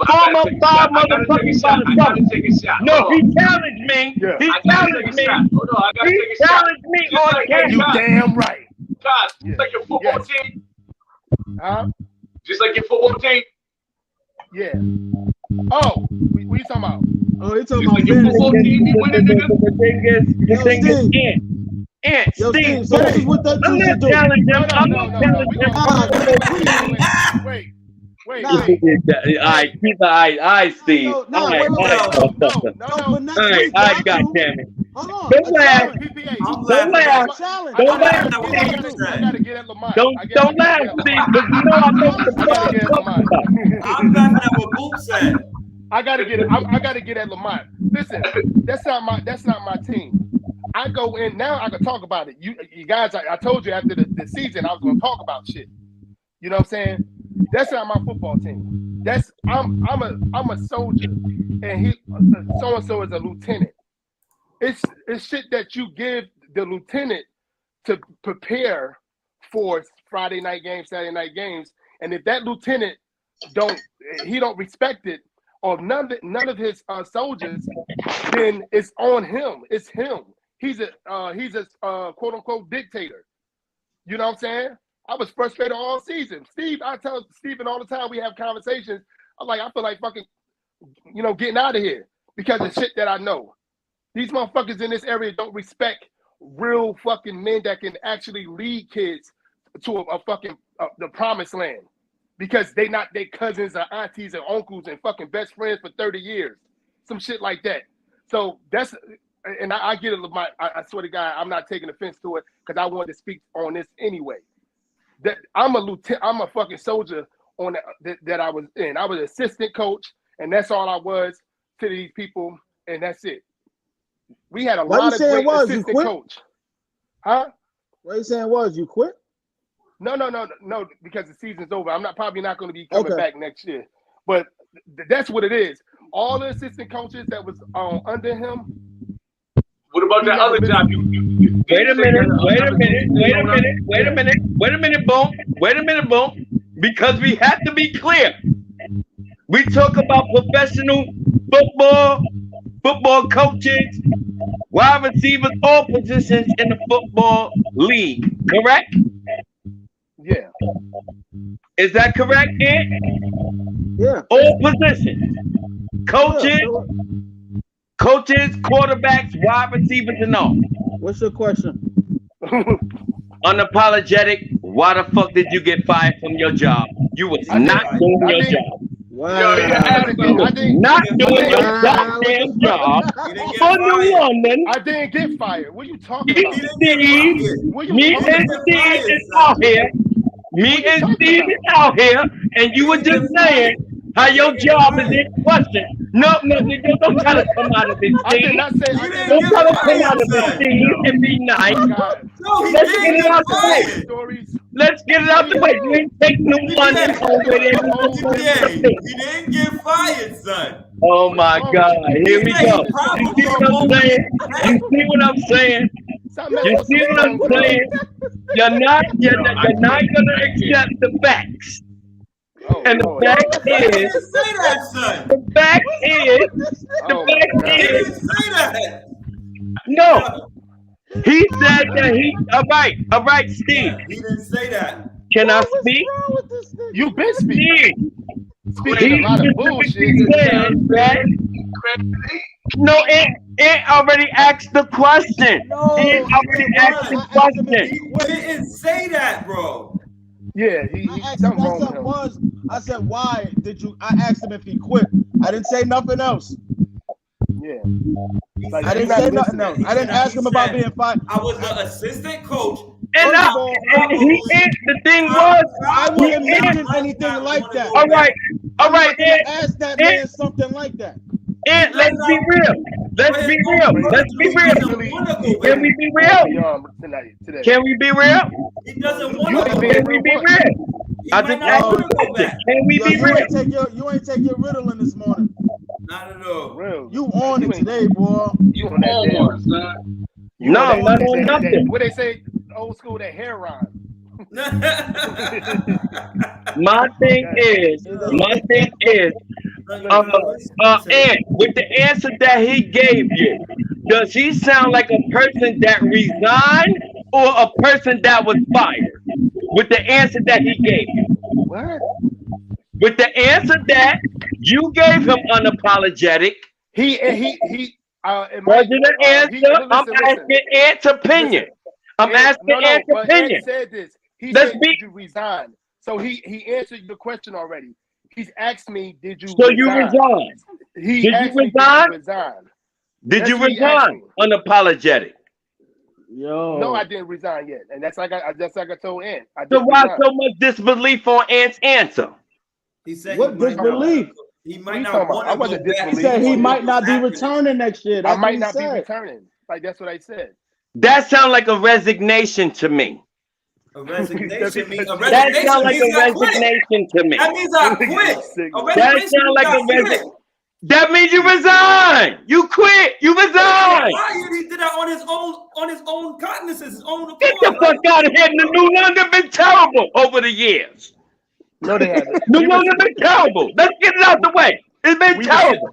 Former five I gotta take a motherfuckers shot. by I the gotta summer. take a shot. No, Hold he on. challenged me. Yeah. He I gotta take challenged a me. shot. Hold on, I gotta He take a shot. challenged me Just on like camera. You Todd. damn right. Todd, Yeah. just like your football Yes. team. Huh? Just like your football team. Yeah. Oh, what you talking about? Oh, he talking Just about like your football fantasy. team be winning, nigga. The thing is, Steve. Ant, Yo, Steve, Steve, so this is what that I'm you not should do. challenging him. I'm No. not challenging him. Wait. Nah. All right, keep the eye, Steve. No, All right, wait, all right, no. motherfucker. So for next All right, week, all y'all right, God two, damn it. hold on. Don't laugh. I'm Don't laughing. laugh. Challenge. Don't laugh, at what Steve. Boop I said. gotta get at Lamont. Don't laugh, Steve, because you know I know what the I fuck gotta I'm get at talking Lamont. about. I'm laughing at what Boop said. I gotta get at Lamont. Listen, that's not my team. I go in now. I can talk about it. You guys, I told you after the season I was gonna talk about shit. You know what I'm saying? That's not my football team. I'm a soldier, and he so and so is a lieutenant. It's shit that you give the lieutenant to prepare for Friday night games, Saturday night games, And if that lieutenant don't respect it, or none of his soldiers, then it's on him. It's him. He's a quote unquote dictator. You know what I'm saying? I was frustrated all season. Steve, I tell Steven all the time, we have conversations. I'm like, I feel like fucking, getting out of here because of shit that I know. These motherfuckers in this area don't respect real fucking men that can actually lead kids to a fucking the promised land, because they not their cousins or aunties and uncles and fucking best friends for 30 years, some shit like that. So that's, and I get it. I swear to God, I'm not taking offense to it because I wanted to speak on this anyway. That I'm a lieutenant, I'm a fucking soldier on that I was in. I was assistant coach, and that's all I was to these people, and that's it. We had a lot of great assistant coach. Huh? What you saying was you quit? No, because the season's over. I'm probably not going to be coming back next year. But that's what it is. All the assistant coaches that was under him. What about that other job? Wait a minute, boom. Because we have to be clear. We talk about professional football coaches, wide receivers, all positions in the football league, correct? Yeah. Is that correct, Ant? Yeah. All positions. Coaches, quarterbacks, wide receivers, and all. What's your question? Unapologetic. Why the fuck did you get fired from your job? You was not doing your job. Wow. Not doing your goddamn job. I didn't get fired. What are you talking about? Me and Steve is out here. Me and Steve is out here, and you were just saying how your job is in question. No, nigga, don't try to come out of this thing. Don't try to come out of this thing and be nice. Let's get it out the way. Let's get it out the way. You ain't take no money home with it. He didn't get fired, son. Oh my God. Here we go. You see what I'm saying? You see what I'm saying? You see what I'm saying? You're not gonna accept the facts. And the fact is, no. He said that all right, Steve. He didn't say that. Can I speak? You've been speaking. Speaking a lot of bullshit. No, it already asked the question. It already asked the question. He didn't say that, bro. Yeah, I said, why did you? I asked him if he quit. I didn't say nothing else. Yeah. I didn't say nothing else. I didn't ask him about being fired. I was the assistant coach. And the thing was, I wouldn't mention anything like that. All right. Ask that man something like that. Let's be real. Can we be real? Can we be real? He doesn't want to. Can we be real? I just asked the question. Can we be real? You ain't take your Ritalin this morning. Not at all. Real. You on it today, boy. You on that damn, son. No, I'm not on nothing. What they say, old school, that hair rhyme. My thing is, and with the answer that he gave you, does he sound like a person that resigned or a person that was fired? With the answer that he gave you. What? With the answer that you gave him unapologetic. Was it an answer? I'm asking Ant's opinion. I'm asking Ant's opinion. Ant said this. He said, did you resign? So he answered your question already. He's asked me, did you resign? You resigned. Did you resign? Did you resign? Unapologetic. Yo. No, I didn't resign yet. And that's like I told Ant. So why so much disbelief on Ant's answer? He said what disbelief? He might not want to go back. He said he might not be returning next year. I might not be returning. Like, that's what I said. That sounds like a resignation to me. A resignation means that sounds like a resignation to me. That means I quit. That sounds like a resignation. That means you resign. You quit. You resign. He did that on his own cognizance, his own. Get the fuck out of here. The New London been terrible over the years. No, they haven't. New London been terrible. Let's get it out the way. It's been terrible.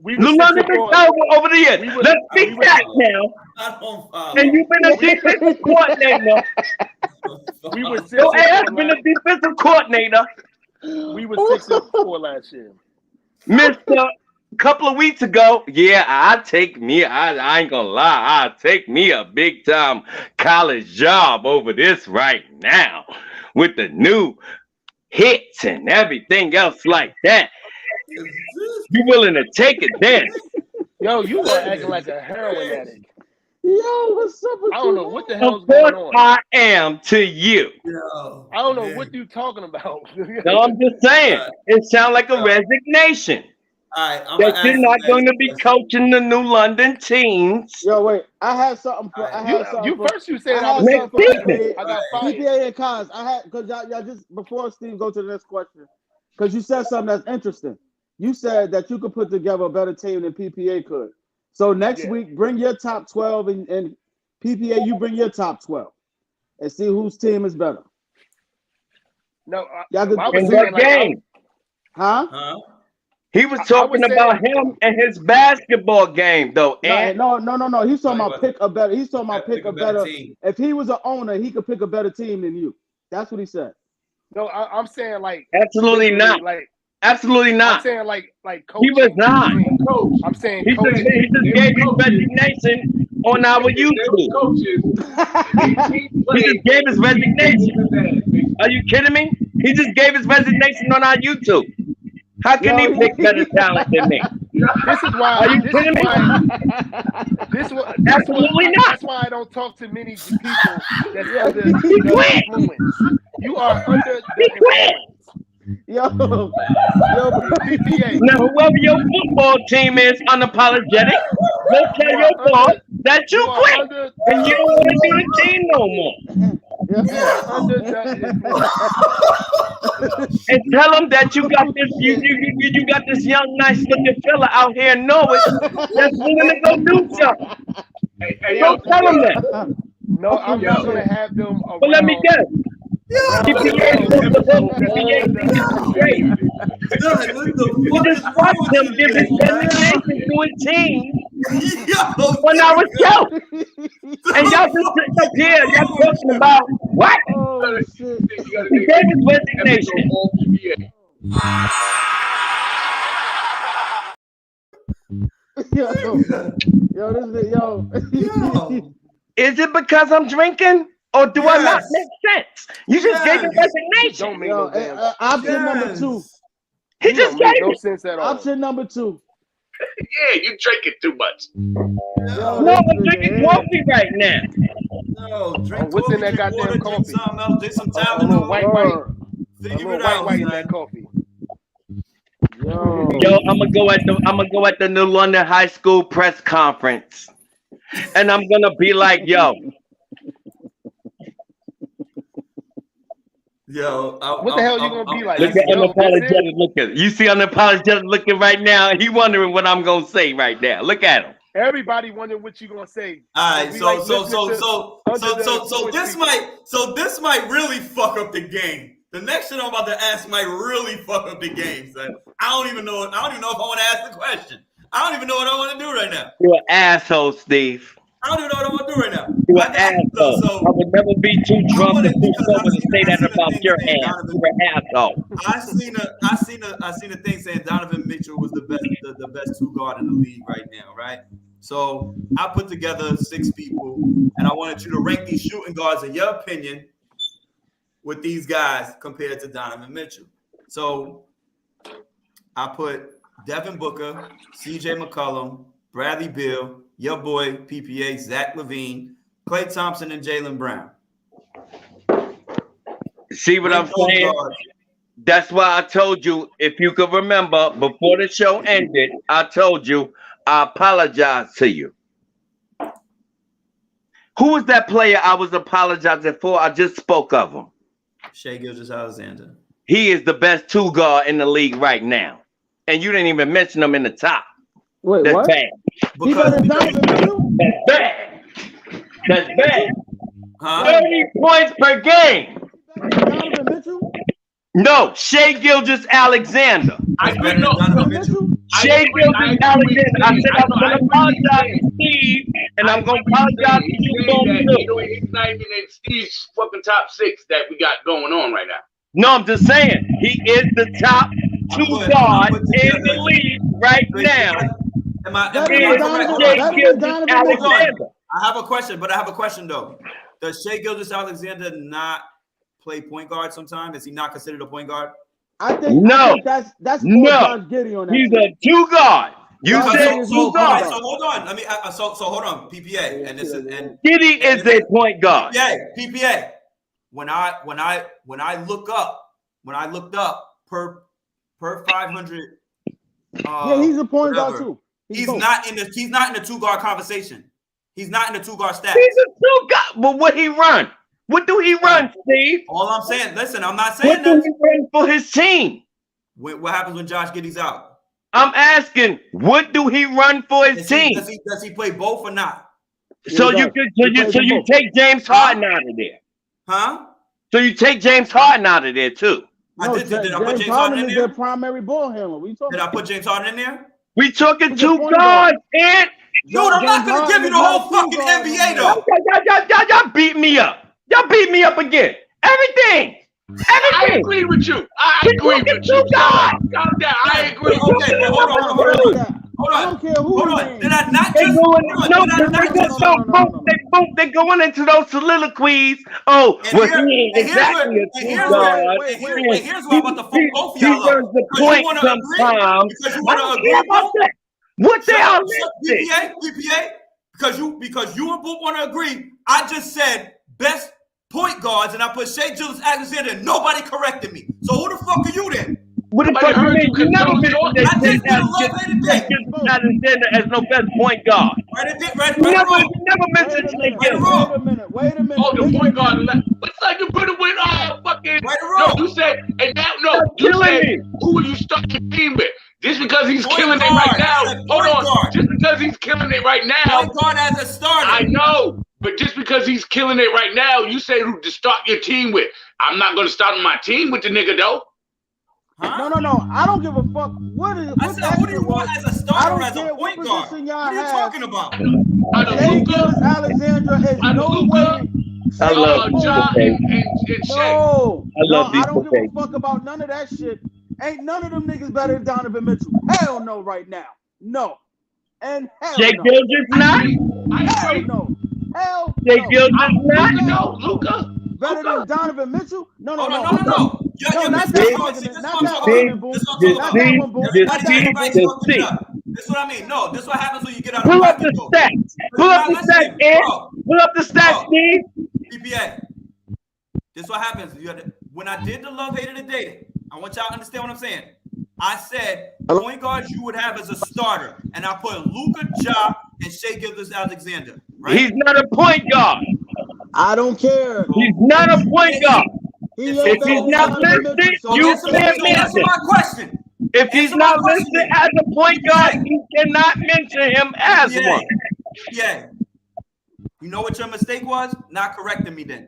New London been terrible over the years. Let's fix that now. I don't follow. And you've been a defensive coordinator. We were 6 Your ass been a defensive coordinator. We were 6-4 last year. Mister, a couple of weeks ago, yeah, I ain't gonna lie, I take me a big time college job over this right now with the new hits and everything else like that. You willing to take it then? Yo, you are acting like a heroin addict. Yo, what's up with I don't you? know what the hell's Of going course on. I am to you. Yo, I don't know man. what you talking about. No, I'm just saying, it sounds like a resignation. All right, I'm That you're not going to be coaching the New London teams. Yo, wait. I had something for. You said I I had was something for Next I got fired. PPA and cons. I had because y'all just before Steve go to the next question, because you said something that's interesting. You said that you could put together a better team than PPA could. So next week, bring your top 12 and PPA, you bring your top 12 and see whose team is better. No, Y'all could, I was In saying what game? huh? He was talking about him and his basketball game, though. And No. He's talking No, about pick a better. He's talking about pick a better. team. If he was an owner, he could pick a better team than you. That's what he said. No, I'm saying like absolutely not. Like Absolutely I'm not. saying like He was not. I'm saying He just gave his resignation on our YouTube. He just gave his resignation. Are you kidding me? He just gave his resignation on our YouTube. How can he pick better talent than me? This is why. Are you kidding me? Absolutely not. That's why I don't talk to many people that's under the influence. You are under the influence. Yo, PPA. Now, whoever your football team is unapologetic, go tell your boss that you quit and you don't want to do the team no more. And tell them that you got this, you got this young, nice looking fella out here in Norwich that's willing to go do something. Don't tell them that. No, I'm not gonna have them. But let me guess. PPA is great. You just watched him give his resignation to his team when I was young. And y'all just sit up here, y'all talking about what? Oh, shit. He gave his resignation. Yo. Is it because I'm drinking? Or do I not make sense? You just gave his resignation. Don't make no damn Option number 2. He just gave no it. sense at all. Option number 2. Yeah, you drinking too much. No, I'm drinking coffee right now. No, drink what's coffee, in that drink goddamn water, coffee? Drink something else, drink some A Tylenol. little white. Figure it out, White in man. that coffee. Yo, I'm gonna go at the New London High School press conference, and I'm gonna be like, yo. Yo, What the hell you gonna be like? Look at Yo, unapologetic looking. You see unapologetic looking right now. He wondering what I'm gonna say right now. Look at him. Everybody wondering what you gonna say. All right, We so like listening to this might really fuck up the game. The next shit I'm about to ask might really fuck up the game. So I don't even know if I want to ask the question. I don't even know what I want to do right now. You're an asshole, Steve. I don't even know what I want to do right now. You're an asshole. I would never be too drunk and too sober to say that about your ass. You're an asshole. I seen a thing saying Donovan Mitchell was the best two guard in the league right now, right? So I put together 6 people, and I wanted you to rank these shooting guards in your opinion with these guys compared to Donovan Mitchell. So I put Devin Booker, CJ McCollum, Bradley Beal, your boy PPA, Zach LaVine, Klay Thompson, and Jaylen Brown. See what I'm saying? That's why I told you, if you could remember, before the show ended, I told you I apologize to you. Who was that player I was apologizing for? I just spoke of him. Shai Gilgeous-Alexander. He is the best 2 guard in the league right now. And you didn't even mention him in the top. Wait, That's what? bad. He better than Donovan Mitchell? That's bad. That's bad. Huh? 30 points per game. Donovan Mitchell? No, Shea Gilgeous-Alexander. I That's agree. better No, than Donovan no. Mitchell. Shea Gilgeous-Alexander. I said I'm going to apologize to Steve, and I'm going to apologize to you, Bone too. He's not even in Steve's fucking top 6 that we got going on right now. No, I'm just saying he is the top 2 guard in the league right now. Am I Better Is than correct? Donovan- Shea better than Donovan Mitchell. Gilgeous-Alexander. I have a question, but I have a question though. Does Shea Gilgeous-Alexander not play point guard sometimes? Is he not considered a point guard? I think that's more No. Josh Giddey on that. He's team. a 2 guard. You Josh said Giddey is 2 more guard. So hold on. Let me. So hold on. PPA and this is and Giddy is a point guard. PPA. When I looked up per 500. Yeah, he's a point guard whatever, too. He's both. not in the 2 guard conversation. He's not in the 2 guard stats. He's a 2 guard. But what he run? What do he run, Steve? All I'm saying, listen, I'm not What saying do that. he run for his team? What happens when Josh Giddey's out? I'm asking, what do he run for his team? Does he play both or not? So He you does. could, He plays you both. take James Harden out of there. Huh? So you take James Harden out of there too. No, Did I put James James Harden Harden in is their there? primary ball handler. We talking Did I put James Harden in there? We talking He's a 2 point guards, and Dude, I'm not James gonna give you the Harden whole is not fucking 2 guards NBA on though. y'all beat me up. Y'all beat me up again. Everything. I agree with you. I agree with you. Calm down. I agree. Okay, but hold on. Hold I on. don't care who Hold he on. names. Did I not They just? going, Hold on, no, did I they not go just? so they going into those soliloquies. Oh, And well, here- he ain't and here's where- exactly a and 2 here's guard. where- wait, here's where I'm about to fuck both of He y'all up. runs the Because you point wanna agree? sometimes. Because you I wanna don't agree, care about Boop? that. What they are listed? PPA, because you and Boop want to agree. I just said best point guards, and I put Shea Gilgeous-Alexander, and nobody corrected me. So who the fuck are you then? What the Nobody fuck you heard mean? you You never 'cause mentioned I that just did a love hate debate. Alexander as no best point guard. Right or You wrong? never mentioned Wait a Shea minute. Gilgeous. Wait a minute. Oh, the point guard. It's like you put it with fucking. Right or No, wrong? you said, and now, no, Stop you killing said, me. who will you start your team with? Just because he's Point killing it guard. right now. I said Hold point on. guard. Just because he's killing it right now. Point guard as a starter. I know, but just because he's killing it right now, you say who to start your team with. I'm not gonna start my team with the nigga though. Huh? No. I don't give a fuck. I said, who do you want as a I starter don't as a care what point guard? position y'all What are you have. talking about? Out of Shea Luka, Gilgeous-Alexander is I no love way. I love Shea Ja Luka, and Shea. No, I love I these don't give debates. a fuck about none of that shit. Ain't none of them niggas better than Donovan Mitchell. Hell no, right now. No. And hell Shea no. Gilgeous not? I Hell agree. no. Hell Shea no. Gilgeous not? No, Luka. Better than Donovan Mitchell? No. No. No, You're not missing that the point. argument. See, this is Not what I'm that talking argument, about. Boom. This is what I'm Not talking that about. one, Boom. Everybody's the fucking seat. up. This is what I mean. No, this is what happens when you get out of Pull up pocket, the though. stats. Pull up the stats, Ed. Pull up the stats, Steve. PPA. This is what happens. When I did the love hated the dating, I want y'all to understand what I'm saying. I said point guards you would have as a starter, and I put Luka, Ja, and Shea Gilgeous-Alexander. Right? He's not a point guard. I don't care. He's not a point guard. He If ain't If he's better than not Donovan listed, Mitchell, so you answer, can't so answer mention. my question. If he's Answer my not question listed then. as a point guard, you cannot mention him as Yeah. one. Yeah. You know what your mistake was? Not correcting me then.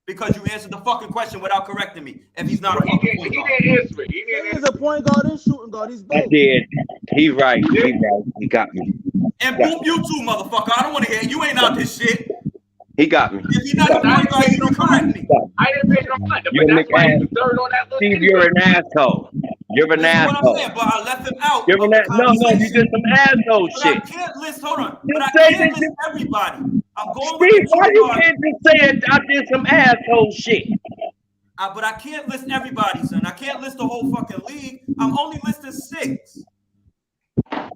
Because you answered the fucking question without correcting me. If he's not a He fucking didn't point guard. answer it. He he didn't is answer a point guard and shooting guard. He's I both. did. He right. He right. He got me. And boop you too, motherfucker. I don't want to hear it. You ain't out this shit. He got me. If he's not a point guard, you can correct me. I didn't pay no mind, but You're that's why he an was third on that list. Steve, you're an asshole. You're an This is what I'm asshole. saying, but I left him out. You're of an the no, you conversation. did some asshole But shit. I can't list, hold on. You But I say can't that list everybody. I'm going Steve, with the why two you guards. can't just say it? I did some asshole shit. But I can't list everybody, son. I can't list the whole fucking league. I'm only listing 6.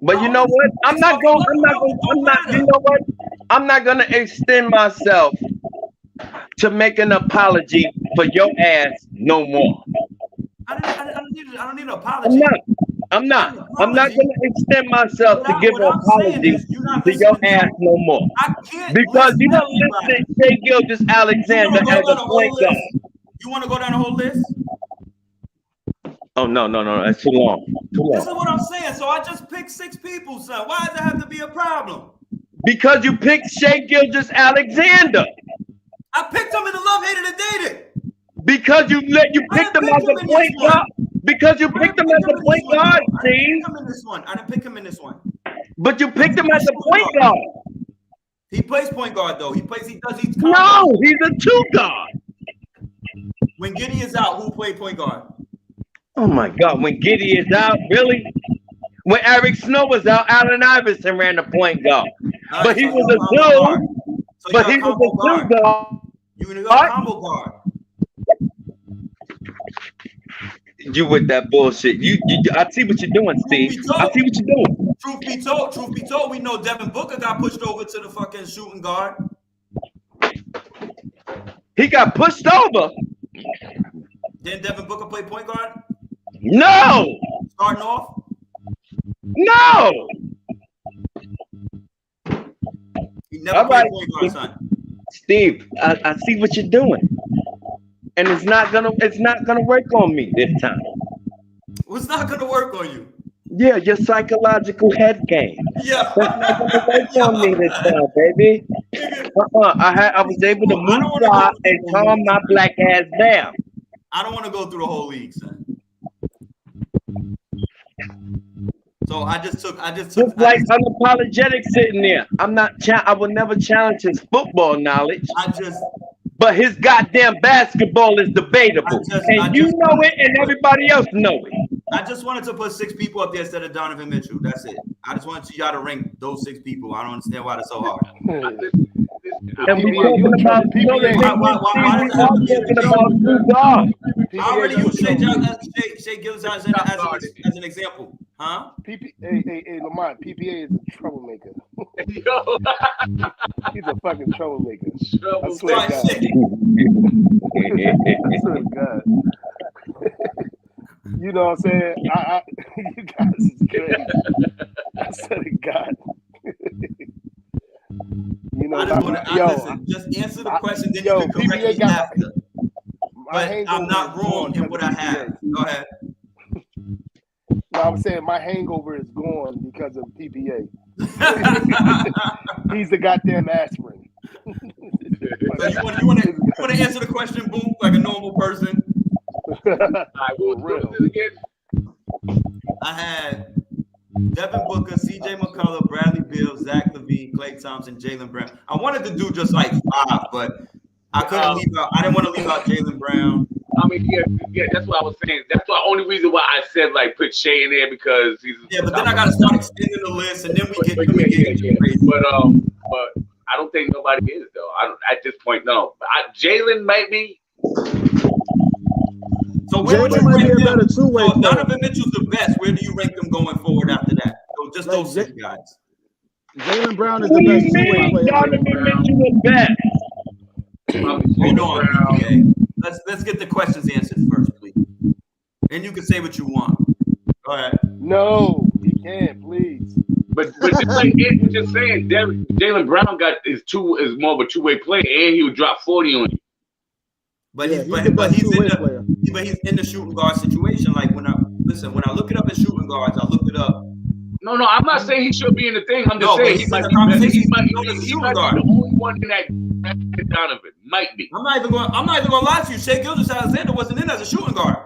But you know what? You know what? I'm not gonna extend myself to make an apology for your ass no more. I don't need an apology. I'm not gonna extend myself to give an apology to your ass no more. I can't Because list you don't everybody. listen Shea Gilgeous-Alexander You wanna as go a down the point whole guard. list? You want to go down the whole list? Oh no, that's too long. This is what I'm saying. So I just picked 6 people, son. Why does that have to be a problem? Because you picked Shea Gilgeous-Alexander. I picked him in the love hated and dated. Because you picked him as a point guard. Because you picked him as a point guard, Steve. I didn't pick him in this one. But you picked him as a point guard. He plays point guard though. He's No, he's a two guard. When Giddey is out, who played point guard? Oh my God! When Giddey is out, really? When Eric Snow was out, Allen Iverson ran the point guard. But he was a two. But he was a two guard. You in a combo guard. You with that bullshit? I see what you're doing, Steve. I see what you're doing. Truth be told, we know Devin Booker got pushed over to the fucking shooting guard. He got pushed over. Didn't Devin Booker play point guard? No. Starting off? No. He never played point guard, son. Steve, I see what you're doing. And it's not gonna work on me this time. What's not gonna work on you? Yeah, your psychological head game. Yeah. That's not gonna work on me this time, baby. I was able to move on and calm my black ass down. I don't want to go through the whole league, son. So I just took like unapologetic sitting there. I will never challenge his football knowledge. But his goddamn basketball is debatable. You know it and everybody else know it. I just wanted to put 6 people up there instead of Donovan Mitchell. That's it. I just wanted y'all to rank those 6 people. I don't understand why that's so hard. And we talking about two guards. I already used Shai Gilgeous as an example. Huh? Hey, Lamont, PPA is a troublemaker. He's a fucking troublemaker. I swear to God. You know what I'm saying? You guys is crazy. I swear to God. You know, just answer the question, then you can correct me after. But I'm not wrong in what I have. Go ahead. No, I'm saying my hangover is gone because of PPA. He's the goddamn aspirin. So you want to answer the question, boom, like a normal person? I had Devin Booker, CJ McCullough, Bradley Beal, Zach LaVine, Klay Thompson, Jaylen Brown. I wanted to do just like 5, but I couldn't leave out. I didn't want to leave out Jaylen Brown. I mean, yeah, that's what I was saying. That's the only reason why I said like put Shai in there because he's. Yeah, but then I got to start extending the list, and then we get crazy. But I don't think nobody is though. I don't at this point. No, Jaylen might be. So where would you rank them? So Donovan Mitchell's the best. Where do you rank them going forward after that? So just those 6 guys. Jaylen Brown is the best two-way player. Donovan Mitchell the best. Hold on, PPA. Let's get the questions answered first, please. And you can say what you want. Go ahead. No, he can't, please. But just like Ed was just saying, Jaylen Brown is more of a two-way player, and he would drop 40 on you. But he's in the shooting guard situation. Like when I look it up in shooting guards, I look it up. No, I'm not saying he should be in the thing. I'm just saying he might be the only one in that Donovan. Might be. I'm not even gonna lie to you. Shai Gilgeous-Alexander wasn't in as a shooting guard.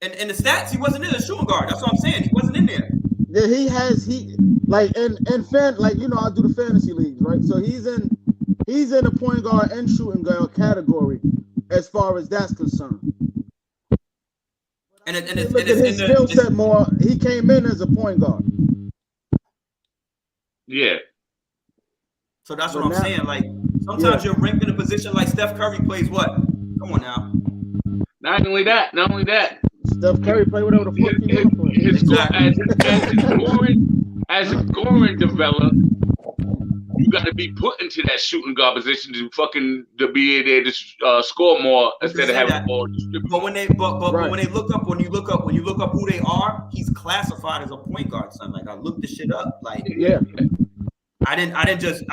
And in the stats, he wasn't in as a shooting guard. That's what I'm saying. He wasn't in there. Yeah, I do the fantasy leagues, right? So he's in the point guard and shooting guard category as far as that's concerned. And his skill set more. He came in as a point guard. Yeah. So that's what I'm saying. Like sometimes you're ranked in a position like Steph Curry plays what? Come on now. Not only that. Steph Curry play whatever the fuck he want to play. As a scoring developer, you got to be put into that shooting guard position to be there to score more instead of having ball distributed. But when you look up who they are, he's classified as a point guard, son. Like I looked this shit up. Like I didn't just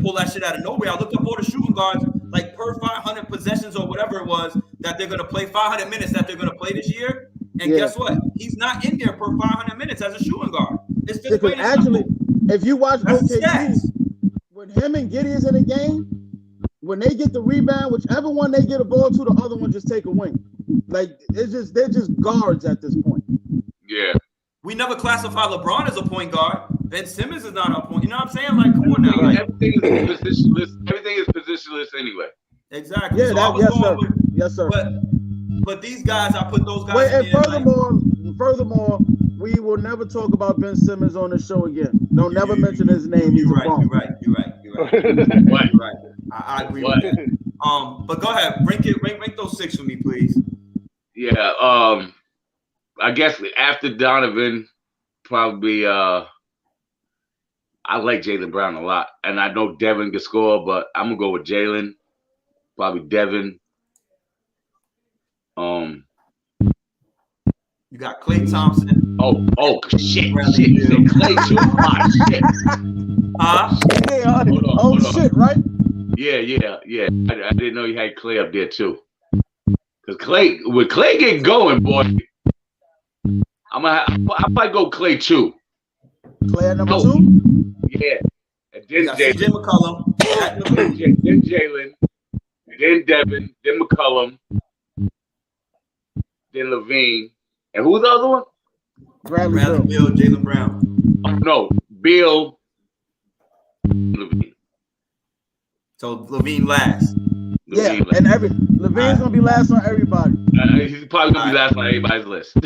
pull that shit out of nowhere. I looked up all the shooting guards, like per 500 possessions or whatever it was that they're gonna play 500 minutes that they're gonna play this year. And guess what? He's not in there per 500 minutes as a shooting guard. It's just actually, if you watch OKC, when him and Giddey is in a game, when they get the rebound, whichever one they get a ball to, the other one just take a wing. Like they're just guards at this point. Yeah. We never classify LeBron as a point guard. Ben Simmons is not a point. You know what I'm saying? Like, come on now. Like, Everything is positionless. Everything is positionless anyway. exactly. Yeah, So that, I was yes, going sir. with, Yes, sir. but these guys, I put those guys. Wait, and in like, furthermore, we will never talk about Ben Simmons on the show again. Don't never mention his name. He's you're a right. bum. You're right. What? You're right. I agree What? with that. But go ahead, rank those 6 for me, please. Yeah. I guess after Donovan, probably I like Jaylen Brown a lot, and I know Devin can score, but I'm gonna go with Jaylen. Probably Devin. You got Klay Thompson. Oh shit. You said Klay too? Ah, shit. Huh? Yeah, Hold on. Shit, right? Yeah. I didn't know you had Klay up there too. Cause when Klay get going, boy, I might go Klay 2. Klay at number 2? Yeah. And You then got CJ McCollum. then Jaylen, then Devin, then McCollum, then Levine. And who's the other one? Bradley Bill, Jaylen Brown. Oh, no, Bill, Levine. So Levine last. Yeah, Levine and Levine's gonna be last on everybody. he's probably gonna be last on everybody's list. All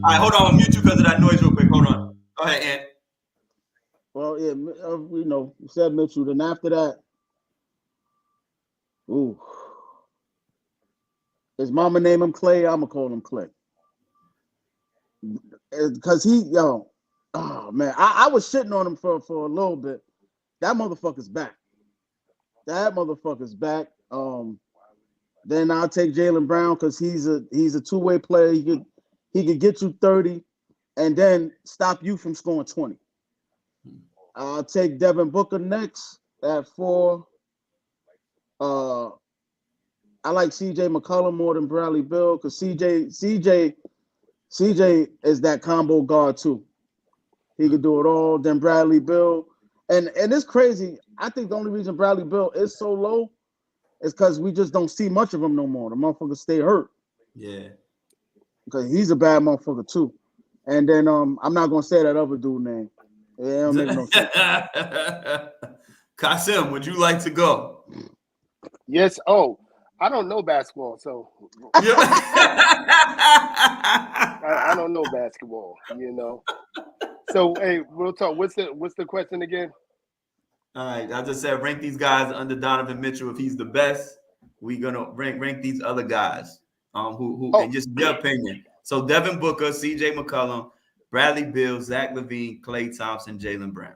right, hold on. I'll mute you because of that noise real quick. Hold on. Go ahead, Ant. Well, yeah, you said Mitchell. Then after that, his mama name him Klay. I'ma call him Klay. Because oh man, I was shitting on him for a little bit. That motherfucker's back. Then I'll take Jaylen Brown because he's a two-way player. He could get you 30 and then stop you from scoring 20. I'll take Devin Booker next at 4. I like CJ McCollum more than Bradley Beal because CJ is that combo guard too. He could do it all. Then Bradley Beal, and it's crazy. I think the only reason Bradley Beal is so low is because we just don't see much of him no more. The motherfucker stay hurt. Yeah. Because he's a bad motherfucker too. And then I'm not gonna say that other dude name. Yeah, it don't make no sense. Kasim, would you like to go? Yes. Oh, I don't know basketball, so I don't know basketball. So hey, we'll talk. What's the question again? All right, I just said rank these guys under Donovan Mitchell. If he's the best, we're gonna rank these other guys. Who and just their opinion. So Devin Booker, CJ McCollum, Bradley Beal, Zach LaVine, Klay Thompson, Jaylen Brown.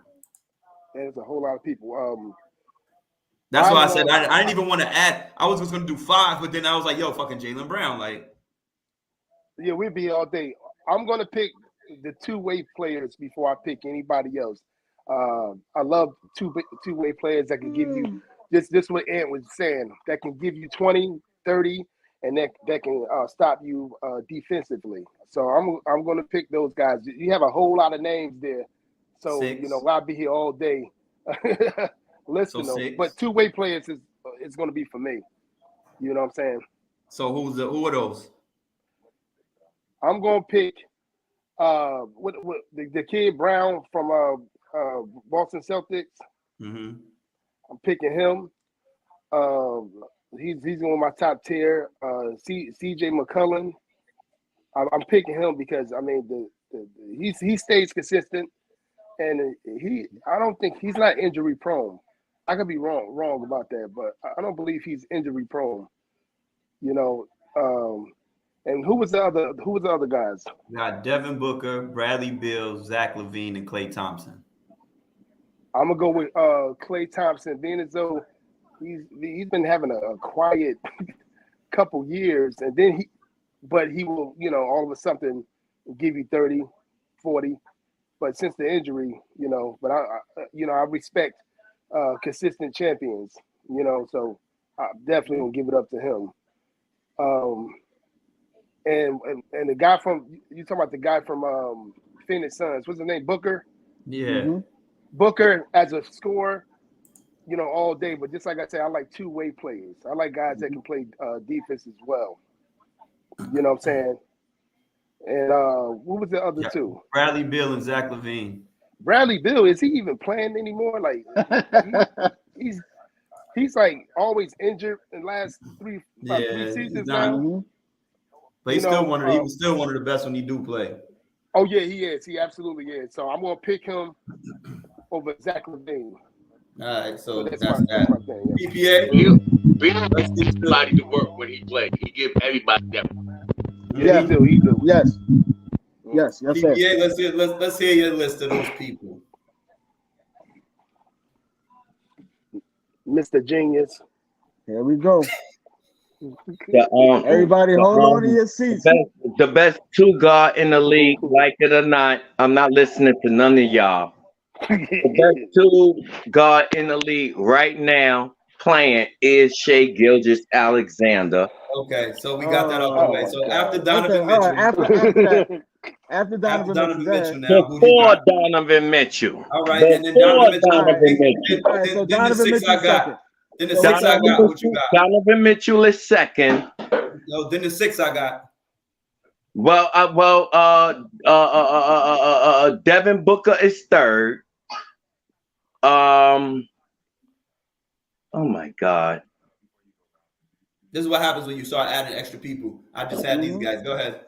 There's a whole lot of people. That's why I said I didn't even want to add. I was just gonna do 5, but then I was like, yo, fucking Jaylen Brown. Like, yeah, we'd be all day. I'm gonna pick the two-way players before I pick anybody else. I love two-way players that can give you this what Ant was saying, that can give you 20, 30, and that can stop you defensively. So I'm going to pick those guys. You have a whole lot of names there, so 6. I'll be here all day listening. So to them. 6. But two-way players is going to be for me. You know what I'm saying? So who are those? I'm going to pick the kid Brown from Boston Celtics. Mm-hmm. I'm picking him. He's one of my top tier. CJ McCollum. I'm picking him because I mean he stays consistent, and I don't think he's not injury prone. I could be wrong about that, but I don't believe he's injury prone. And who was the other guys? We got Devin Booker, Bradley Beal, Zach LaVine, and Klay Thompson. I'm gonna go with Klay Thompson, being as though he's been having a quiet couple years, and then he will all of a sudden give you 30, 40. But since the injury, but I respect consistent champions, so I definitely will give it up to him. And the guy you talking about the guy from Phoenix Suns? What's his name? Booker. Yeah. Mm-hmm. Booker as a scorer, you know, all day. But just like I said, I like two-way players. I like guys that can play defense as well. You know what I'm saying? And what was the other two? Bradley Beal and Zach LaVine. Bradley Beal, is he even playing anymore? Like he's like always injured in the last three seasons now. But he's still one of he was still one of the best when he do play. Oh yeah, he is. He absolutely is. So I'm gonna pick him over Zach LaVine. All right, so that's my thing. PPA. Beal gives everybody to work when he play. He give everybody that. Yeah, he do. Yes. Yes, sir. PPA, let's hear your list of those people. Mr. Genius. Here we go. The, Everybody hold on to your seats. The best two guard in the league, like it or not. I'm not listening to none of y'all. The best two guard in the league right now playing is Shai Gilgeous-Alexander. Okay, so we got that out the way. So after Donovan Mitchell. After Donovan Mitchell now. Before Donovan Mitchell. All right, and then Donovan Mitchell. All right, so Donovan Mitchell second. Then the six I got. What you got? Donovan Mitchell is second. No, then the six I got. Well, Devin Booker is third. Oh my God. This is what happens when you start adding extra people. I just had these guys. Go ahead.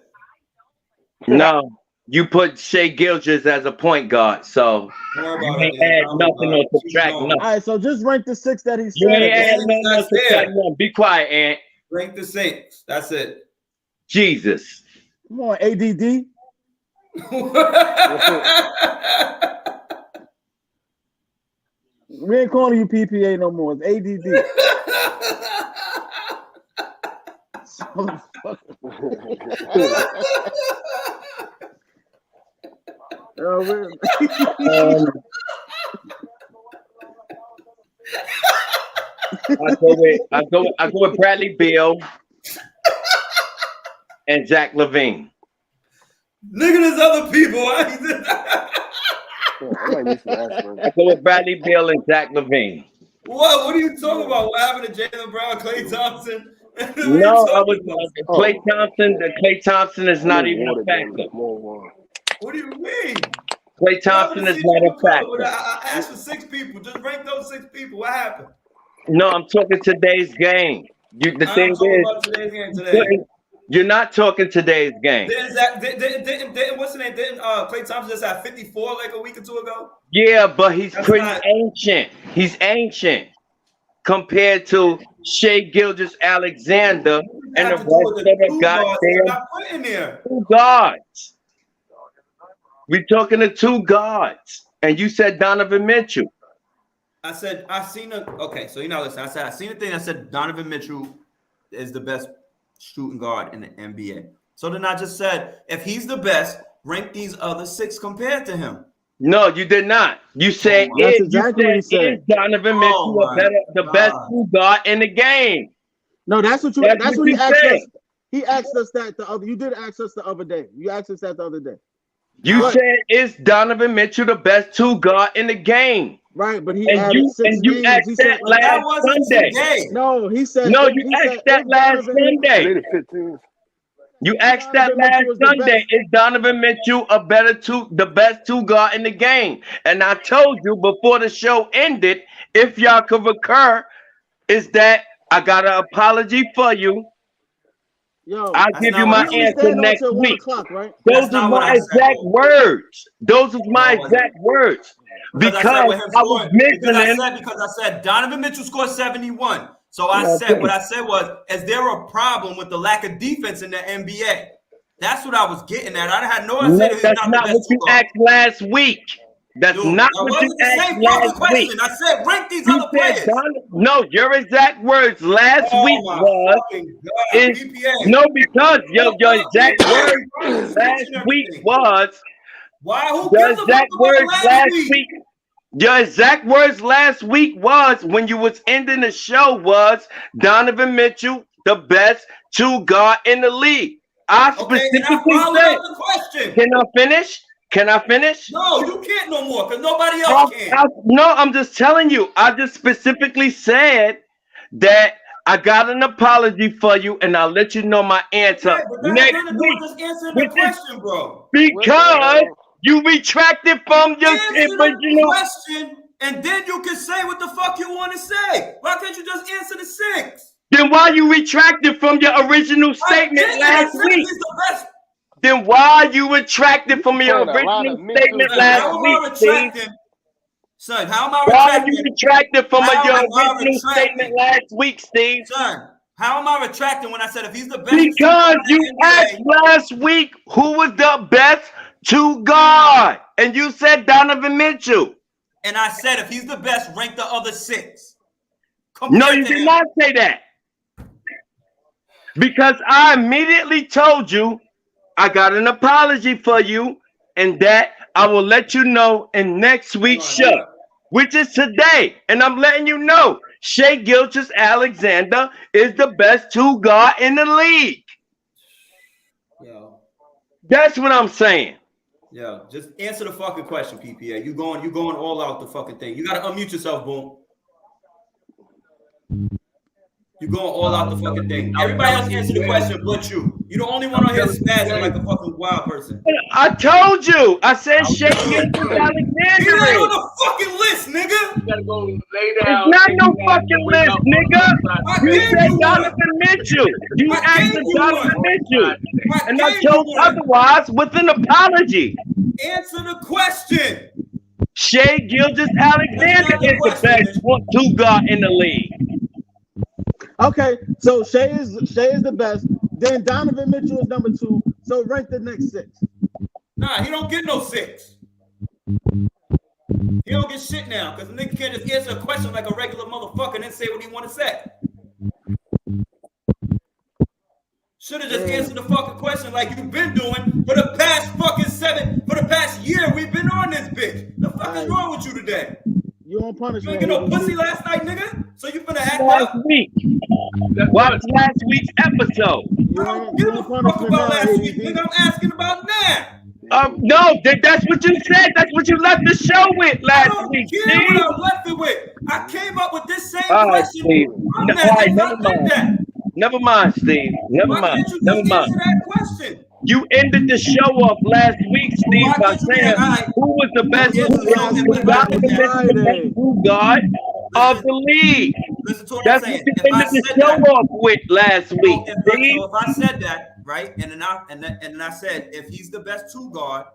No, you put Shai Gilgeous as a point guard, so you ain't add nothing or subtract nothing. All right, so just rank the six that he said. You ain't add nothing or subtract nothing. Be quiet, Ant. Rank the six. That's it. Jesus. Come on, ADD. We ain't calling you PPA no more. It's ADD. I go with Bradley Beal and Zach LaVine. Nigga, there's other people. I go with Bradley Beal and Zach LaVine. What are you talking about? What happened to Jaylen Brown, Klay Thompson? No, I was Klay Thompson. Klay Thompson is not even a factor. What do you mean? Klay Thompson is not a factor. I asked for 6 people. Just rank those 6 people. What happened? No, I'm talking today's game. The thing is, you're not talking today's game. Didn't what's the name? Didn't Klay Thompson just have 54 like a week or two ago? Yeah, but he's ancient. He's ancient compared to Shai Gilgeous-Alexander and the rest of the goddamn two guards. We're talking to two guards, and you said Donovan Mitchell. I said I seen a okay. So you know, listen. I seen a thing that said Donovan Mitchell is the best shooting guard in the NBA. So then I just said, if he's the best, rank these other 6 compared to him. No, you did not. You said is Donovan Mitchell the best two guard in the game. No, that's what he asked us. He asked us that the other. You did ask us the other day. You asked us that the other day. You said is Donovan Mitchell the best two guard in the game. Right, but he asked that last Sunday. No, he said. No, you asked that last Sunday. You asked that last Sunday. Is Donovan Mitchell the best two guard in the game? And I told you before the show ended, if y'all could recur, is that I got an apology for you. Yo, I'll give you my answer next week. Right? Those are my exact words. Those are my exact words. Because I was mentioning because I said Donovan Mitchell scored 71. So I said what I said was, is there a problem with the lack of defense in the NBA? That's what I was getting at. I had no idea. That's not what you asked last week. That's not what you asked last week. I said rank these other players. No, your exact words last week was because your exact words last week was your exact words last week. Your exact words last week was when you was ending the show was Donovan Mitchell the best two guard in the league. I specifically said, can I finish? Can I finish? No, you can't no more because nobody else can. No, I'm just telling you. I just specifically said that I got an apology for you, and I'll let you know my answer Yeah, but that next has nothing to do week. with just answering the question, bro. Because you retracted from your Answer the original. question, and then you can say what the fuck you want to say. Why can't you just answer the 6? Then why you retracted from your original statement last week? Then why you retracted from your original statement last week, Steve? Son, how am I Why retracting? you retracted from How your am I original statement last week, Steve? Son, how am I retracting when I said if he's the best? Because you asked last week who was the best to guard, and you said Donovan Mitchell. And I said if he's the best, rank the other 6. No, you did not say that. Because I immediately told you I got an apology for you, and that I will let you know in next week's show, which is today. And I'm letting you know Shai Gilgeous-Alexander is the best 2 guard in the league. Yo. That's what I'm saying. Yo, just answer the fucking question, PPA. You going all out the fucking thing. You gotta unmute yourself, boom. You going all out the fucking thing. Everybody else answer the question but you. You the only one on here spazzing like a fucking wild person. I told you. I said Shai Gilgeous-Alexander. He ain't on the fucking list, nigga. You gotta go lay down. It's not no fucking list, nigga. You said Donovan Mitchell. You asked Donovan Mitchell. And I chose otherwise with an apology. Answer the question. Shai Gilgeous-Alexander is the best 2 guard in the league. Okay, so Shai is the best. Then Donovan Mitchell is number 2. So rank the next 6. Nah, he don't get no 6. He don't get shit now because the nigga can't just answer a question like a regular motherfucker and then say what he want to say. Should have just answered the fucking question like you've been doing for the past year we've been on this bitch. The fuck is wrong with you today? You on punishment? You ain't get no pussy last night, nigga? So you finna act Last up? week. Watch last week's episode. I don't give a fuck about last week, nigga. I'm asking about now. No, that's what you said. That's what you left the show with last week. I don't care what I left it with. I came up with this same question. Steve. I'm All right, never mind. Never mind, Steve. Never mind. Never mind. That question. You ended the show off last week, Steve, by saying who was the best 2 guard of the league. Listen to what That's I'm saying. what you ended the show off with last week. So if I said that, right, and then I said if he's the best 2 guard,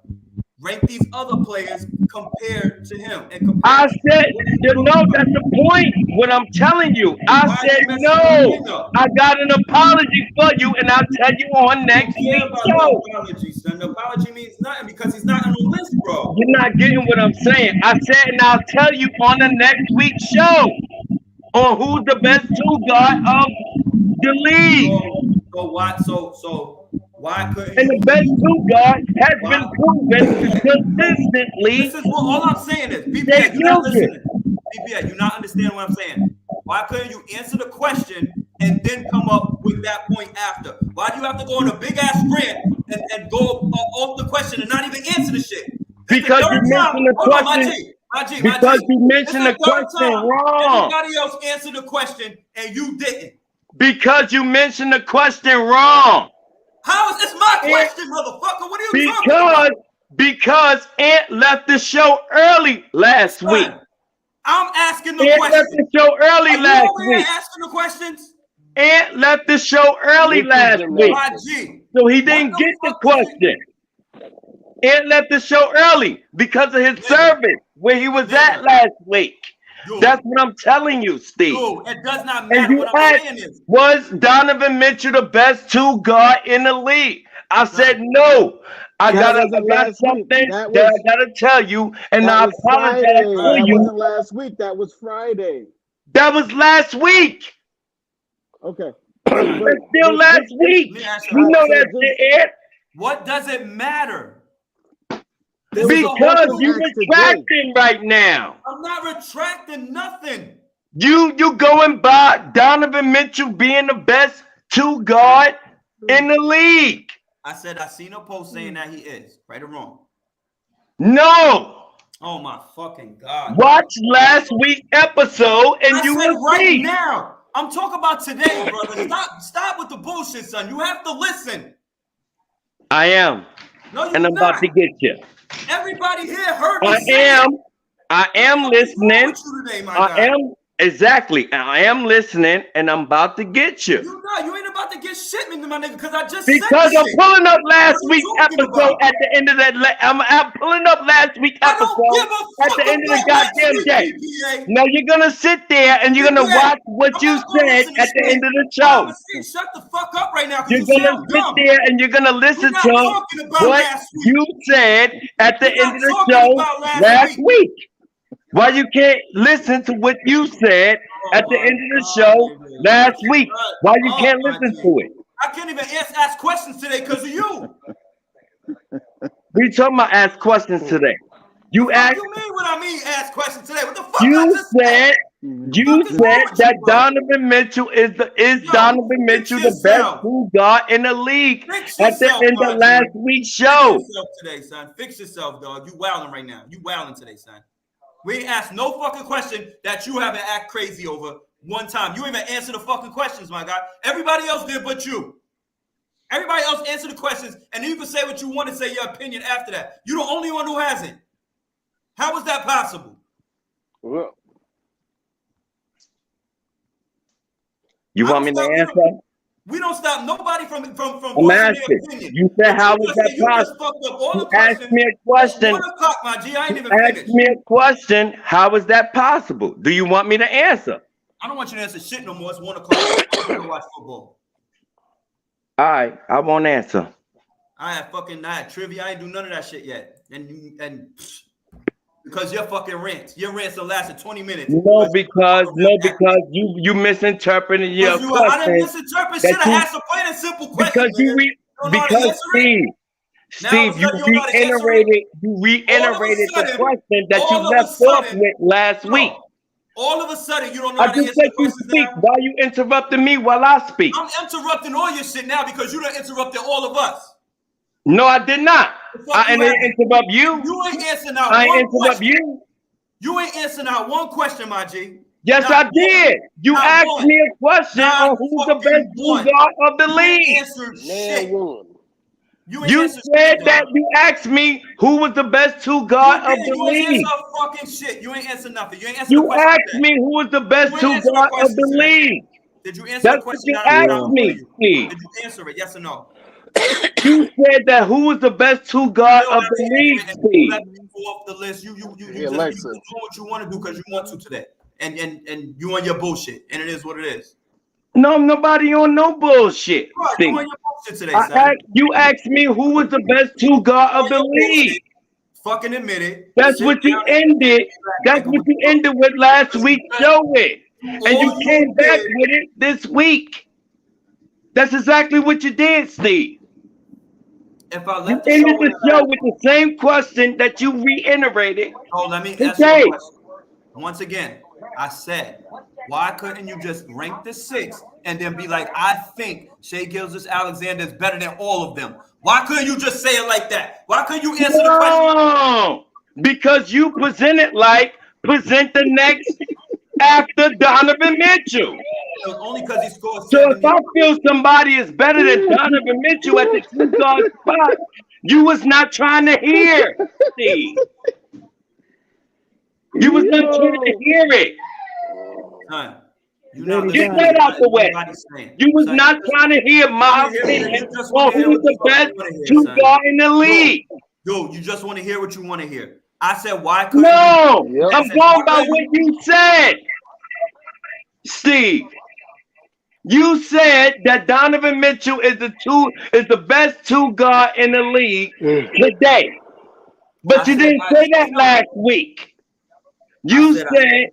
rank these other players compared to him. I said, no, that's the point. What I'm telling you, I said no. I got an apology for you, and I'll tell you on next week's show. Apology, son. The apology means nothing because he's not on the list, bro. You're not getting what I'm saying. I said, and I'll tell you on the next week's show on who's the best 2 guard of the league. Why couldn't? And the best 2 guard has been proven consistently. This is what all I'm saying is, BPA, you're not listening. BPA, you're not understanding what I'm saying. Why couldn't you answer the question and then come up with that point after? Why do you have to go on a big ass rant and go off the question and not even answer the shit? Because you mentioned the question. Because you mentioned the question wrong. Everybody else answered the question and you didn't. Because you mentioned the question wrong. How is this my question, motherfucker? What are you talking about? Because Ant left the show early last week. I'm asking the Ant question. left the show early last week. Asking the questions. Ant left the show early last week. So he didn't get the question. Ant left the show early because of his service where he was at last week. That's what I'm telling you, Steve. It does not matter. What I'm saying is, was Donovan Mitchell the best 2 guard in the league? I said no. I got something that I gotta tell you, and I apologize to you. That wasn't last week. That was Friday. That was last week. Okay. It's still last week. You know that shit, Ed. What does it matter? Because you're retracting right now. I'm not retracting nothing. You going by Donovan Mitchell being the best 2 guard in the league. I said I seen a post saying that he is. Right or wrong? No. Oh my fucking God. Watch last week's episode and I you said will right see. now. I'm talking about today, brother. Stop with the bullshit, son. You have to listen. I am. No, you're And I'm not. about to get you. Everybody here heard me I say it. am What's wrong listening. with you today, my guy? I am exactly. I am listening and I'm about to get you. You ain't about to get shit, my nigga, because I just Because said I'm shit. pulling up last What are you week's talking episode about? at the end of that. I'm pulling up last week's I don't episode give a at fuck the end of the about last goddamn week, day. BPA. Now you're gonna sit there and you're gonna BPA, watch what I'm you not gonna said listen to at the shit. end of the I'm show. saying shut the fuck up right now, You're because you gonna sound sit dumb. there and you're gonna We're listen not to talking about what last week. you said at the We're end not of the talking show about last week. Why you can't listen to what you said at the end of the show last week? Why you can't listen to it? I can't even ask questions today because of you. We talking about ask questions today. You What asked. do you mean when I mean ask questions today? What the fuck I You just said. You What is wrong said with you, that bro? Donovan Mitchell is Donovan Mitchell the best yourself. two guard in the league Fix at the yourself, end of Roger. last week's Fix show. yourself today, son. Fix yourself, dog. You wilding right now. You wilding today, son. We ain't asked no fucking question that you haven't act crazy over one time. You even answer the fucking questions, my guy. Everybody else did but you. Everybody else answered the questions, and then you can say what you want to say, your opinion after that. You're the only one who hasn't. How is that possible? Well, You want me to answer? We don't stop nobody from I'm voicing their asking. opinion. You said, how was that You just possible? fucked up all You the questions. asked me a question. 1 o'clock, my G. I ain't even Ask finished. me a question. How is that possible? Do you want me to answer? I don't want you to answer shit no more. It's 1 o'clock. I want to watch football. All right, I won't answer. I had trivia. I ain't do none of that shit yet. And because your fucking rants will lasted 20 minutes. No, because you misinterpreted your I didn't question. misinterpret that shit. I you- asked a plain and simple question. Because you don't know how to answer it? Steve, you Now all of a sudden you don't know how to answer reiterated the sudden- question that you all of a left off sudden- with last week. All of a sudden, you don't know I how to just answer let the you questions speak. now. Why you interrupting me while I speak? I'm interrupting all your shit now because you done interrupted all of us. No, I did not. fuck I you didn't haven't? interrupt you. You ain't answering out I one ain't interrupt question. you. You ain't answering out one question, my G. Yes, Not I did. You Not asked one. me a question Not on who's the fucking best one. two guard of the You ain't league. answered man, shit. one. You ain't You answered said shit, that dog. you asked me who was the best two guard of the You ain't league. answer a fucking shit. You ain't answer nothing. You ain't answer the You question. asked today. me who was the best You ain't two answered the guard of question the today. league. Did you answer That's the what question you that I'm asked putting me, you? Steve. Did you answer it? Yes or no? You said that who was the best two guard Still of haven't the answered league, it, and Steve. let me go off the list. You Hey, just Alexa. doing what you want to do because you want to today, and you on your bullshit, and it is what it is. No, nobody on no bullshit, Right, you Steve. on your bullshit today, son. You asked me who was the best two guard of the league. Fucking admit it. That's Sit what you down. ended. That's what you ended with last week's show with. And you All you came back did- with it this week. That's exactly what you did, Steve. If I You left the ended show the show with the same question that you reiterated. Oh, let me ask today. you a question. Once again, I said, why couldn't you just rank the 6 and then be like, I think Shai Gilgeous-Alexander is better than all of them? Why couldn't you just say it like that? Why couldn't you answer the question? No, because you present the next after Donovan Mitchell. Only because he scored So 70. if I feel somebody is better than Donovan Mitchell at the two guard spot, you was not trying to hear, Steve. You was not trying to hear it. Son, you not Get listening that to out the what way. anybody's saying. You was Son, not trying to hear my You hear- opinion you just wanna on hear who's what the the fuck best you wanna hear, two son. guard in the league. Dude, you just want to hear what you want to hear. I said, why couldn't No, you? I'm going by what you said, Steve. You said that Donovan Mitchell is the best two guard in the league today, but you didn't say that last week. You said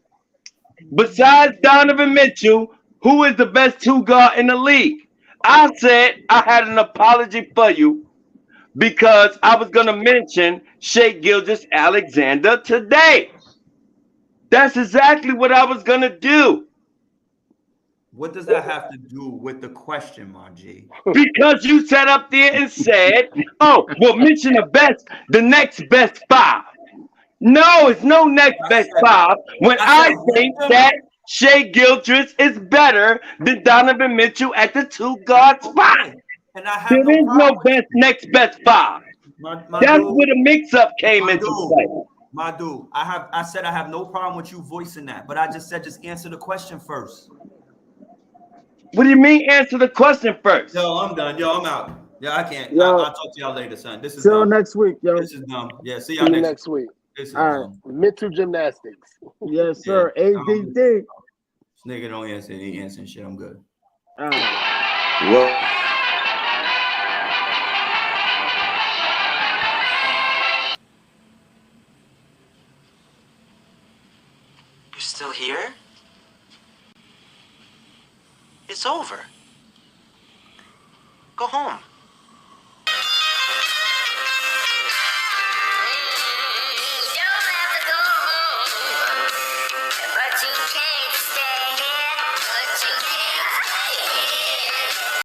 besides Donovan Mitchell, who is the best two guard in the league? I said I had an apology for you because I was gonna mention Shai Gilgeous-Alexander today. That's exactly what I was gonna do. What does that have to do with the question, my G? Because you sat up there and said, "Oh, well, mention the next best 5." No, it's no next best 5. When I think that Shea Gilchrist is better than Donovan Mitchell at the 2 guard spot. And I have There is no next best 5. That's where the mix-up came into play. My dude, I said I have no problem with you voicing that, but I just said just answer the question first. What do you mean answer the question first? Yo, I'm done. Yo, I'm out. Yeah, I can't. Yo. I'll talk to y'all later, son. This is Till dumb. next week, yo. This is dumb. Yeah, see See y'all you next next week. This is All right. dumb. Mental gymnastics. Yes, sir. Yeah. ADD. This nigga don't answer any answering shit. I'm good. All right. Well, You're still here? It's over. Go home.